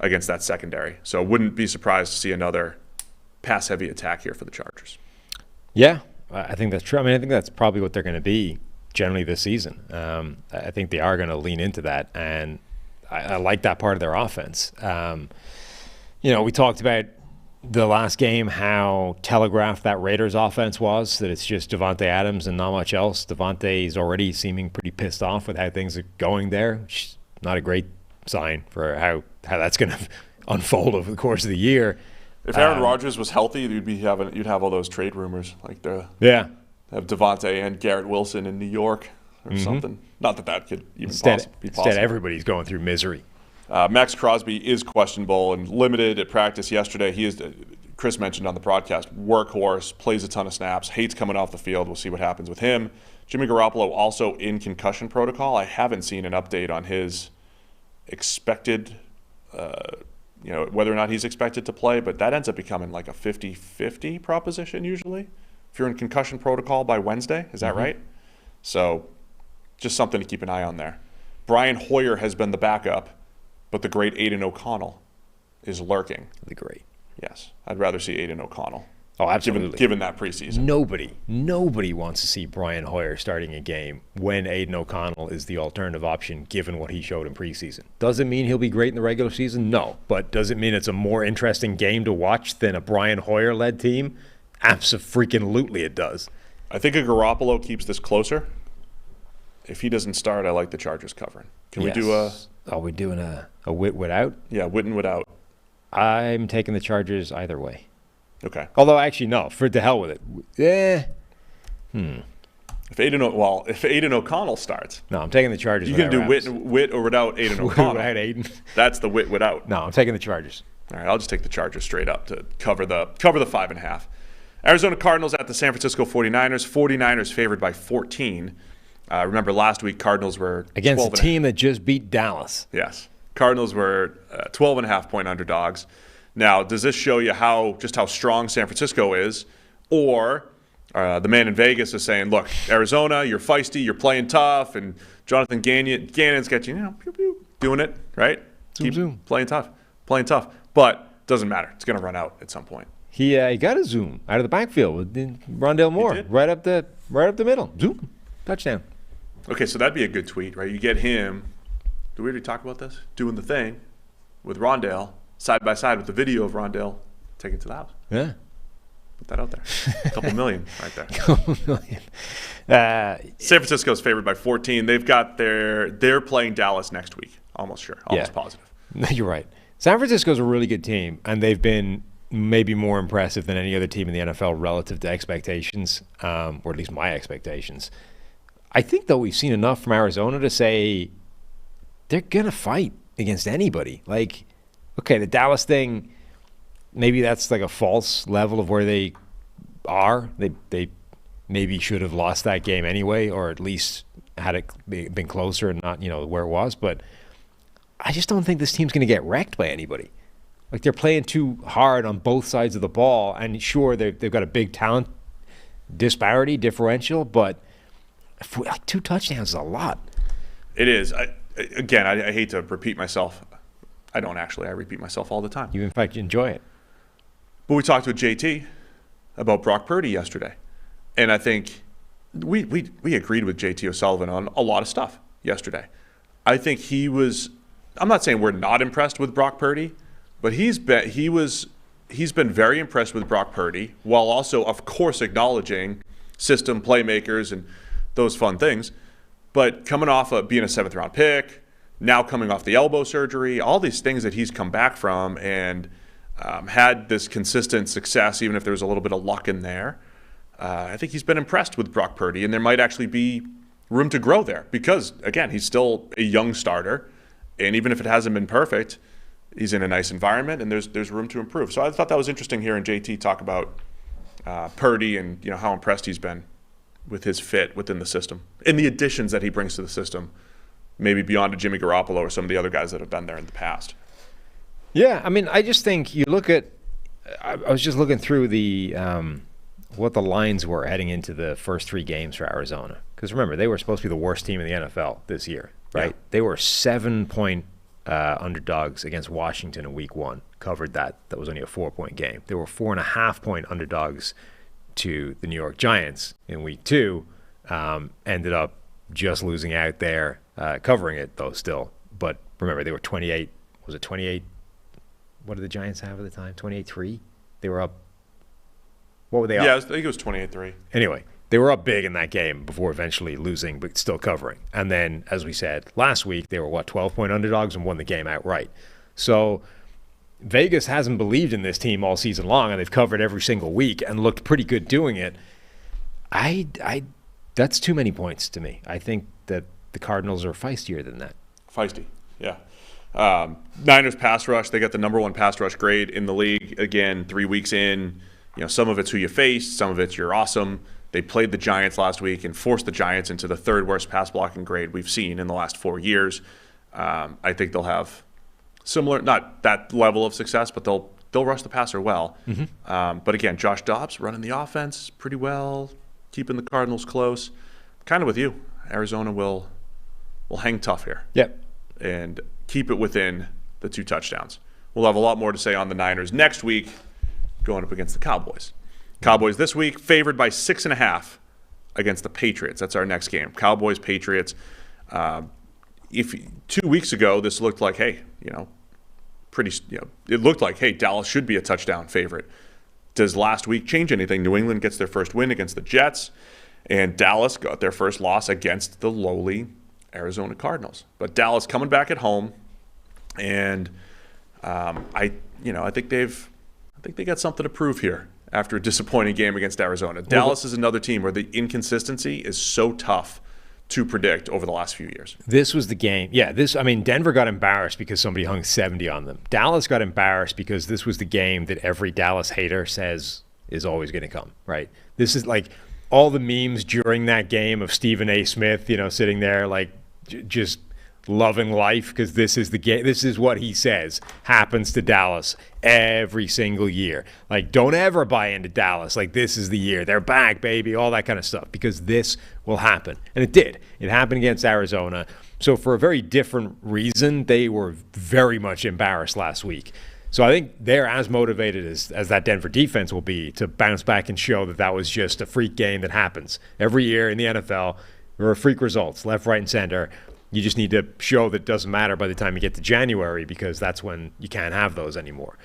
against that secondary. So wouldn't be surprised to see another pass-heavy attack here for the Chargers. Yeah, I think that's true. I mean, I think that's probably what they're going to be generally this season. I think they are going to lean into that, and I like that part of their offense. We talked about the last game, how telegraphed that Raiders offense was, that it's just Devontae Adams and not much else. Devontae is already seeming pretty pissed off with how things are going there, which is not a great sign for how that's going to unfold over the course of the year. If Aaron Rodgers was healthy, you'd have all those trade rumors, like have Devontae and Garrett Wilson in New York or something. Not that could even be possible. Instead, everybody's going through misery. Max Crosby is questionable and limited at practice yesterday. He is, Chris mentioned on the broadcast, workhorse, plays a ton of snaps, hates coming off the field. We'll see what happens with him. Jimmy Garoppolo also in concussion protocol. I haven't seen an update on his expected, whether or not he's expected to play, but that ends up becoming like a 50-50 proposition usually if you're in concussion protocol by Wednesday. Is that right? So just something to keep an eye on there. Brian Hoyer has been the backup, but the great Aiden O'Connell is lurking. The great. Yes. I'd rather see Aiden O'Connell. Oh, absolutely. Given that preseason. Nobody wants to see Brian Hoyer starting a game when Aiden O'Connell is the alternative option given what he showed in preseason. Does it mean he'll be great in the regular season? No. But does it mean it's a more interesting game to watch than a Brian Hoyer-led team? Abso-freaking-lutely it does. I think if Garoppolo keeps this closer, if he doesn't start, I like the Chargers covering. Can we do a... Are we doing a Whit out? Yeah, Whit and Whit out. I'm taking the Chargers either way. Okay. Although, actually, no. For the hell with it. If Aiden O'Connell starts. No, I'm taking the Chargers. You can do Whit or without Aiden O'Connell. Without Aiden. That's the Whit out. No, I'm taking the Chargers. All right, I'll just take the Chargers straight up to cover the 5.5. Arizona Cardinals at the San Francisco 49ers. 49ers favored by 14. Remember last week Cardinals were against a team that just beat Dallas. Yes. Cardinals were 12.5-point underdogs. Now, does this show you how strong San Francisco is? Or the man in Vegas is saying, look, Arizona, you're feisty, you're playing tough, and Jonathan Gannon's got you, doing it, right? Zoom. Playing tough. But doesn't matter. It's going to run out at some point. He got a zoom out of the backfield with Rondale Moore right up the middle. Zoom. Touchdown. Okay, so that'd be a good tweet, right? You get him. Did we already talk about this? Doing the thing with Rondale, side by side with the video of Rondale taken to the house. Yeah. Put that out there. A couple million right there. Couple million. San Francisco's favored by 14. They're playing Dallas next week. Almost sure. Almost positive. No, you're right. San Francisco's a really good team, and they've been maybe more impressive than any other team in the NFL relative to expectations, or at least my expectations. I think, though, we've seen enough from Arizona to say they're going to fight against anybody. Like, okay, the Dallas thing, maybe that's like a false level of where they are. They maybe should have lost that game anyway, or at least had it been closer and not, where it was. But I just don't think this team's going to get wrecked by anybody. Like, they're playing too hard on both sides of the ball. And sure, they've got a big talent differential, but 2 touchdowns is a lot. It is. I hate to repeat myself. I don't actually. I repeat myself all the time. You, in fact, enjoy it. But we talked with JT about Brock Purdy yesterday. And I think we agreed with JT O'Sullivan on a lot of stuff yesterday. I think I'm not saying we're not impressed with Brock Purdy, but he's been very impressed with Brock Purdy, while also, of course, acknowledging system playmakers and those fun things. But coming off of being a 7th-round pick, now coming off the elbow surgery, all these things that he's come back from and had this consistent success, even if there was a little bit of luck in there, I think he's been impressed with Brock Purdy, and there might actually be room to grow there because, again, he's still a young starter, and even if it hasn't been perfect, he's in a nice environment, and there's room to improve. So I thought that was interesting hearing JT talk about Purdy and how impressed he's been with his fit within the system and the additions that he brings to the system, maybe beyond a Jimmy Garoppolo or some of the other guys that have been there in the past. Yeah, I mean, I just think you look at – I was just looking through the what the lines were heading into the first 3 games for Arizona. Because remember, they were supposed to be the worst team in the NFL this year, right? Yeah. They were 7-point underdogs against Washington in week 1. Covered that. That was only a 4-point game. They were 4.5-point underdogs to the New York Giants in week 2. Ended up just losing out there, covering it, though, still. But remember, they were 28. Was it 28? What did the Giants have at the time? 28-3? They were up. What were they up? Yeah, I think it was 28-3. Anyway, they were up big in that game before eventually losing, but still covering. And then, as we said, last week, they were, 12-point underdogs and won the game outright. So Vegas hasn't believed in this team all season long, and they've covered every single week and looked pretty good doing it. That's too many points to me. I think that the Cardinals are feistier than that. Feisty, yeah. Niners pass rush, they got the number 1 pass rush grade in the league. Again, 3 weeks in, some of it's who you face, some of it's you're awesome. They played the Giants last week and forced the Giants into the 3rd worst pass blocking grade we've seen in the last 4 years. I think they'll have similar, not that level of success, but they'll rush the passer well. But again, Josh Dobbs running the offense pretty well, keeping the Cardinals close. Kind of with you. Arizona will hang tough here. Yep. And keep it within the 2 touchdowns. We'll have a lot more to say on the Niners next week going up against the Cowboys. Cowboys this week favored by 6.5 against the Patriots. That's our next game. Cowboys, Patriots. If 2 weeks ago this looked like, hey, it looked like, hey, Dallas should be a touchdown favorite. Does last week change anything? New England gets their first win against the Jets, and Dallas got their first loss against the lowly Arizona Cardinals. But Dallas coming back at home, and I think they got something to prove here after a disappointing game against Arizona. Dallas is another team where the inconsistency is so tough to predict over the last few years. This was the game. Yeah, Denver got embarrassed because somebody hung 70 on them. Dallas got embarrassed because this was the game that every Dallas hater says is always going to come, right? This is like all the memes during that game of Stephen A. Smith, sitting there like just loving life because this is the game. This is what he says happens to Dallas every single year. Like, don't ever buy into Dallas. Like, this is the year. They're back, baby, all that kind of stuff, because this will happen. And it did. It happened against Arizona. So for a very different reason, they were very much embarrassed last week. So I think they're as motivated as that Denver defense will be to bounce back and show that was just a freak game that happens. Every year in the NFL, there are freak results, left, right, and center. You just need to show that it doesn't matter by the time you get to January, because that's when you can't have those anymore.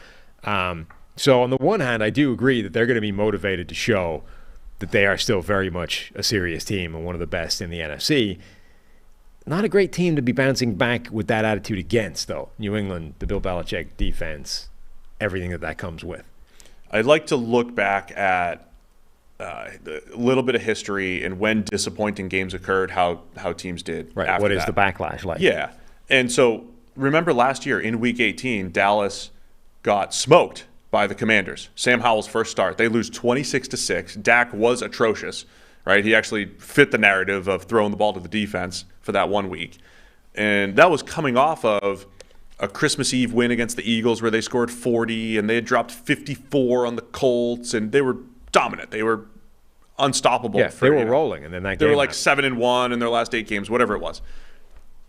So on the one hand, I do agree that they're going to be motivated to show that they are still very much a serious team and one of the best in the NFC. Not a great team to be bouncing back with that attitude against, though. New England, the Bill Belichick defense, everything that comes with. I'd like to look back at a little bit of history and when disappointing games occurred, how teams did. Right. After what is that. the backlash like? Yeah. And so remember last year in Week 18, Dallas got smoked by the Commanders. Sam Howell's first start. They lose 26-6. Dak was atrocious, right? He actually fit the narrative of throwing the ball to the defense for that 1 week. And that was coming off of a Christmas Eve win against the Eagles where they scored 40, and they had dropped 54 on the Colts, and they were dominant. They were unstoppable. Yeah, they were rolling, and then that they game were like 7-1 in their last 8 games, whatever it was.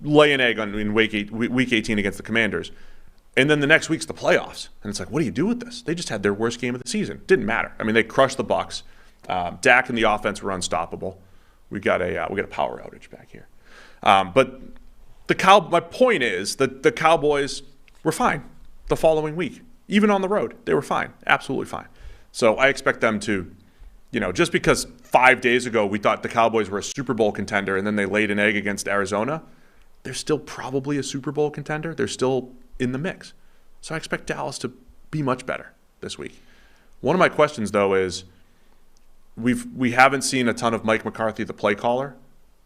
Lay an egg in Week 18 against the Commanders, and then the next week's the playoffs, and it's like, what do you do with this? They just had their worst game of the season. Didn't matter. I mean, they crushed the Bucs. Dak and the offense were unstoppable. We got a power outage back here, but my point is that the Cowboys were fine the following week, even on the road. They were fine, absolutely fine. So I expect them to, just because 5 days ago we thought the Cowboys were a Super Bowl contender and then they laid an egg against Arizona, they're still probably a Super Bowl contender. They're still in the mix. So I expect Dallas to be much better this week. One of my questions, though, is we haven't seen a ton of Mike McCarthy, the play caller,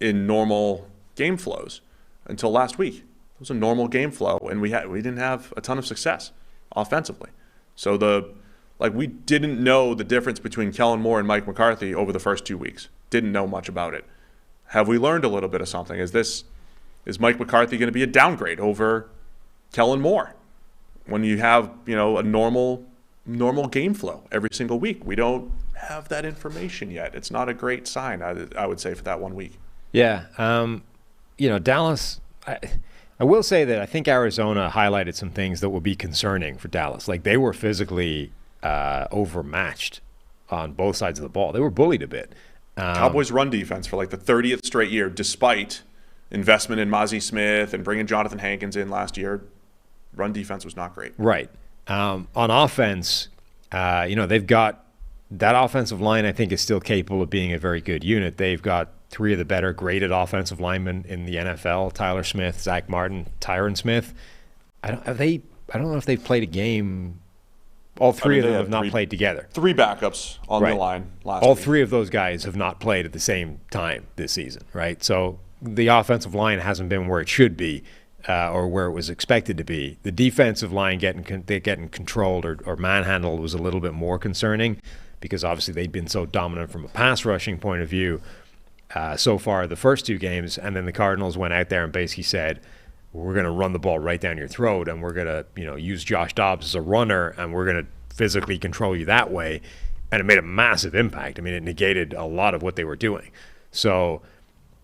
in normal game flows until last week. It was a normal game flow, and we didn't have a ton of success offensively. So we didn't know the difference between Kellen Moore and Mike McCarthy over the first 2 weeks. Didn't know much about it. Have we learned a little bit of something? Is Mike McCarthy going to be a downgrade over Kellen Moore when you have a normal game flow every single week? We don't have that information yet. It's not a great sign, I would say, for that 1 week. Yeah, Dallas. I will say that I think Arizona highlighted some things that will be concerning for Dallas. Like, they were physically overmatched on both sides of the ball. They were bullied a bit. Cowboys run defense for like the 30th straight year, despite investment in Mozzie Smith and bringing Jonathan Hankins in last year. Run defense was not great. Right. On offense, they've got that offensive line. I think is still capable of being a very good unit. They've got 3 of the better graded offensive linemen in the NFL: Tyler Smith, Zach Martin, Tyron Smith. I don't know if they've played a game. All 3 of them have not played together. 3 backups on the line last week. All 3 of those guys have not played at the same time this season, right? So the offensive line hasn't been where it should be. or where it was expected to be. The defensive line getting controlled or manhandled was a little bit more concerning because obviously they'd been so dominant from a pass rushing point of view so far the first 2 games, and then the Cardinals went out there and basically said, we're going to run the ball right down your throat, and we're going to use Josh Dobbs as a runner, and we're going to physically control you that way. And it made a massive impact. I mean, it negated a lot of what they were doing. So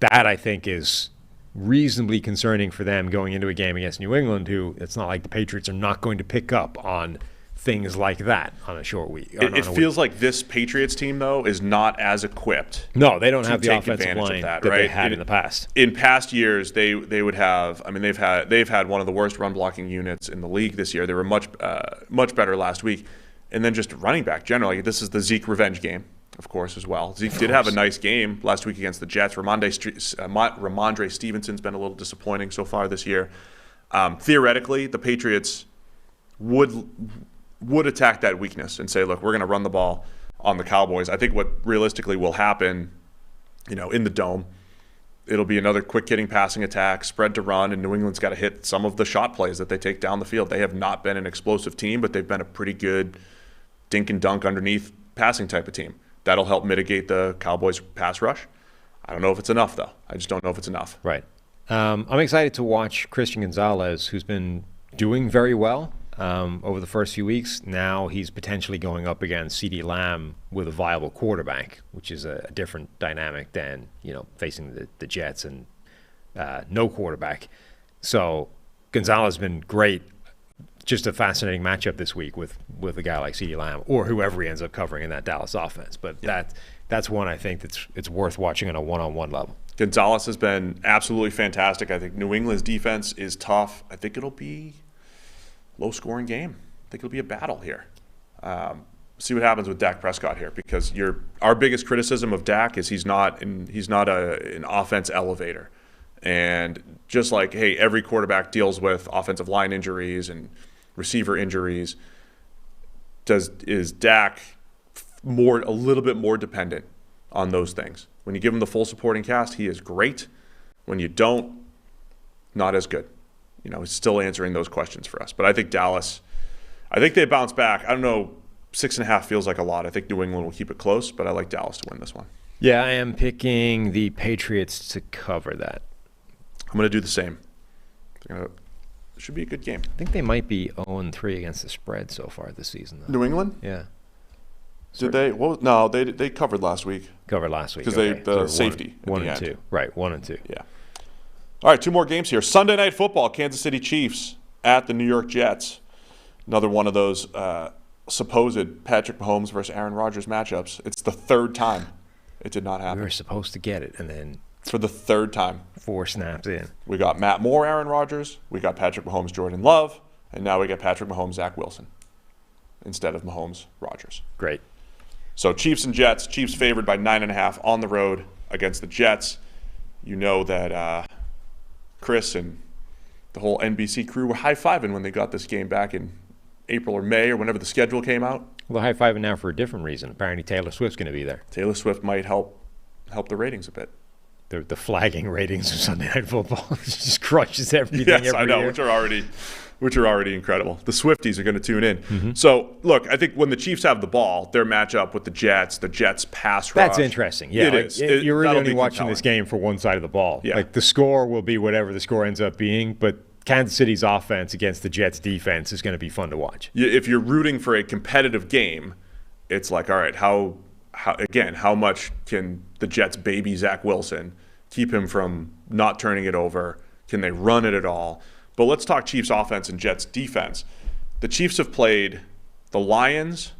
that, I think, is reasonably concerning for them going into a game against New England, who it's not like the Patriots are not going to pick up on things like that on a short week. It feels like this Patriots team, though, is not as equipped. No, they don't have the offensive line that right? they had in the past. In past years, they would have. I mean, they've had one of the worst run blocking units in the league this year. They were much better last week. And then just running back generally. This is the Zeke revenge game, of course, as well. Zeke did have a nice game last week against the Jets. Ramondre Stevenson's been a little disappointing so far this year. Theoretically, the Patriots would attack that weakness and say, look, we're going to run the ball on the Cowboys. I think what realistically will happen, in the Dome, it'll be another quick-hitting passing attack, spread to run, and New England's got to hit some of the shot plays that they take down the field. They have not been an explosive team, but they've been a pretty good dink and dunk underneath passing type of team. That'll help mitigate the Cowboys' pass rush. I don't know if it's enough, though. I just don't know if it's enough. Right. I'm excited to watch Christian Gonzalez, who's been doing very well over the first few weeks. Now he's potentially going up against CeeDee Lamb with a viable quarterback, which is a different dynamic than facing the Jets and no quarterback. So Gonzalez has been great. Just a fascinating matchup this week with a guy like CeeDee Lamb or whoever he ends up covering in that Dallas offense. But that's one I think it's worth watching on a one-on-one level. Gonzalez has been absolutely fantastic. I think New England's defense is tough. I think it'll be low-scoring game. I think it'll be a battle here. See what happens with Dak Prescott here, because our biggest criticism of Dak is he's not an offense elevator. And just like, hey, every quarterback deals with offensive line injuries and receiver injuries, is Dak a little bit more dependent on those things? When you give him the full supporting cast, he is great. When you don't, not as good. He's still answering those questions for us. But I think Dallas, they bounce back. I don't know, 6.5 feels like a lot. I think New England will keep it close, but I like Dallas to win this one. Yeah, I am picking the Patriots to cover that. I'm going to do the same. It should be a good game. I think they might be 0-3 against the spread so far this season, though. New England? Yeah. Did they? Well, no, they covered last week. Covered last week. Because the safety. 1-2. Right, 1-2. Yeah. All right, 2 more games here. Sunday Night Football, Kansas City Chiefs at the New York Jets. Another one of those supposed Patrick Mahomes versus Aaron Rodgers matchups. It's the 3rd time it did not happen. We were supposed to get it, and then for the 3rd time. 4 snaps in. We got Matt Moore, Aaron Rodgers. We got Patrick Mahomes, Jordan Love. And now we got Patrick Mahomes, Zach Wilson instead of Mahomes, Rodgers. Great. So Chiefs and Jets. Chiefs favored by 9.5 on the road against the Jets. You know that Chris and the whole NBC crew were high-fiving when they got this game back in April or May or whenever the schedule came out. Well, they're high-fiving now for a different reason. Apparently Taylor Swift's going to be there. Taylor Swift might help the ratings a bit. The flagging ratings of Sunday Night Football just crushes everything. Yes, I know, year. which are already incredible. The Swifties are going to tune in. Mm-hmm. So, look, I think when the Chiefs have the ball, their matchup with the Jets pass rush. That's interesting. Yeah, it is. You're really only watching compelling. this game for one side of the ball. Yeah. Like the score will be whatever the score ends up being, but Kansas City's offense against the Jets' defense is going to be fun to watch. If you're rooting for a competitive game, it's like, all right, how much can the Jets baby Zach Wilson, keep him from not turning it over? Can they run it at all? But let's talk Chiefs offense and Jets defense. The Chiefs have played the Lions,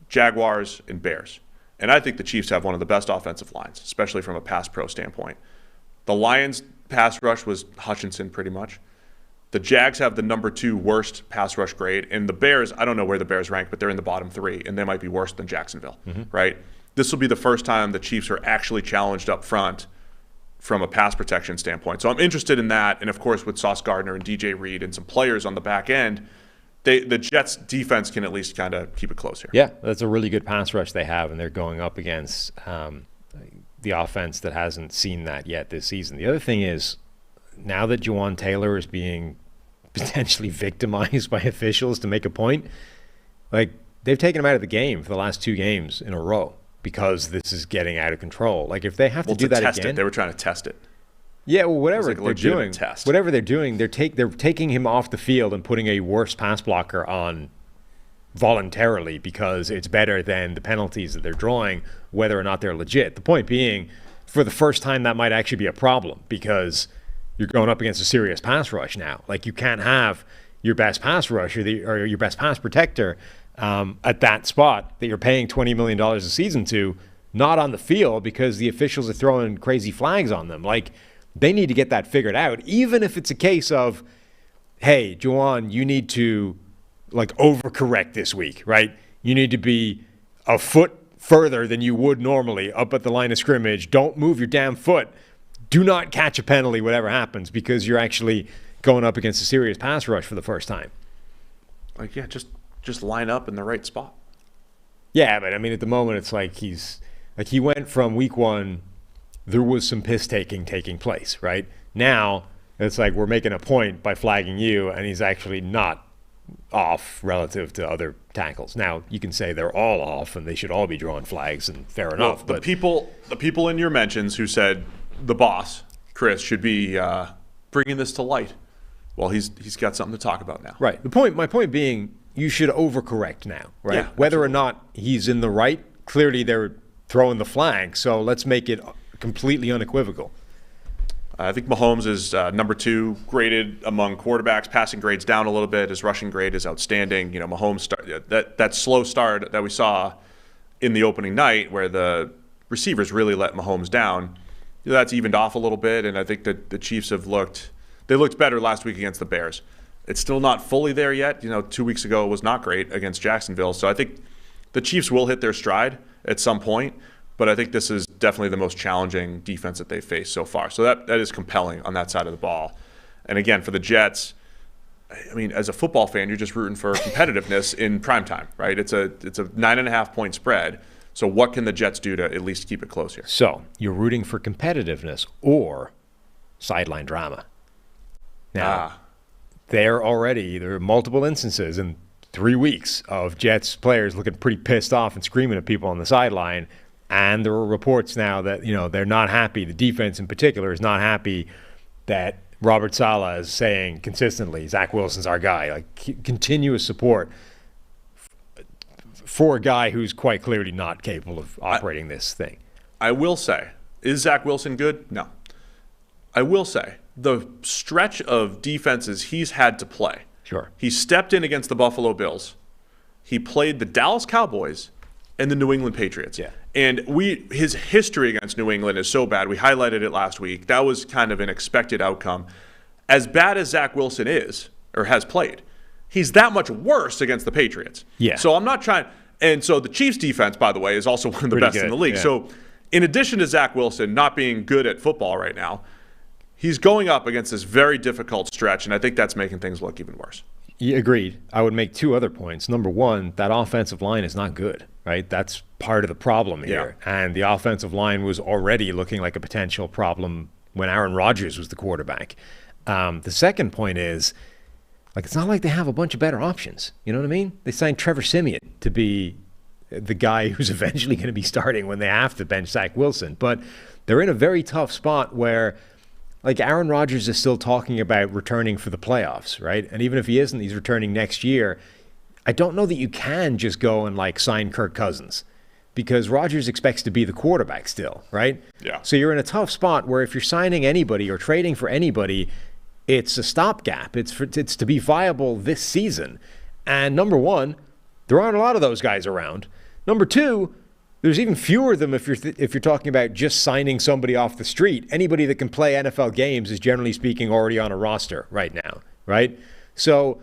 Jaguars, and Bears. And I think the Chiefs have one of the best offensive lines, especially from a pass pro standpoint. The Lions pass rush was Hutchinson pretty much. The Jags have the number 2 worst pass rush grade. And the Bears, I don't know where the Bears rank, but they're in the bottom 3, and they might be worse than Jacksonville, right? This will be the first time the Chiefs are actually challenged up front from a pass protection standpoint. So I'm interested in that. And, of course, with Sauce Gardner and DJ Reed and some players on the back end, the Jets' defense can at least kind of keep it close here. Yeah, that's a really good pass rush they have, and they're going up against the offense that hasn't seen that yet this season. The other thing is now that Juwan Taylor is being potentially victimized by officials to make a point, like, they've taken him out of the game for the last 2 games in a row because this is getting out of control. Like, if they have to do that test again, it. They were trying to test it. Yeah, well, whatever It was like a they're doing, legitimate test. whatever they're doing, they're taking him off the field and putting a worse pass blocker on voluntarily because it's better than the penalties that they're drawing, whether or not they're legit. The point being, for the first time, that might actually be a problem because you're going up against a serious pass rush now. Like, you can't have your best pass rusher or your best pass protector at that spot that you're paying $20 million a season to, not on the field because the officials are throwing crazy flags on them. Like, they need to get that figured out, even if it's a case of, hey, Juwan, you need to, like, overcorrect this week, right? You need to be a foot further than you would normally up at the line of scrimmage. Don't move your damn foot. Do not catch a penalty, whatever happens, because you're actually going up against a serious pass rush for the first time. Like, yeah, just line up in the right spot. Yeah, but I mean, at the moment, it's like he went from week 1, there was some piss taking place, right? Now it's like we're making a point by flagging you, and he's actually not off relative to other tackles. Now, you can say they're all off and they should all be drawing flags, and fair enough. The people in your mentions who said the boss, Chris, should be bringing this to light. Well, he's got something to talk about now. Right. My point being, you should overcorrect now, right? Yeah, whether or not he's in the right, clearly they're throwing the flag, so let's make it completely unequivocal. I think Mahomes is number 2 graded among quarterbacks. Passing grade's down a little bit. His rushing grade is outstanding. You know, Mahomes that slow start that we saw in the opening night, where the receivers really let Mahomes down, that's evened off a little bit. And I think that the Chiefs looked better last week against the Bears. It's still not fully there yet. You know, 2 weeks ago it was not great against Jacksonville. So I think the Chiefs will hit their stride at some point. But I think this is definitely the most challenging defense that they've faced so far. So that is compelling on that side of the ball. And again, for the Jets, I mean, as a football fan, you're just rooting for competitiveness in primetime, right? It's a 9.5-point spread. So what can the Jets do to at least keep it close here? So you're rooting for competitiveness or sideline drama. Now, there are multiple instances in 3 weeks of Jets players looking pretty pissed off and screaming at people on the sideline. And there are reports now that, you know, they're not happy. The defense in particular is not happy that Robert Saleh is saying consistently, Zach Wilson's our guy. Like, continuous support for a guy who's quite clearly not capable of operating this thing. I will say, is Zach Wilson good? No. I will say, the stretch of defenses he's had to play. Sure. He stepped in against the Buffalo Bills. He played the Dallas Cowboys and the New England Patriots. Yeah. And his history against New England is so bad. We highlighted it last week. That was kind of an expected outcome. As bad as Zach Wilson is, or has played, he's that much worse against the Patriots. Yeah. So I'm not trying. And so the Chiefs defense, by the way, is also one of the Pretty best good, in the league. yeah. So in addition to Zach Wilson not being good at football right now, he's going up against this very difficult stretch, and I think that's making things look even worse. Yeah, agreed. I would make 2 other points. Number 1, that offensive line is not good, right? That's part of the problem here. Yeah. And the offensive line was already looking like a potential problem when Aaron Rodgers was the quarterback. The second point is, like, it's not like they have a bunch of better options. You know what I mean? They signed Trevor Siemian to be the guy who's eventually going to be starting when they have to bench Zach Wilson. But they're in a very tough spot where, like, Aaron Rodgers is still talking about returning for the playoffs, right? And even if he isn't, he's returning next year. I don't know that you can just go and, like, sign Kirk Cousins because Rodgers expects to be the quarterback still, right? Yeah. So you're in a tough spot where if you're signing anybody or trading for anybody, it's a stopgap. It's to be viable this season. And number 1, there aren't a lot of those guys around. Number 2, there's even fewer of them if you're talking about just signing somebody off the street. Anybody that can play NFL games is, generally speaking, already on a roster right now, right? So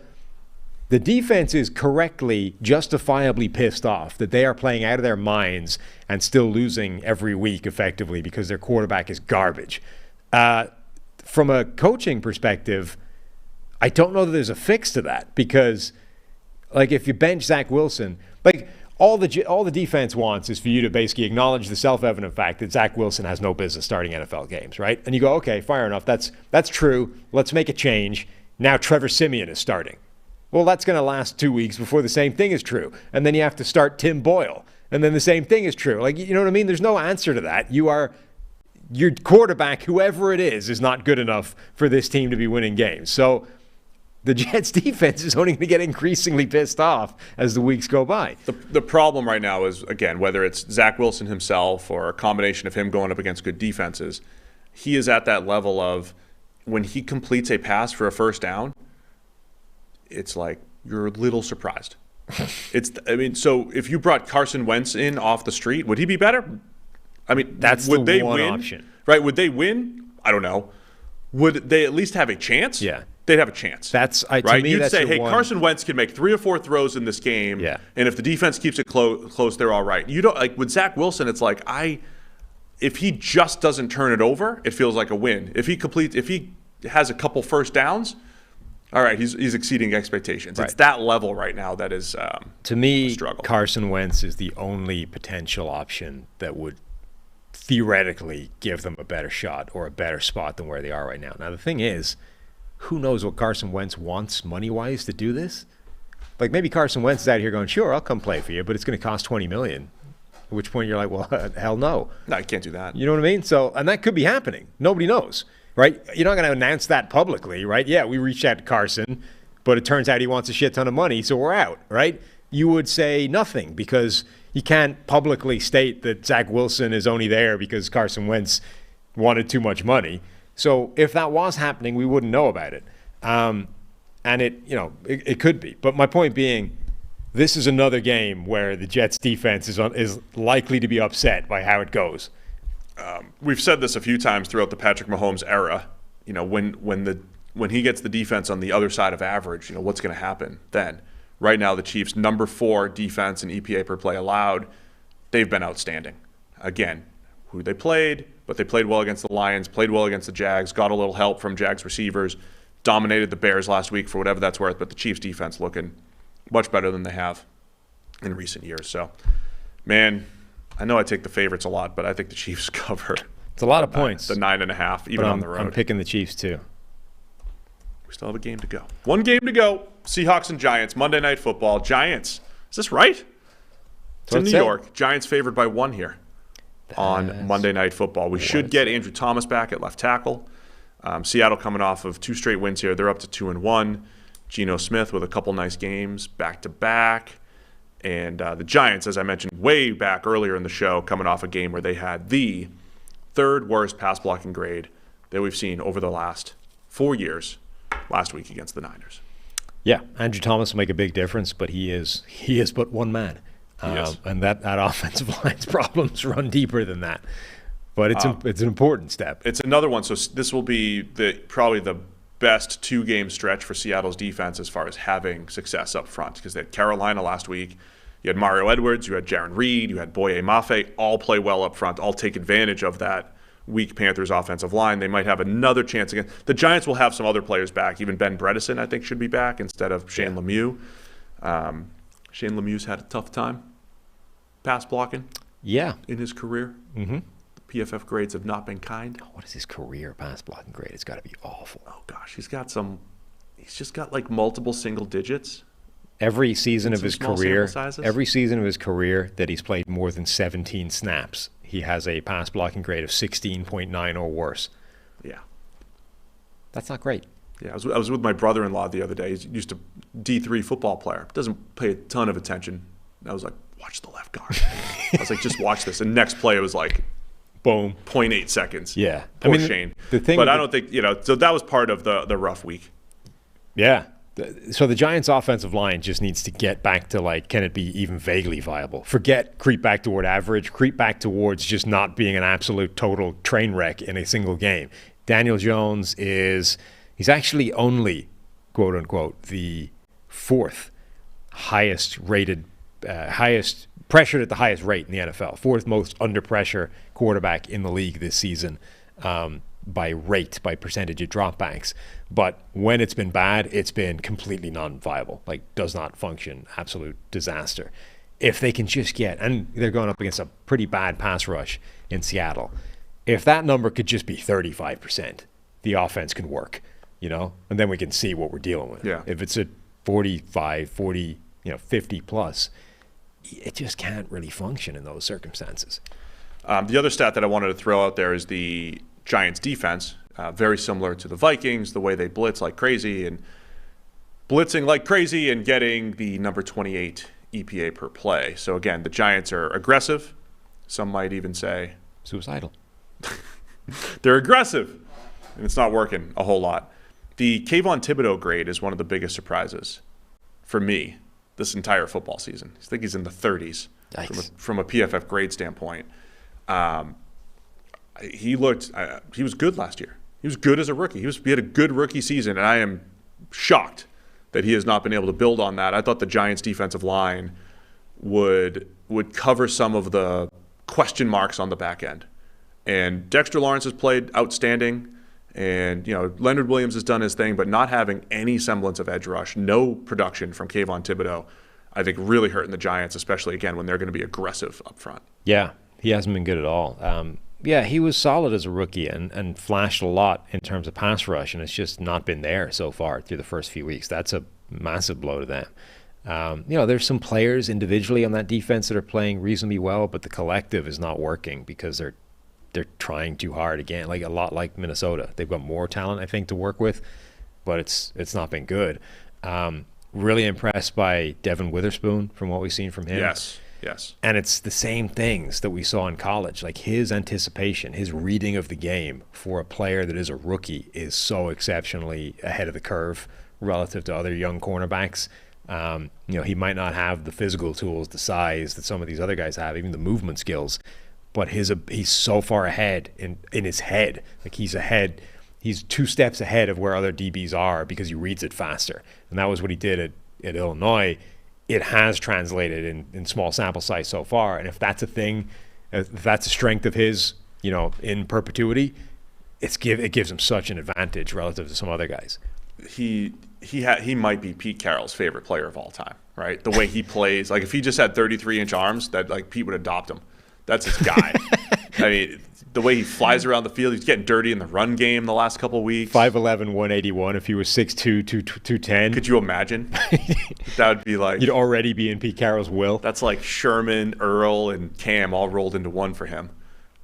the defense is correctly, justifiably pissed off that they are playing out of their minds and still losing every week effectively because their quarterback is garbage. From a coaching perspective, I don't know that there's a fix to that because, like, if you bench Zach Wilson, like, all the defense wants is for you to basically acknowledge the self-evident fact that Zach Wilson has no business starting NFL games, right? And you go, okay, fair enough. That's true. Let's make a change. Now Trevor Siemian is starting. Well, that's going to last 2 weeks before the same thing is true. And then you have to start Tim Boyle. And then the same thing is true. Like, you know what I mean? There's no answer to that. Your quarterback, whoever it is not good enough for this team to be winning games. So the Jets defense is only going to get increasingly pissed off as the weeks go by. The problem right now is, again, whether it's Zach Wilson himself or a combination of him going up against good defenses, he is at that level of when he completes a pass for a first down, it's like you're a little surprised. So if you brought Carson Wentz in off the street, would he be better? I mean, that's would the they one win? option. Right? Would they win? I don't know. Would they at least have a chance? Yeah. They'd have a chance. Right? To me, you'd that's say, hey, one. Carson Wentz can make 3 or 4 throws in this game, and if the defense keeps it close, they're all right. You don't like with Zach Wilson. It's like if he just doesn't turn it over, it feels like a win. If he has a couple first downs, all right, he's exceeding expectations. Right. It's that level right now that is to me, a struggle. Carson Wentz is the only potential option that would theoretically give them a better shot or a better spot than where they are right now. Now, the thing is, who knows what Carson Wentz wants money-wise to do this? Like, maybe Carson Wentz is out here going, sure, I'll come play for you, but it's going to cost $20 million. At which point you're like, well, hell no. No, you can't do that. You know what I mean? So, and that could be happening. Nobody knows, right? You're not going to announce that publicly, right? Yeah, we reached out to Carson, but it turns out he wants a shit ton of money, so we're out, right? You would say nothing because you can't publicly state that Zach Wilson is only there because Carson Wentz wanted too much money. So if that was happening, we wouldn't know about it. And it could be. But my point being, this is another game where the Jets defense is likely to be upset by how it goes. We've said this a few times throughout the Patrick Mahomes era. You know, when he gets the defense on the other side of average, you know, what's going to happen then? Right now, the Chiefs' number 4 defense in EPA per play allowed. They've been outstanding. Again, who they played, but they played well against the Lions, played well against the Jags, got a little help from Jags receivers, dominated the Bears last week for whatever that's worth, but the Chiefs' defense looking much better than they have in recent years. So, man, I know I take the favorites a lot, but I think the Chiefs cover. It's a lot of points. The 9.5, even on the road. I'm picking the Chiefs too. We still have a game to go. One game to go. Seahawks and Giants, Monday Night Football. Giants. Is this right? It's in New York. Giants favored by 1 here on Monday Night Football. We should get Andrew Thomas back at left tackle. Seattle coming off of 2 straight wins here. They're up to 2-1. Geno Smith with a couple nice games back-to-back. And the Giants, as I mentioned way back earlier in the show, coming off a game where they had the 3rd worst pass blocking grade that we've seen over the last 4 years, last week against the Niners. Yeah, Andrew Thomas will make a big difference, but he is but one man. And that offensive line's problems run deeper than that. But it's an important step. It's another one. So this will be probably the best 2-game stretch for Seattle's defense as far as having success up front, because they had Carolina last week. You had Mario Edwards, you had Jaron Reed, you had Boye Mafe, all play well up front, all take advantage of that weak Panthers offensive line. They might have another chance again. The Giants will have some other players back. Even Ben Bredesen, I think, should be back instead of Shane Lemieux. Shane Lemieux's had a tough time pass blocking in his career. Mm-hmm. The PFF grades have not been kind. What is his career pass blocking grade? It's got to be awful. Oh, gosh. He's just got like multiple single digits. Every season of his career that he's played more than 17 snaps, he has a pass blocking grade of 16.9 or worse. Yeah. That's not great. Yeah, I was with my brother-in-law the other day. He's used to D3 football player. Doesn't pay a ton of attention. I was like, watch the left guard. I was like, just watch this. And next play, it was like, boom, 0.8 seconds. Yeah. Poor Shane. But I don't think, so that was part of the rough week. Yeah. So the Giants' offensive line just needs to get back to, like, can it be even vaguely viable? Forget creep back toward average, creep back towards just not being an absolute total train wreck in a single game. Daniel Jones he's actually only, quote unquote, the 4th highest rated, pressured at the highest rate in the NFL, 4th most under pressure quarterback in the league this season. By percentage of dropbacks. But when it's been bad, it's been completely non-viable, like does not function, absolute disaster. if they can just get, and they're going up against a pretty bad pass rush in Seattle, if that number could just be 35%, the offense can work, and then we can see what we're dealing with. Yeah. If it's at 45, 40, 50 plus, it just can't really function in those circumstances. The other stat that I wanted to throw out there is the Giants defense, very similar to the Vikings, the way they blitz like crazy and blitzing like crazy and getting the number 28 EPA per play. So again, the Giants are aggressive. Some might even say suicidal. They're aggressive, and it's not working a whole lot. The Kayvon Thibodeau grade is one of the biggest surprises for me this entire football season. I think he's in the 30s from a PFF grade standpoint. He was good last year. He was good as a rookie. He had a good rookie season, and I am shocked that he has not been able to build on that. I thought the Giants' defensive line would cover some of the question marks on the back end. And Dexter Lawrence has played outstanding, and Leonard Williams has done his thing, but not having any semblance of edge rush, no production from Kayvon Thibodeau, I think really hurting the Giants, especially again when they're going to be aggressive up front. Yeah, he hasn't been good at all. He was solid as a rookie and flashed a lot in terms of pass rush, and it's just not been there so far through the first few weeks. That's a massive blow to them. There's some players individually on that defense that are playing reasonably well, but the collective is not working because they're trying too hard again, like a lot like Minnesota. They've got more talent, I think, to work with, but it's not been good. Really impressed by Devin Witherspoon from what we've seen from him. Yes. And it's the same things that we saw in college. Like his anticipation, his reading of the game for a player that is a rookie is so exceptionally ahead of the curve relative to other young cornerbacks. He might not have the physical tools, the size that some of these other guys have, even the movement skills, but he's so far ahead in his head. Like he's ahead. He's 2 steps ahead of where other DBs are because he reads it faster. And that was what he did at Illinois. It has translated in small sample size so far. And if that's a thing, if that's a strength of his, in perpetuity, it gives him such an advantage relative to some other guys. He might be Pete Carroll's favorite player of all time, right? The way he plays, like if he just had 33-inch arms, that like Pete would adopt him. That's his guy. I mean, the way he flies around the field, he's getting dirty in the run game the last couple of weeks. 5'11", 181. If he was 6'2", 210. Could you imagine? That would be like... You'd already be in Pete Carroll's will. That's like Sherman, Earl, and Cam all rolled into one for him.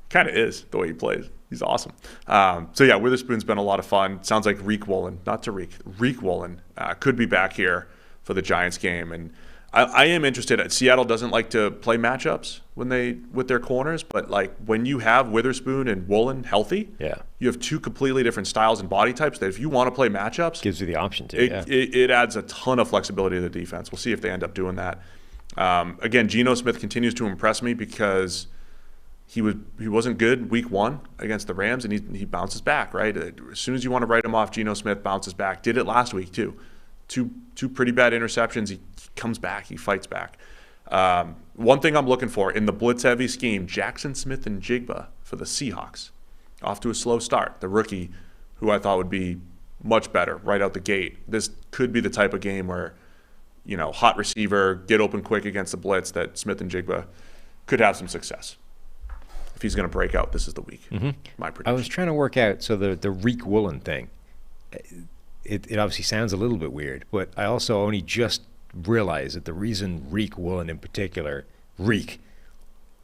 Kind of is the way he plays. He's awesome. Witherspoon's been a lot of fun. Sounds like Reek Woolen could be back here for the Giants game. And I am interested. Seattle doesn't like to play matchups with their corners, but like when you have Witherspoon and Woolen healthy, you have 2 completely different styles and body types that if you want to play matchups, gives you the option to. It adds a ton of flexibility to the defense. We'll see if they end up doing that. Again, Geno Smith continues to impress me because he wasn't good week 1 against the Rams, and he bounces back, right? As soon as you want to write him off, Geno Smith bounces back. Did it last week too. Two pretty bad interceptions. He comes back. He fights back. One thing I'm looking for in the blitz-heavy scheme, Jackson Smith and Jigba for the Seahawks. Off to a slow start. The rookie, who I thought would be much better right out the gate. This could be the type of game where, hot receiver, get open quick against the blitz, that Smith and Jigba could have some success. If he's going to break out, this is the week. Mm-hmm. My prediction. I was trying to work out, so the Reek Woolen thing, it obviously sounds a little bit weird, but I also only just realized that the reason Reek Woolen in particular, the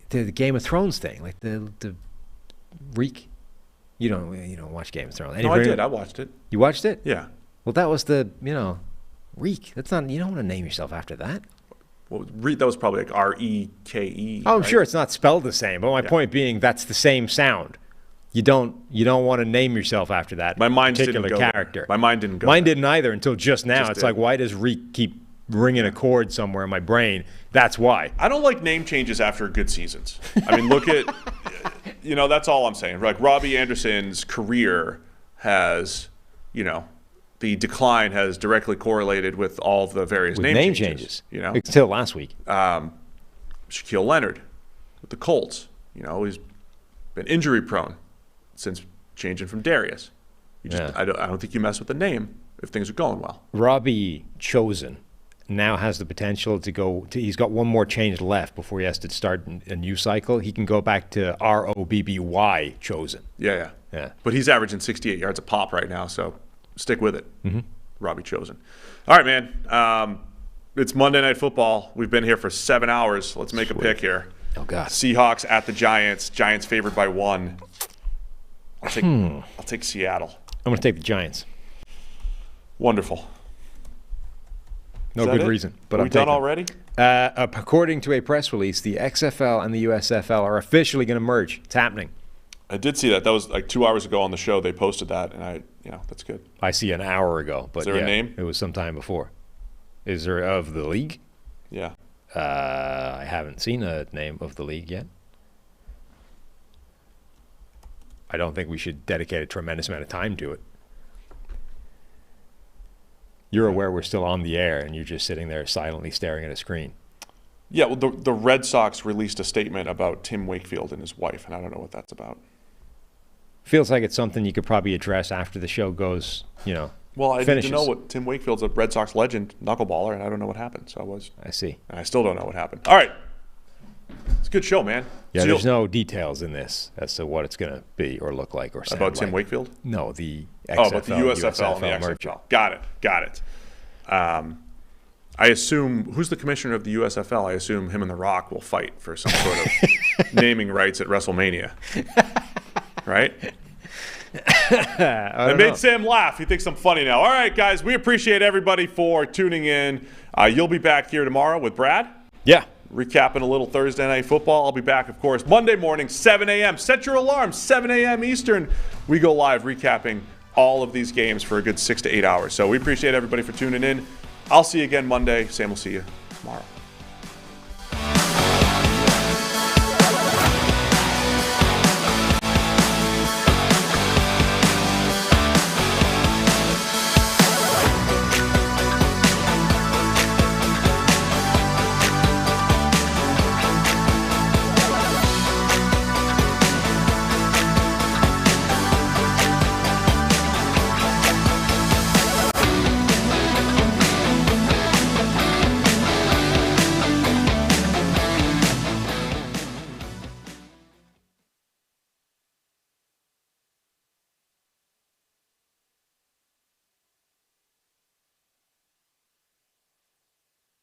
Game of Thrones thing, like the Reek, you don't watch Game of Thrones. No, I did. I watched it. You watched it? Yeah. Well, that was the, Reek. That's not, you don't want to name yourself after that. Well, that was probably like R-E-K-E. Oh, I'm sure it's not spelled the same, but my point being that's the same sound. You don't want to name yourself after that particular character. There. My mind didn't go. Mine didn't either until just now. It's like, why does Reek keep ringing a chord somewhere in my brain? That's why. I don't like name changes after good seasons. I mean, look at, that's all I'm saying. Like Robbie Anderson's career has, the decline has directly correlated with all of the various name changes. Until last week. Shaquille Leonard with the Colts. He's been injury prone since changing from Darius. I don't think you mess with the name if things are going well. Robbie Chosen now has the potential to go to, he's got one more change left before he has to start a new cycle. He can go back to ROBBY chosen. Yeah. But he's averaging 68 yards a pop right now, so stick with it. Robbie Chosen. All right, man. It's Monday Night Football. We've been here for 7 hours. Let's make a pick here. Oh, God. Seahawks at the Giants. Giants favored by 1. I'll take Seattle. I'm going to take the Giants. Wonderful. No good reason. But Are we done already? According to a press release, the XFL and the USFL are officially going to merge. It's happening. I did see that. That was like 2 hours ago on the show. They posted that, and that's good. I see an hour ago. But is there a name? It was sometime before. Is there of the league? Yeah. I haven't seen a name of the league yet. I don't think we should dedicate a tremendous amount of time to it. You're aware we're still on the air, and you're just sitting there silently staring at a screen. Yeah, well, the Red Sox released a statement about Tim Wakefield and his wife, and I don't know what that's about. Feels like it's something you could probably address after the show goes, Well, I finishes. didn't know what Tim Wakefield's a Red Sox legend, knuckleballer, and I don't know what happened. So I see. And I still don't know what happened. All right. It's a good show, man. Yeah, there's no details in this as to what it's going to be or look like or sound about Tim like. Wakefield? No, the XFL. Oh, about the USFL and the merger. XFL. Got it. I assume, who's the commissioner of the USFL? I assume him and The Rock will fight for some sort of naming rights at WrestleMania. Right? I made Sam laugh. He thinks I'm funny now. All right, guys, we appreciate everybody for tuning in. You'll be back here tomorrow with Brad. Yeah. Recapping a little Thursday Night Football. I'll be back, of course, Monday morning, 7 a.m. Set your alarm, 7 a.m. Eastern. We go live recapping all of these games for a good 6 to 8 hours. So we appreciate everybody for tuning in. I'll see you again Monday. Sam will see you tomorrow.